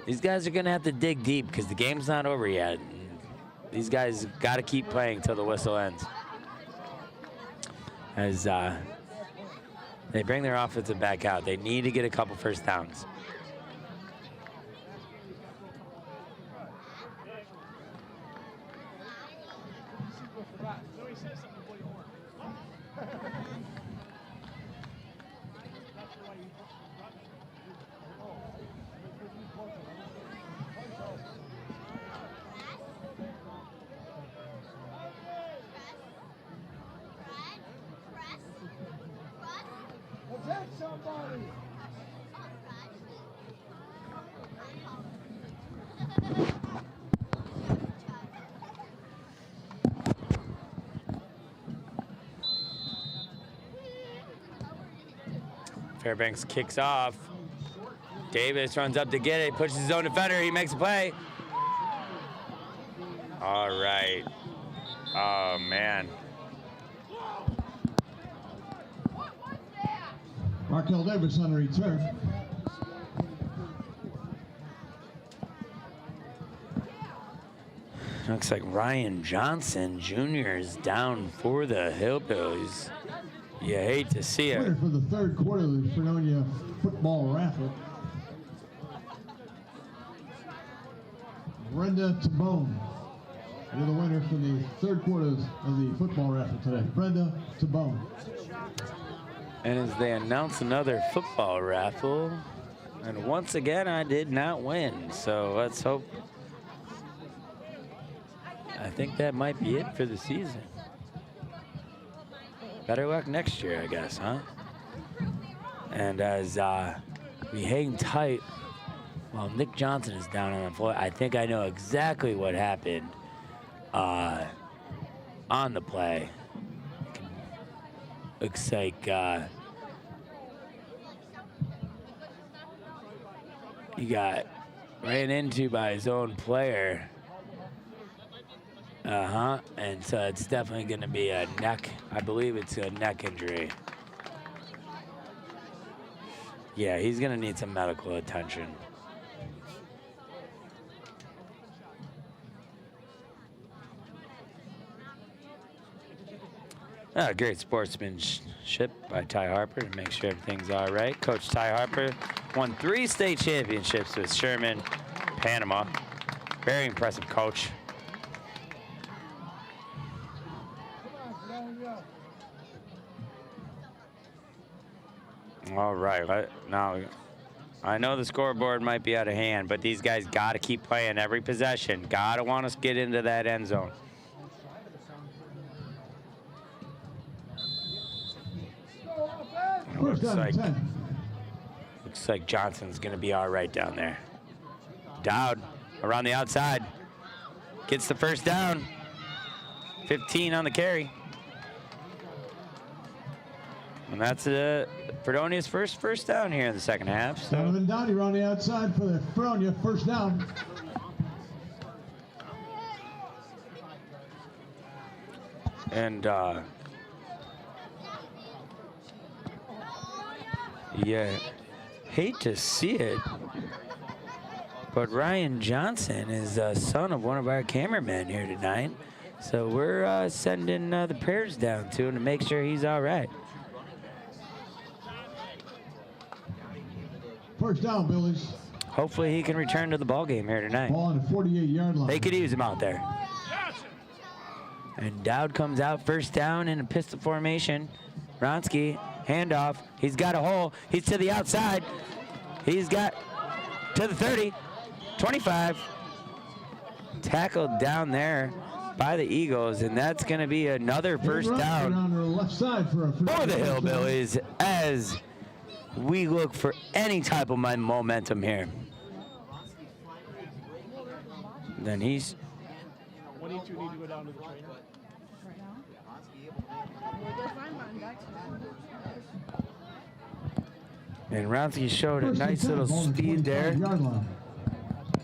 these guys are gonna have to dig deep because the game's not over yet. These guys got to keep playing till the whistle ends. As they bring their offensive back out, they need to get a couple first downs. Protect somebody. Fairbanks kicks off. Davis runs up to get it, pushes his own defender, he makes a play. All right. Oh, man. Markel Davis on the return. Looks like Ryan Johnson Jr. is down for the Hillbillies. You hate to see it. Winner for the third quarter of the Fredonia football raffle. Brenda Tabone. You're the winner for the third quarter of the football raffle today. Brenda Tabone. And as they announce another football raffle, and once again, I did not win. So let's hope. I think that might be it for the season. Better luck next year, I guess, huh? And as we hang tight while Nick Johnson is down on the floor, I think I know exactly what happened on the play. Looks like he got ran into by his own player. And so it's definitely going to be a neck. I believe it's a neck injury. Yeah, he's going to need some medical attention. Great sportsmanship by Ty Harper to make sure everything's all right. Coach Ty Harper won 3 state championships with Sherman, Panama. Very impressive coach. All right, now I know the scoreboard might be out of hand, but these guys got to keep playing every possession. Got to want us to get into that end zone. Looks like Johnson's going to be all right down there. Dowd around the outside. Gets the first down. 15 on the carry. And that's Fredonia's first down here in the second half. So. Donovan Downey on the outside for the Fredonia, first down. And yeah, hate to see it, but Ryan Johnson is the son of one of our cameramen here tonight. So we're sending the prayers down to him to make sure he's all right. First down, Billies. Hopefully he can return to the ball game here tonight. Ball on the 48-yard line. They could use him out there. And Dowd comes out first down in a pistol formation. Ronsky, handoff. He's got a hole. He's to the outside. He's got to the 30, 25. Tackled down there by the Eagles, and that's going to be another first down on the left side for the Hillbillies as we look for any type of momentum here. Then he's... 22 need to go down to the trainer. And Ronsky showed a nice little speed there.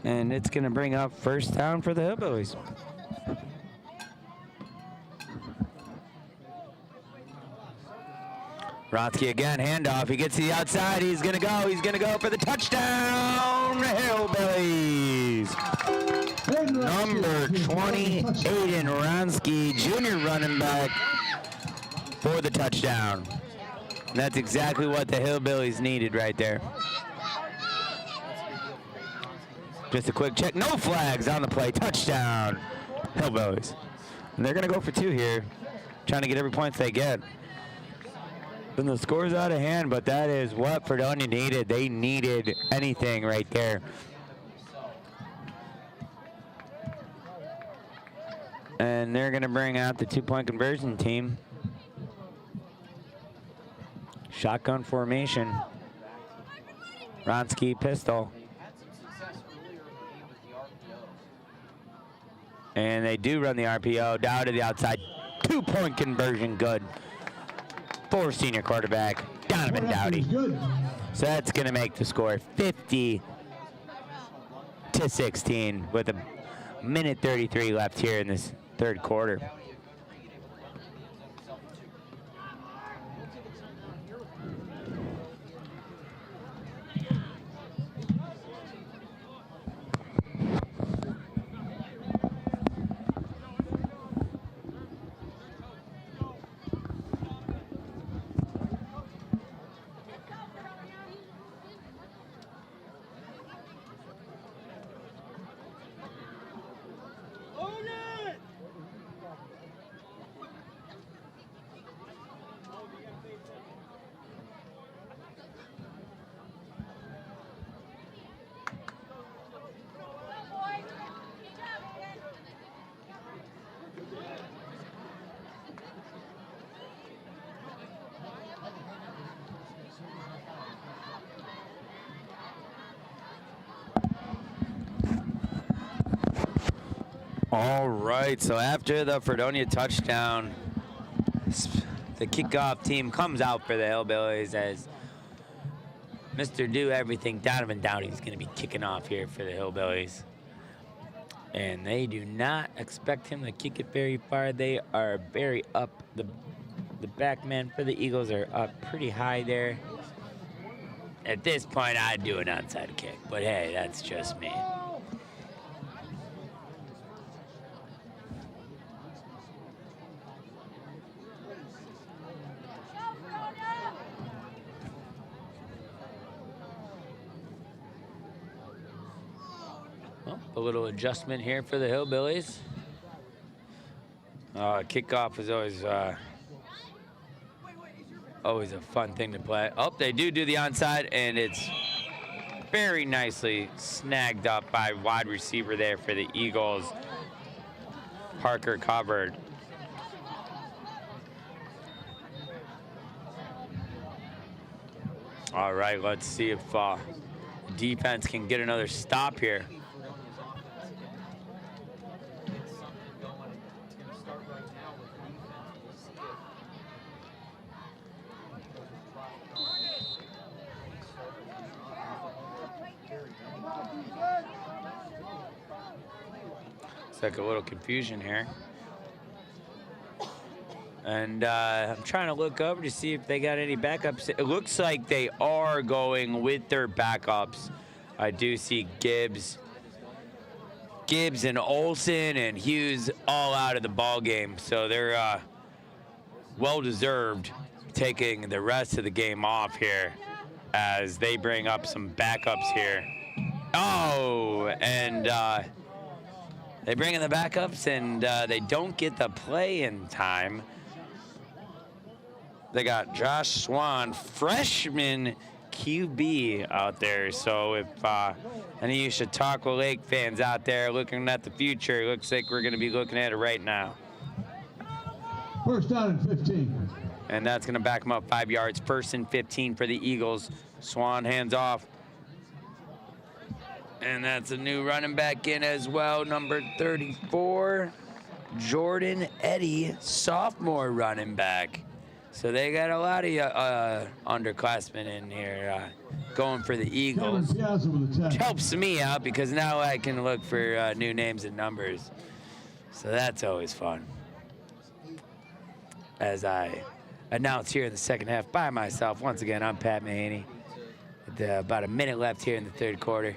And it's going to bring up first down for the Hillbillies. Ronsky again, handoff. He gets to the outside. He's going to go. He's going to go for the touchdown, Hillbillies. Number 28 in Ronsky, junior running back for the touchdown. And that's exactly what the Hillbillies needed right there. Just a quick check. No flags on the play. Touchdown, Hillbillies. And they're going to go for two here, trying to get every point they get. And the score's out of hand, but that is what Fredonia needed. They needed anything right there. And they're going to bring out the two-point conversion team. Shotgun formation. Ronsky pistol. And they do run the RPO. Down to the outside. Two-point conversion, good. For senior quarterback, Donovan Dowdy. So that's going to make the score 50-16 with a minute 33 left here in this third quarter. All right, so after the Fredonia touchdown, the kickoff team comes out for the Hillbillies as Mr. Do Everything, Donovan Downey, is going to be kicking off here for the Hillbillies. And they do not expect him to kick it very far. They are very up. The back men for the Eagles are up pretty high there. At this point, I'd do an onside kick, but hey, that's just me. A little adjustment here for the Hillbillies. Kickoff is always a fun thing to play. Oh, they do the onside, and it's very nicely snagged up by wide receiver there for the Eagles. Parker covered. All right, let's see if defense can get another stop here. like a little confusion here. And I'm trying to look over to see if they got any backups. It looks like they are going with their backups. I do see Gibbs and Olsen and Hughes all out of the ball game. So they're well-deserved taking the rest of the game off here as they bring up some backups here. Oh, and they bring in the backups, and they don't get the play in time. They got Josh Swan, freshman QB out there. So if any of you Chautauqua Lake fans out there looking at the future, it looks like we're going to be looking at it right now. First down and 15. And that's going to back them up 5 yards. First and 15 for the Eagles. Swan hands off. And that's a new running back in as well, number 34, Jordan Eddy, sophomore running back. So they got a lot of underclassmen in here going for the Eagles, which helps me out because now I can look for new names and numbers. So that's always fun. As I announce here in the second half by myself, once again, I'm Pat Mahaney. With about a minute left here in the third quarter.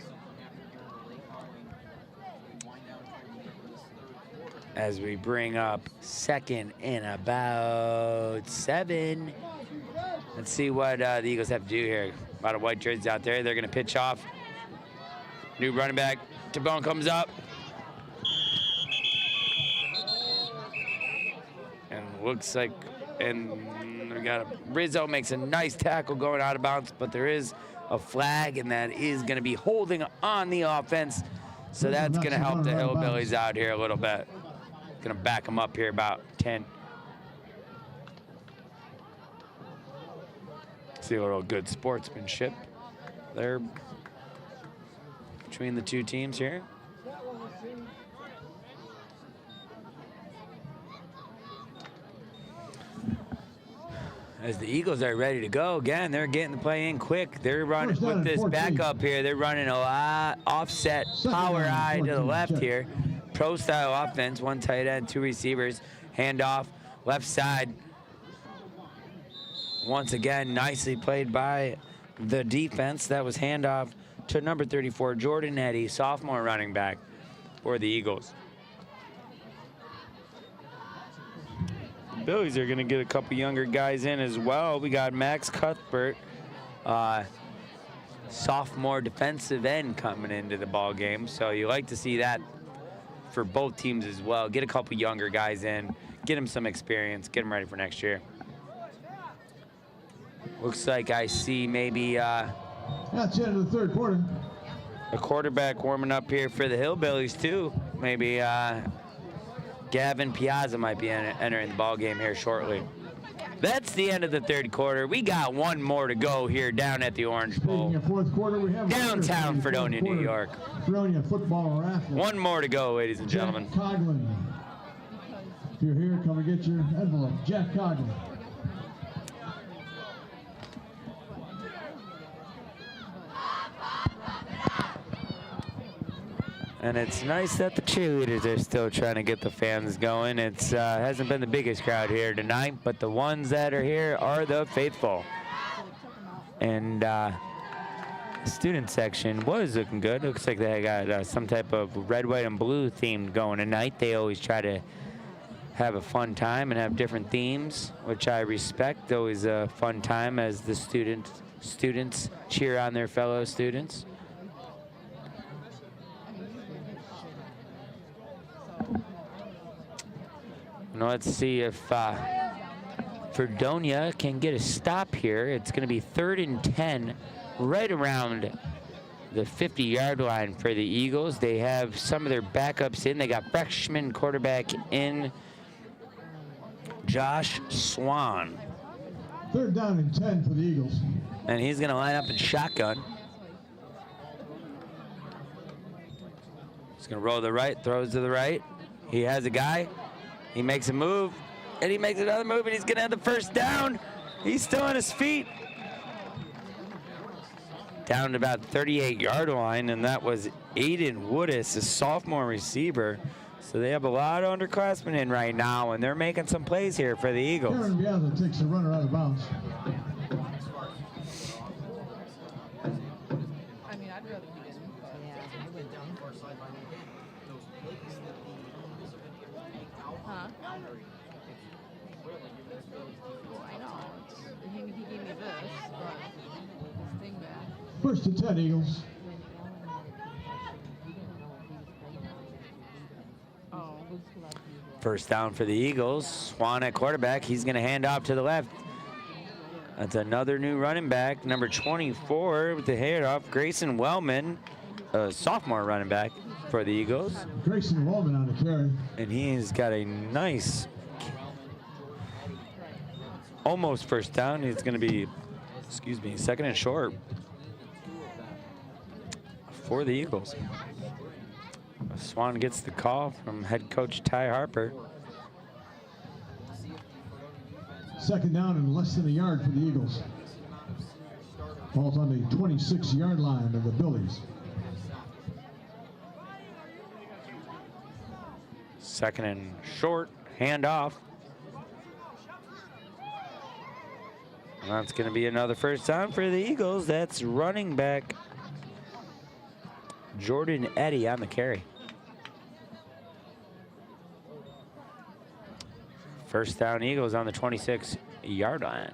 As we bring up second and about 7. Let's see what the Eagles have to do here. A lot of white jerseys out there. They're going to pitch off. New running back. Tabone comes up. And looks like, and we got Rizzo makes a nice tackle going out of bounds, but there is a flag, and that is going to be holding on the offense. So that's going to help the Hillbillies out here a little bit. Going to back them up here about 10. See a little good sportsmanship there between the two teams here. As the Eagles are ready to go again, they're getting the play in quick. They're running with this backup here. They're running a lot offset power eye to the left here. Pro style offense, 1 tight end, 2 receivers, handoff, left side. Once again, nicely played by the defense. That was handoff to number 34, Jordan Eddy, sophomore running back for the Eagles. The Billies are going to get a couple younger guys in as well. We got Max Cuthbert, sophomore defensive end coming into the ball game. So you like to see that for both teams as well. Get a couple younger guys in, get them some experience, get them ready for next year. Looks like I see maybe that's the end of the third quarter. A quarterback warming up here for the Hillbillies too. Maybe Gavin Piazza might be entering the ball game here shortly. That's the end of the third quarter. We got one more to go here down at the Orange Bowl. Fourth quarter, we have downtown Fredonia, New York. Fredonia football raffle. One more to go, ladies and gentlemen. Jack Coughlin. If you're here, come and get your envelope. Jack Coughlin. And it's nice that the cheerleaders are still trying to get the fans going. It's hasn't been the biggest crowd here tonight, but the ones that are here are the faithful. And the student section was looking good. Looks like they got some type of red, white, and blue theme going tonight. They always try to have a fun time and have different themes, which I respect. Always a fun time as the students cheer on their fellow students. Now let's see if Fredonia can get a stop here. It's going to be 3rd and 10, right around the 50-yard line for the Eagles. They have some of their backups in. They got freshman quarterback in Josh Swan. 3rd down and 10 for the Eagles. And he's going to line up in shotgun. He's going to roll to the right, throws to the right. He has a guy. He makes a move, and he makes another move, and he's going to have the first down. He's still on his feet. Down to about 38-yard line, and that was Aiden Woodis, a sophomore receiver, So they have a lot of underclassmen in right now, and they're making some plays here for the Eagles. Karen Biazza takes the runner out of bounds. I mean, I'd rather be in. Huh? Well, I know. He gave me this, but this thing back. First and 10, Eagles. Oh. First down for the Eagles. Swan at quarterback. He's going to hand off to the left. That's another new running back, number 24 with the handoff, Grayson Wellman, a sophomore running back for the Eagles. Grayson Wellman on the carry. And he's got a nice, almost first down. It's going to be, excuse me, second and short for the Eagles. Swan gets the call from head coach Ty Harper. Second down and less than a yard for the Eagles. Ball's on the 26-yard line of the Billies. Second and short, handoff. And that's going to be another first down for the Eagles. That's running back Jordan Eddy on the carry. First down Eagles on the 26-yard line.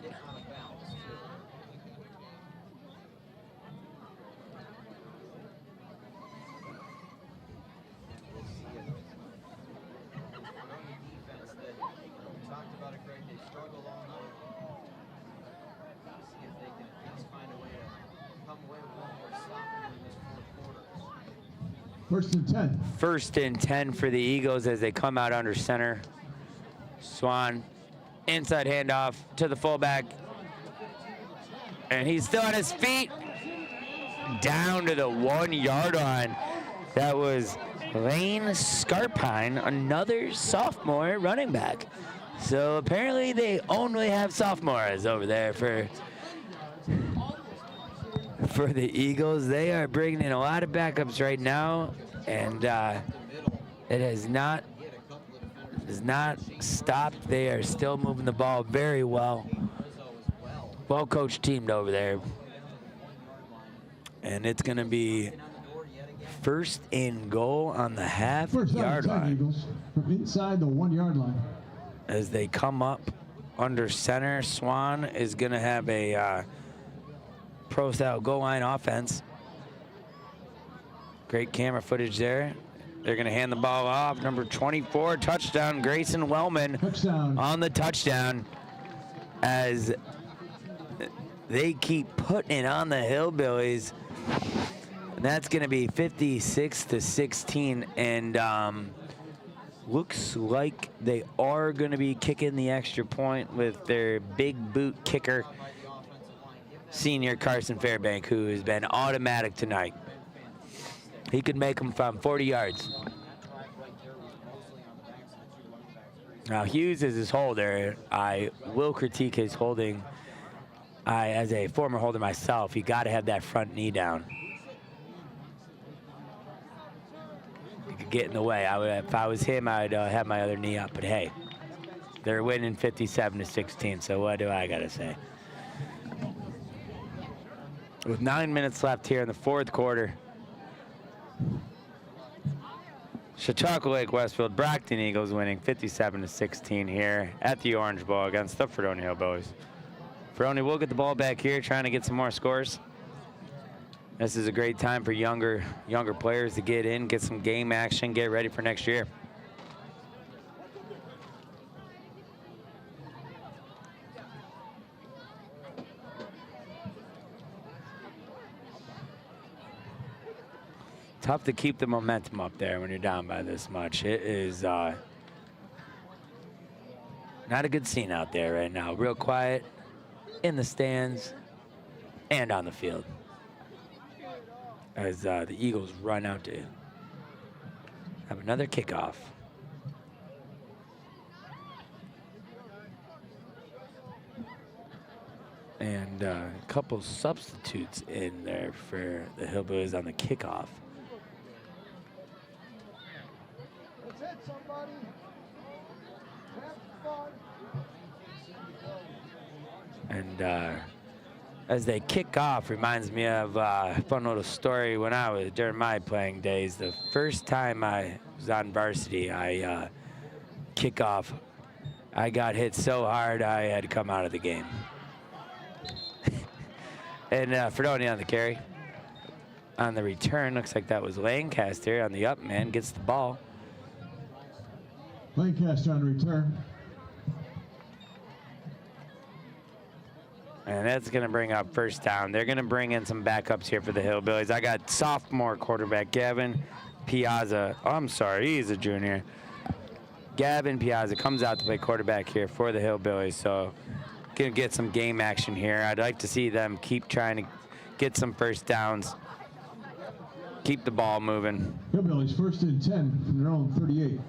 First and 10. First and 10 for the Eagles as they come out under center. Swan, inside handoff to the fullback. And he's still on his feet. Down to the 1-yard line. That was Lane Scarpine, another sophomore running back. So apparently they only have sophomores over there for the Eagles. They are bringing in a lot of backups right now, and it has not stopped. They are still moving the ball very well. Well-coached team over there. And it's going to be first and goal on the half-yard line. Eagles from inside the 1-yard line. As they come up under center, Swan is going to have a pro-style goal line offense. Great camera footage there. They're going to hand the ball off. Number 24, touchdown, Grayson Wellman on the touchdown as they keep putting it on the Hillbillies. And that's going to be 56-16. And looks like they are going to be kicking the extra point with their big boot kicker, senior Carson Fairbank, who has been automatic tonight. He could make them from 40 yards. Now, Hughes is his holder. I will critique his holding. As a former holder myself, you got to have that front knee down. You could get in the way. If I was him, I'd have my other knee up. But hey, they're winning 57-16, so what do I got to say? With 9 minutes left here in the fourth quarter, Chautauqua Lake Westfield Brocton Eagles winning 57-16 here at the Orange Bowl against the Fredonia Hillbillies. Fredonia will get the ball back here, trying to get some more scores. This is a great time for younger players to get in, get some game action, get ready for next year. Tough to keep the momentum up there when you're down by this much. It is not a good scene out there right now. Real quiet in the stands and on the field as the Eagles run out to have another kickoff. And a couple substitutes in there for the Hillbillies on the kickoff. somebody. Have fun. And as they kick off, reminds me of a fun little story when I was, during my playing days, the first time I was on varsity, I kick off, I got hit so hard I had to come out of the game. And Fredonia on the carry. On the return, looks like that was Lancaster on the up man, gets the ball. Lancaster on return. And that's going to bring up first down. They're going to bring in some backups here for the Hillbillies. I got sophomore quarterback Gavin Piazza. Oh, I'm sorry, he's a junior. Gavin Piazza comes out to play quarterback here for the Hillbillies. So going to get some game action here. I'd like to see them keep trying to get some first downs. Keep the ball moving. Hillbillies first and 10 from their own 38.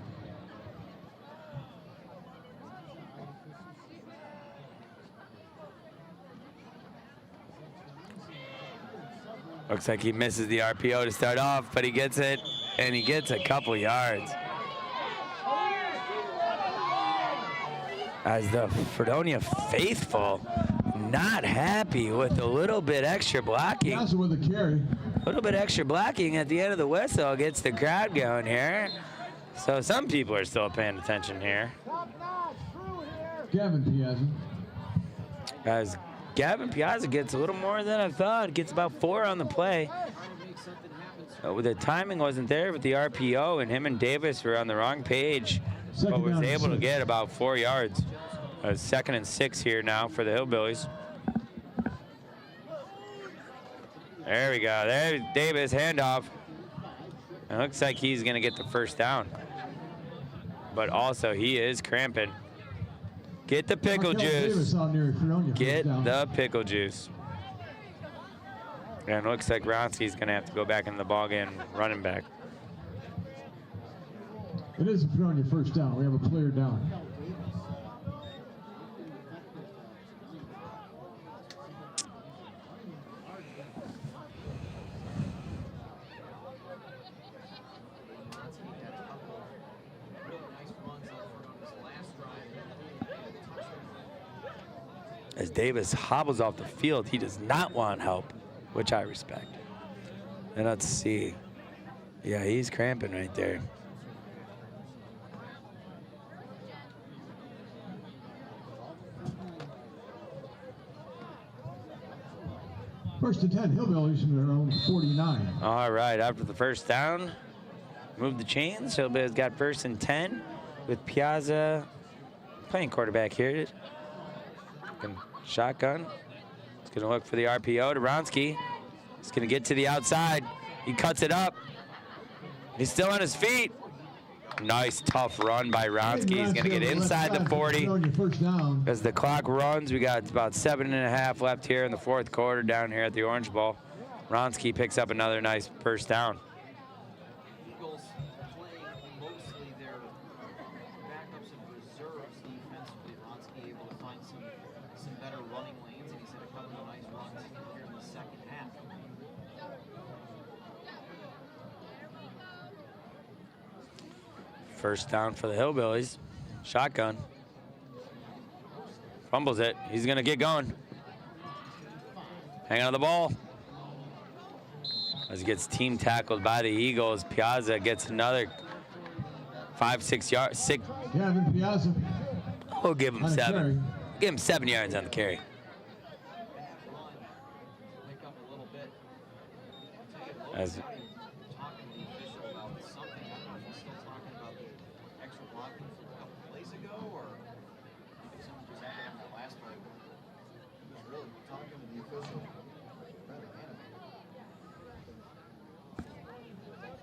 Looks like he misses the RPO to start off, but he gets it, and he gets a couple yards. As the Fredonia faithful not happy with a little bit extra blocking. Also with a carry. A little bit extra blocking at the end of the whistle gets the crowd going here. So some people are still paying attention here. Gavin Piazza. As Gavin Piazza gets a little more than I thought. Gets about 4 on the play. The timing wasn't there with the RPO, and him and Davis were on the wrong page. But was able to get about 4 yards. 2nd and 6 here now for the Hillbillies. There we go. There's Davis, handoff. It looks like he's going to get the first down. But also, he is cramping. Get the pickle juice. Get the pickle juice. And it looks like Ronski's going to have to go back in the ballgame running back. It is a Fredonia first down. We have a player down. As Davis hobbles off the field, he does not want help, which I respect. And let's see. Yeah, he's cramping right there. First and 10, Hillbillies from their own 49. All right, after the first down, move the chains. Hillbillies got 1st and 10 with Piazza playing quarterback here. Shotgun. He's going to look for the RPO to Ronski. He's going to get to the outside. He cuts it up. He's still on his feet. Nice, tough run by Ronski. He's going to get inside the 40. As the clock runs, we got about 7.5 left here in the 4th quarter down here at the Orange Bowl. Ronski picks up another nice first down. Eagles playing mostly their backups and reserves defensively. Ronski able to find some better running lanes, and he's had a couple of nice runs here in the second half. First down for the Hillbillies. Shotgun. Fumbles it. He's going to get going. Hang on to the ball. As he gets team tackled by the Eagles, Piazza gets another 5-6 yards. Gavin Piazza. We'll give him 7. Give him 7 yards on the carry. As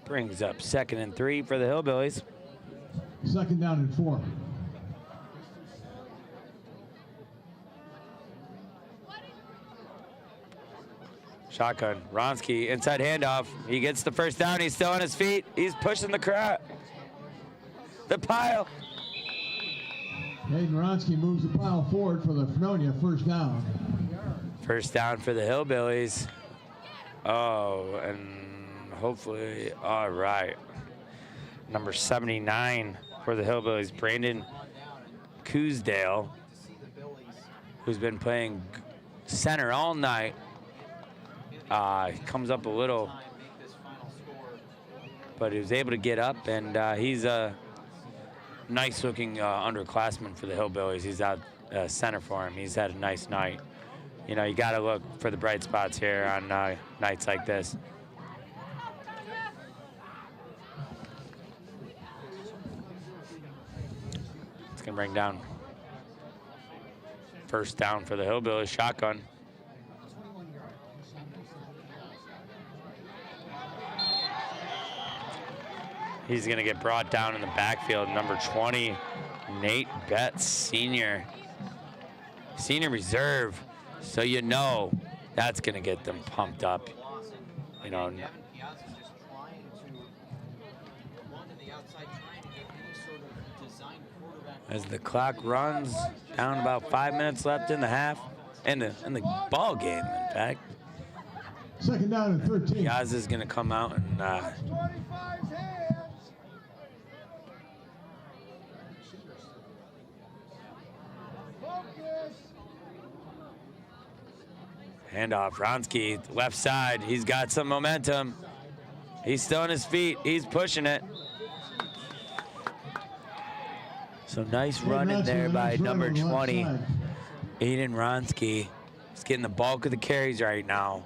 brings up 2nd and 3 for the Hillbillies. 2nd down and 4. Shotgun. Ronski, inside handoff. He gets the first down. He's still on his feet. He's pushing the crowd. The pile. Hayden Ronski moves the pile forward for the Fredonia first down. First down for the Hillbillies. Oh, and hopefully, all right. Number 79 for the Hillbillies, Brandon Coosdale, who's been playing center all night. Comes up a little, but he was able to get up, and he's a nice-looking underclassman for the Hillbillies. He's out center for him. He's had a nice night. You know, you got to look for the bright spots here on nights like this. It's going to bring down first down for the Hillbillies. Shotgun. He's going to get brought down in the backfield. Number 20, Nate Betts, senior reserve. So you know that's going to get them pumped up. You know. As the clock runs down, about 5 minutes left in the half, in the ball game, in fact. Second down and 13. Piazza is going to come out and handoff. Ronsky, left side. He's got some momentum. He's still on his feet. He's pushing it. So nice run in there by number 20, Aiden Ronsky. He's getting the bulk of the carries right now.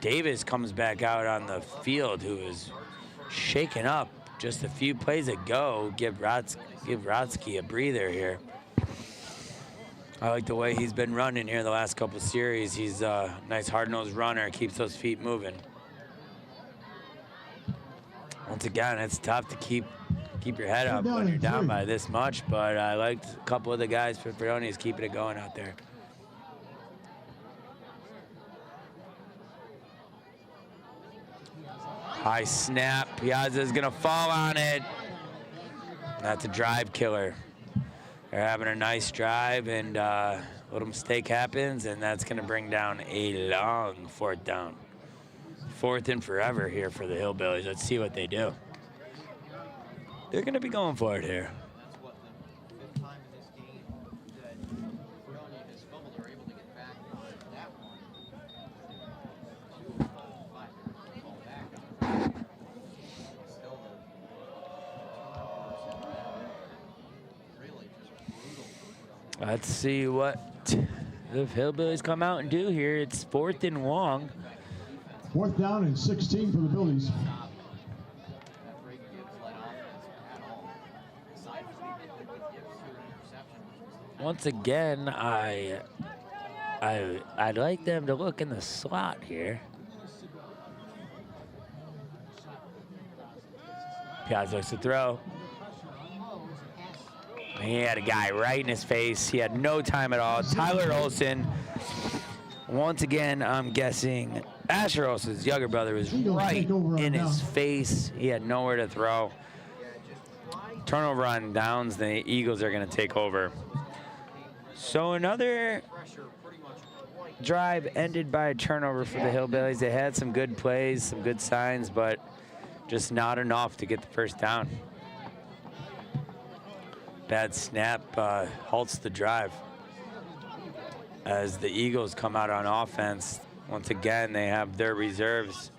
Davis comes back out on the field, who is shaken up just a few plays ago. Give Rotsky a breather here. I like the way he's been running here the last couple of series. He's a nice hard-nosed runner, keeps those feet moving. Once again, it's tough to keep your head up when you're down by this much, but I liked a couple of the guys for Fredonia keeping it going out there. High snap. Piazza's going to fall on it. That's a drive killer. They're having a nice drive, and a little mistake happens, and that's going to bring down a long fourth down. Fourth and forever here for the Hillbillies. Let's see what they do. They're going to be going for it here. Let's see what the Hillbillies come out and do here. It's 4th and long. 4th down and 16 for the Billies. Once again, I'd like them to look in the slot here. Piazza looks to throw. He had a guy right in his face. He had no time at all. Tyler Olson. Once again, I'm guessing Asher Olson's younger brother was right in his face. He had nowhere to throw. Turnover on downs. The Eagles are going to take over. So another drive ended by a turnover for the Hillbillies. They had some good plays, some good signs, but just not enough to get the first down. Bad snap halts the drive. As the Eagles come out on offense, once again, they have their reserves.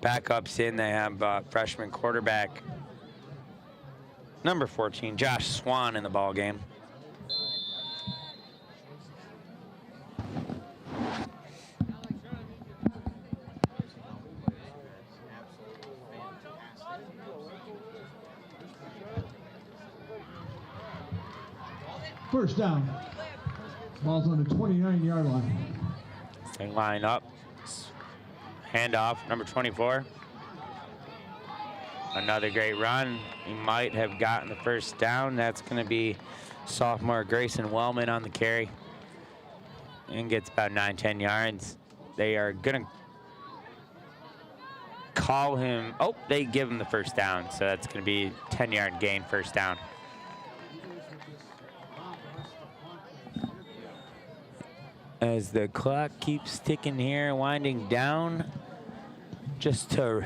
Backups in, they have freshman quarterback, number 14, Josh Swan, in the ball game. First down. Ball's on the 29-yard line. They line up. Handoff, number 24. Another great run. He might have gotten the first down. That's going to be sophomore Grayson Wellman on the carry. And gets about 9-10 yards. They are going to call him. Oh, they give him the first down. So that's going to be 10-yard gain, first down. As the clock keeps ticking here, winding down, just to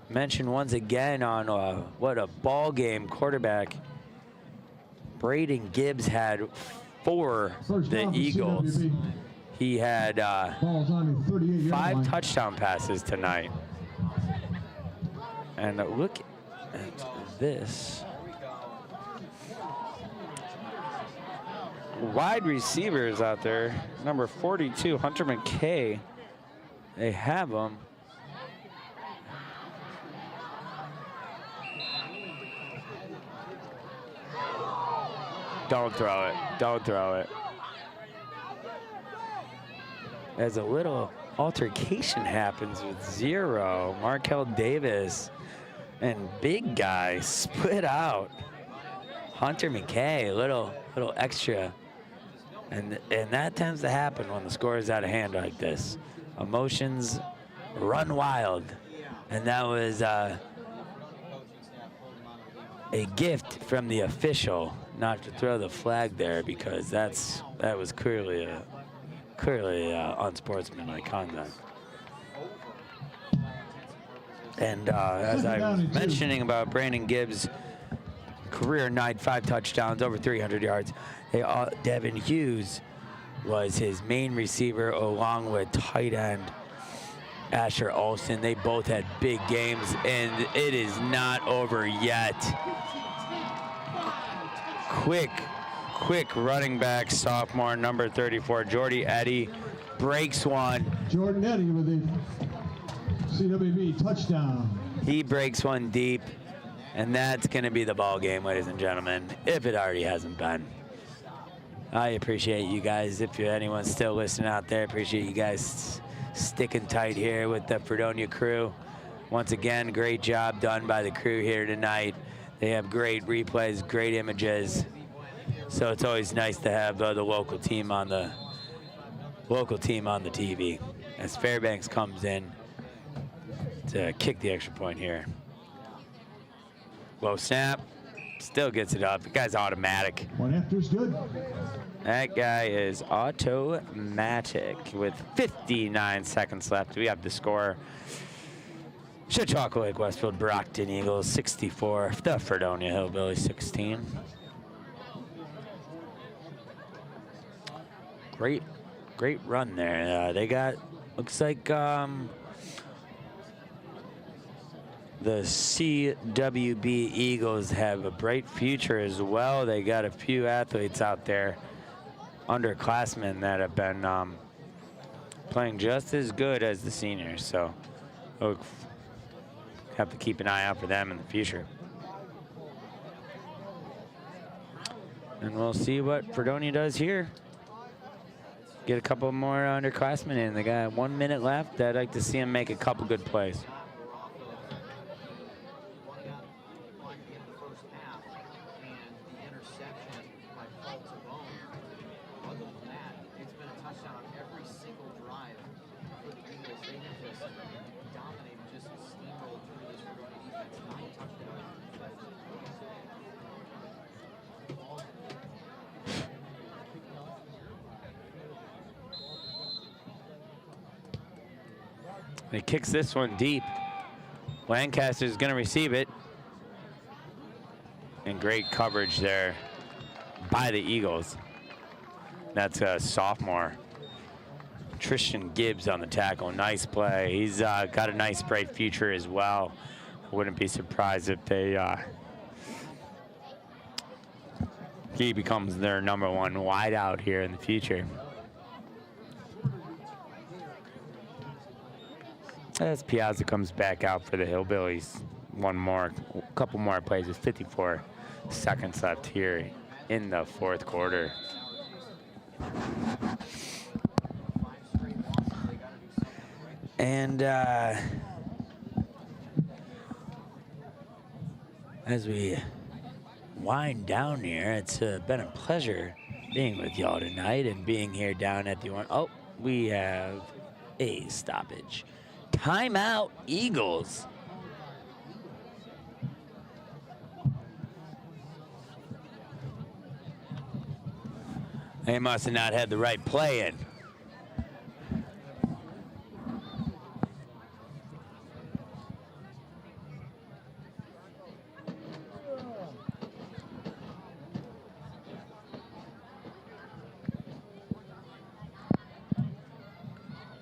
mention once again on what a ball game quarterback Braden Gibbs had for the Eagles. He had 5 touchdown passes tonight. And look at this. Wide receivers out there. Number 42, Hunter McKay. They have him. Don't throw it. Don't throw it. As a little altercation happens with 0. Markel Davis and big guy split out. Hunter McKay, a little extra. And that tends to happen when the score is out of hand like this. Emotions run wild. And that was a gift from the official not to throw the flag there, because that was clearly unsportsmanlike conduct. And as I was mentioning about Brandon Gibbs' career night, 5 touchdowns, over 300 yards. Devin Hughes was his main receiver, along with tight end Asher Olsen. They both had big games, and it is not over yet. Quick running back, sophomore, number 34, Jordy Eddy, breaks one. Jordan Eddy with a CWB touchdown. He breaks one deep, and that's going to be the ball game, ladies and gentlemen, if it already hasn't been. I appreciate you guys. If anyone's still listening out there, appreciate you guys sticking tight here with the Fredonia crew. Once again, great job done by the crew here tonight. They have great replays, great images. So it's always nice to have the local team on the TV as Fairbanks comes in to kick the extra point here. Low snap, still gets it up. The guy's automatic. One after's good. That guy is automatic with 59 seconds left. We have the score. Chautauqua Lake Westfield Brocton Eagles 64, the Fredonia Hillbillies 16. Great run there. They got, looks like the CWB Eagles have a bright future as well. They got a few athletes out there, underclassmen, that have been playing just as good as the seniors. So we'll have to keep an eye out for them in the future. And we'll see what Fredonia does here. Get a couple more underclassmen in. They got 1 minute left. I'd like to see them make a couple good plays. He kicks this one deep. Lancaster's going to receive it. And great coverage there by the Eagles. That's a sophomore. Tristan Gibbs on the tackle. Nice play. He's got a nice bright future as well. I wouldn't be surprised if he becomes their #1 wideout here in the future. As Piazza comes back out for the Hillbillies, couple more plays with 54 seconds left here in the 4th quarter. And as we wind down here, it's been a pleasure being with y'all tonight and being here down at the one. Oh, we have a stoppage. Timeout, Eagles. They must have not had the right play in.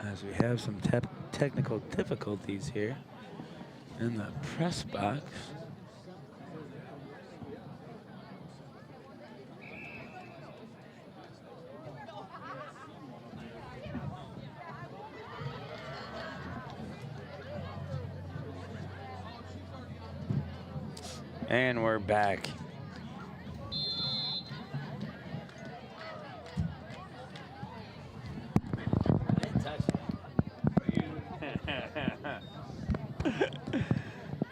as we have some technical difficulties here in the press box. And we're back.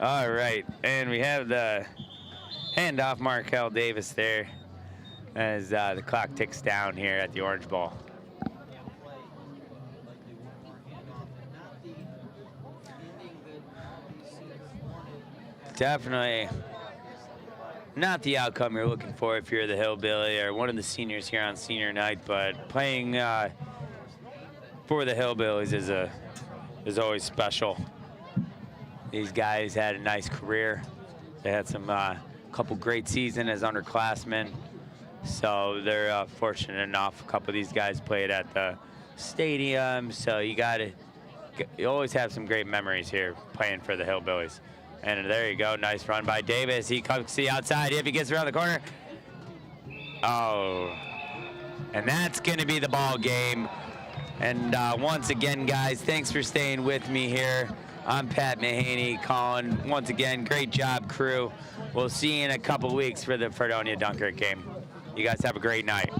All right, and we have the handoff, Markel Davis there, as the clock ticks down here at the Orange Bowl. Definitely not the outcome you're looking for if you're the Hillbilly or one of the seniors here on senior night, but playing for the Hillbillies is always special. These guys had a nice career. They had some couple great seasons as underclassmen, so they're fortunate enough. A couple of these guys played at the stadium, so you always have some great memories here playing for the Hillbillies. And there you go, nice run by Davis. He comes to the outside if he gets around the corner. Oh, and that's gonna be the ball game. And once again, guys, thanks for staying with me here. I'm Pat Mahaney calling. Once again, great job, crew. We'll see you in a couple weeks for the Fredonia Dunkirk game. You guys have a great night.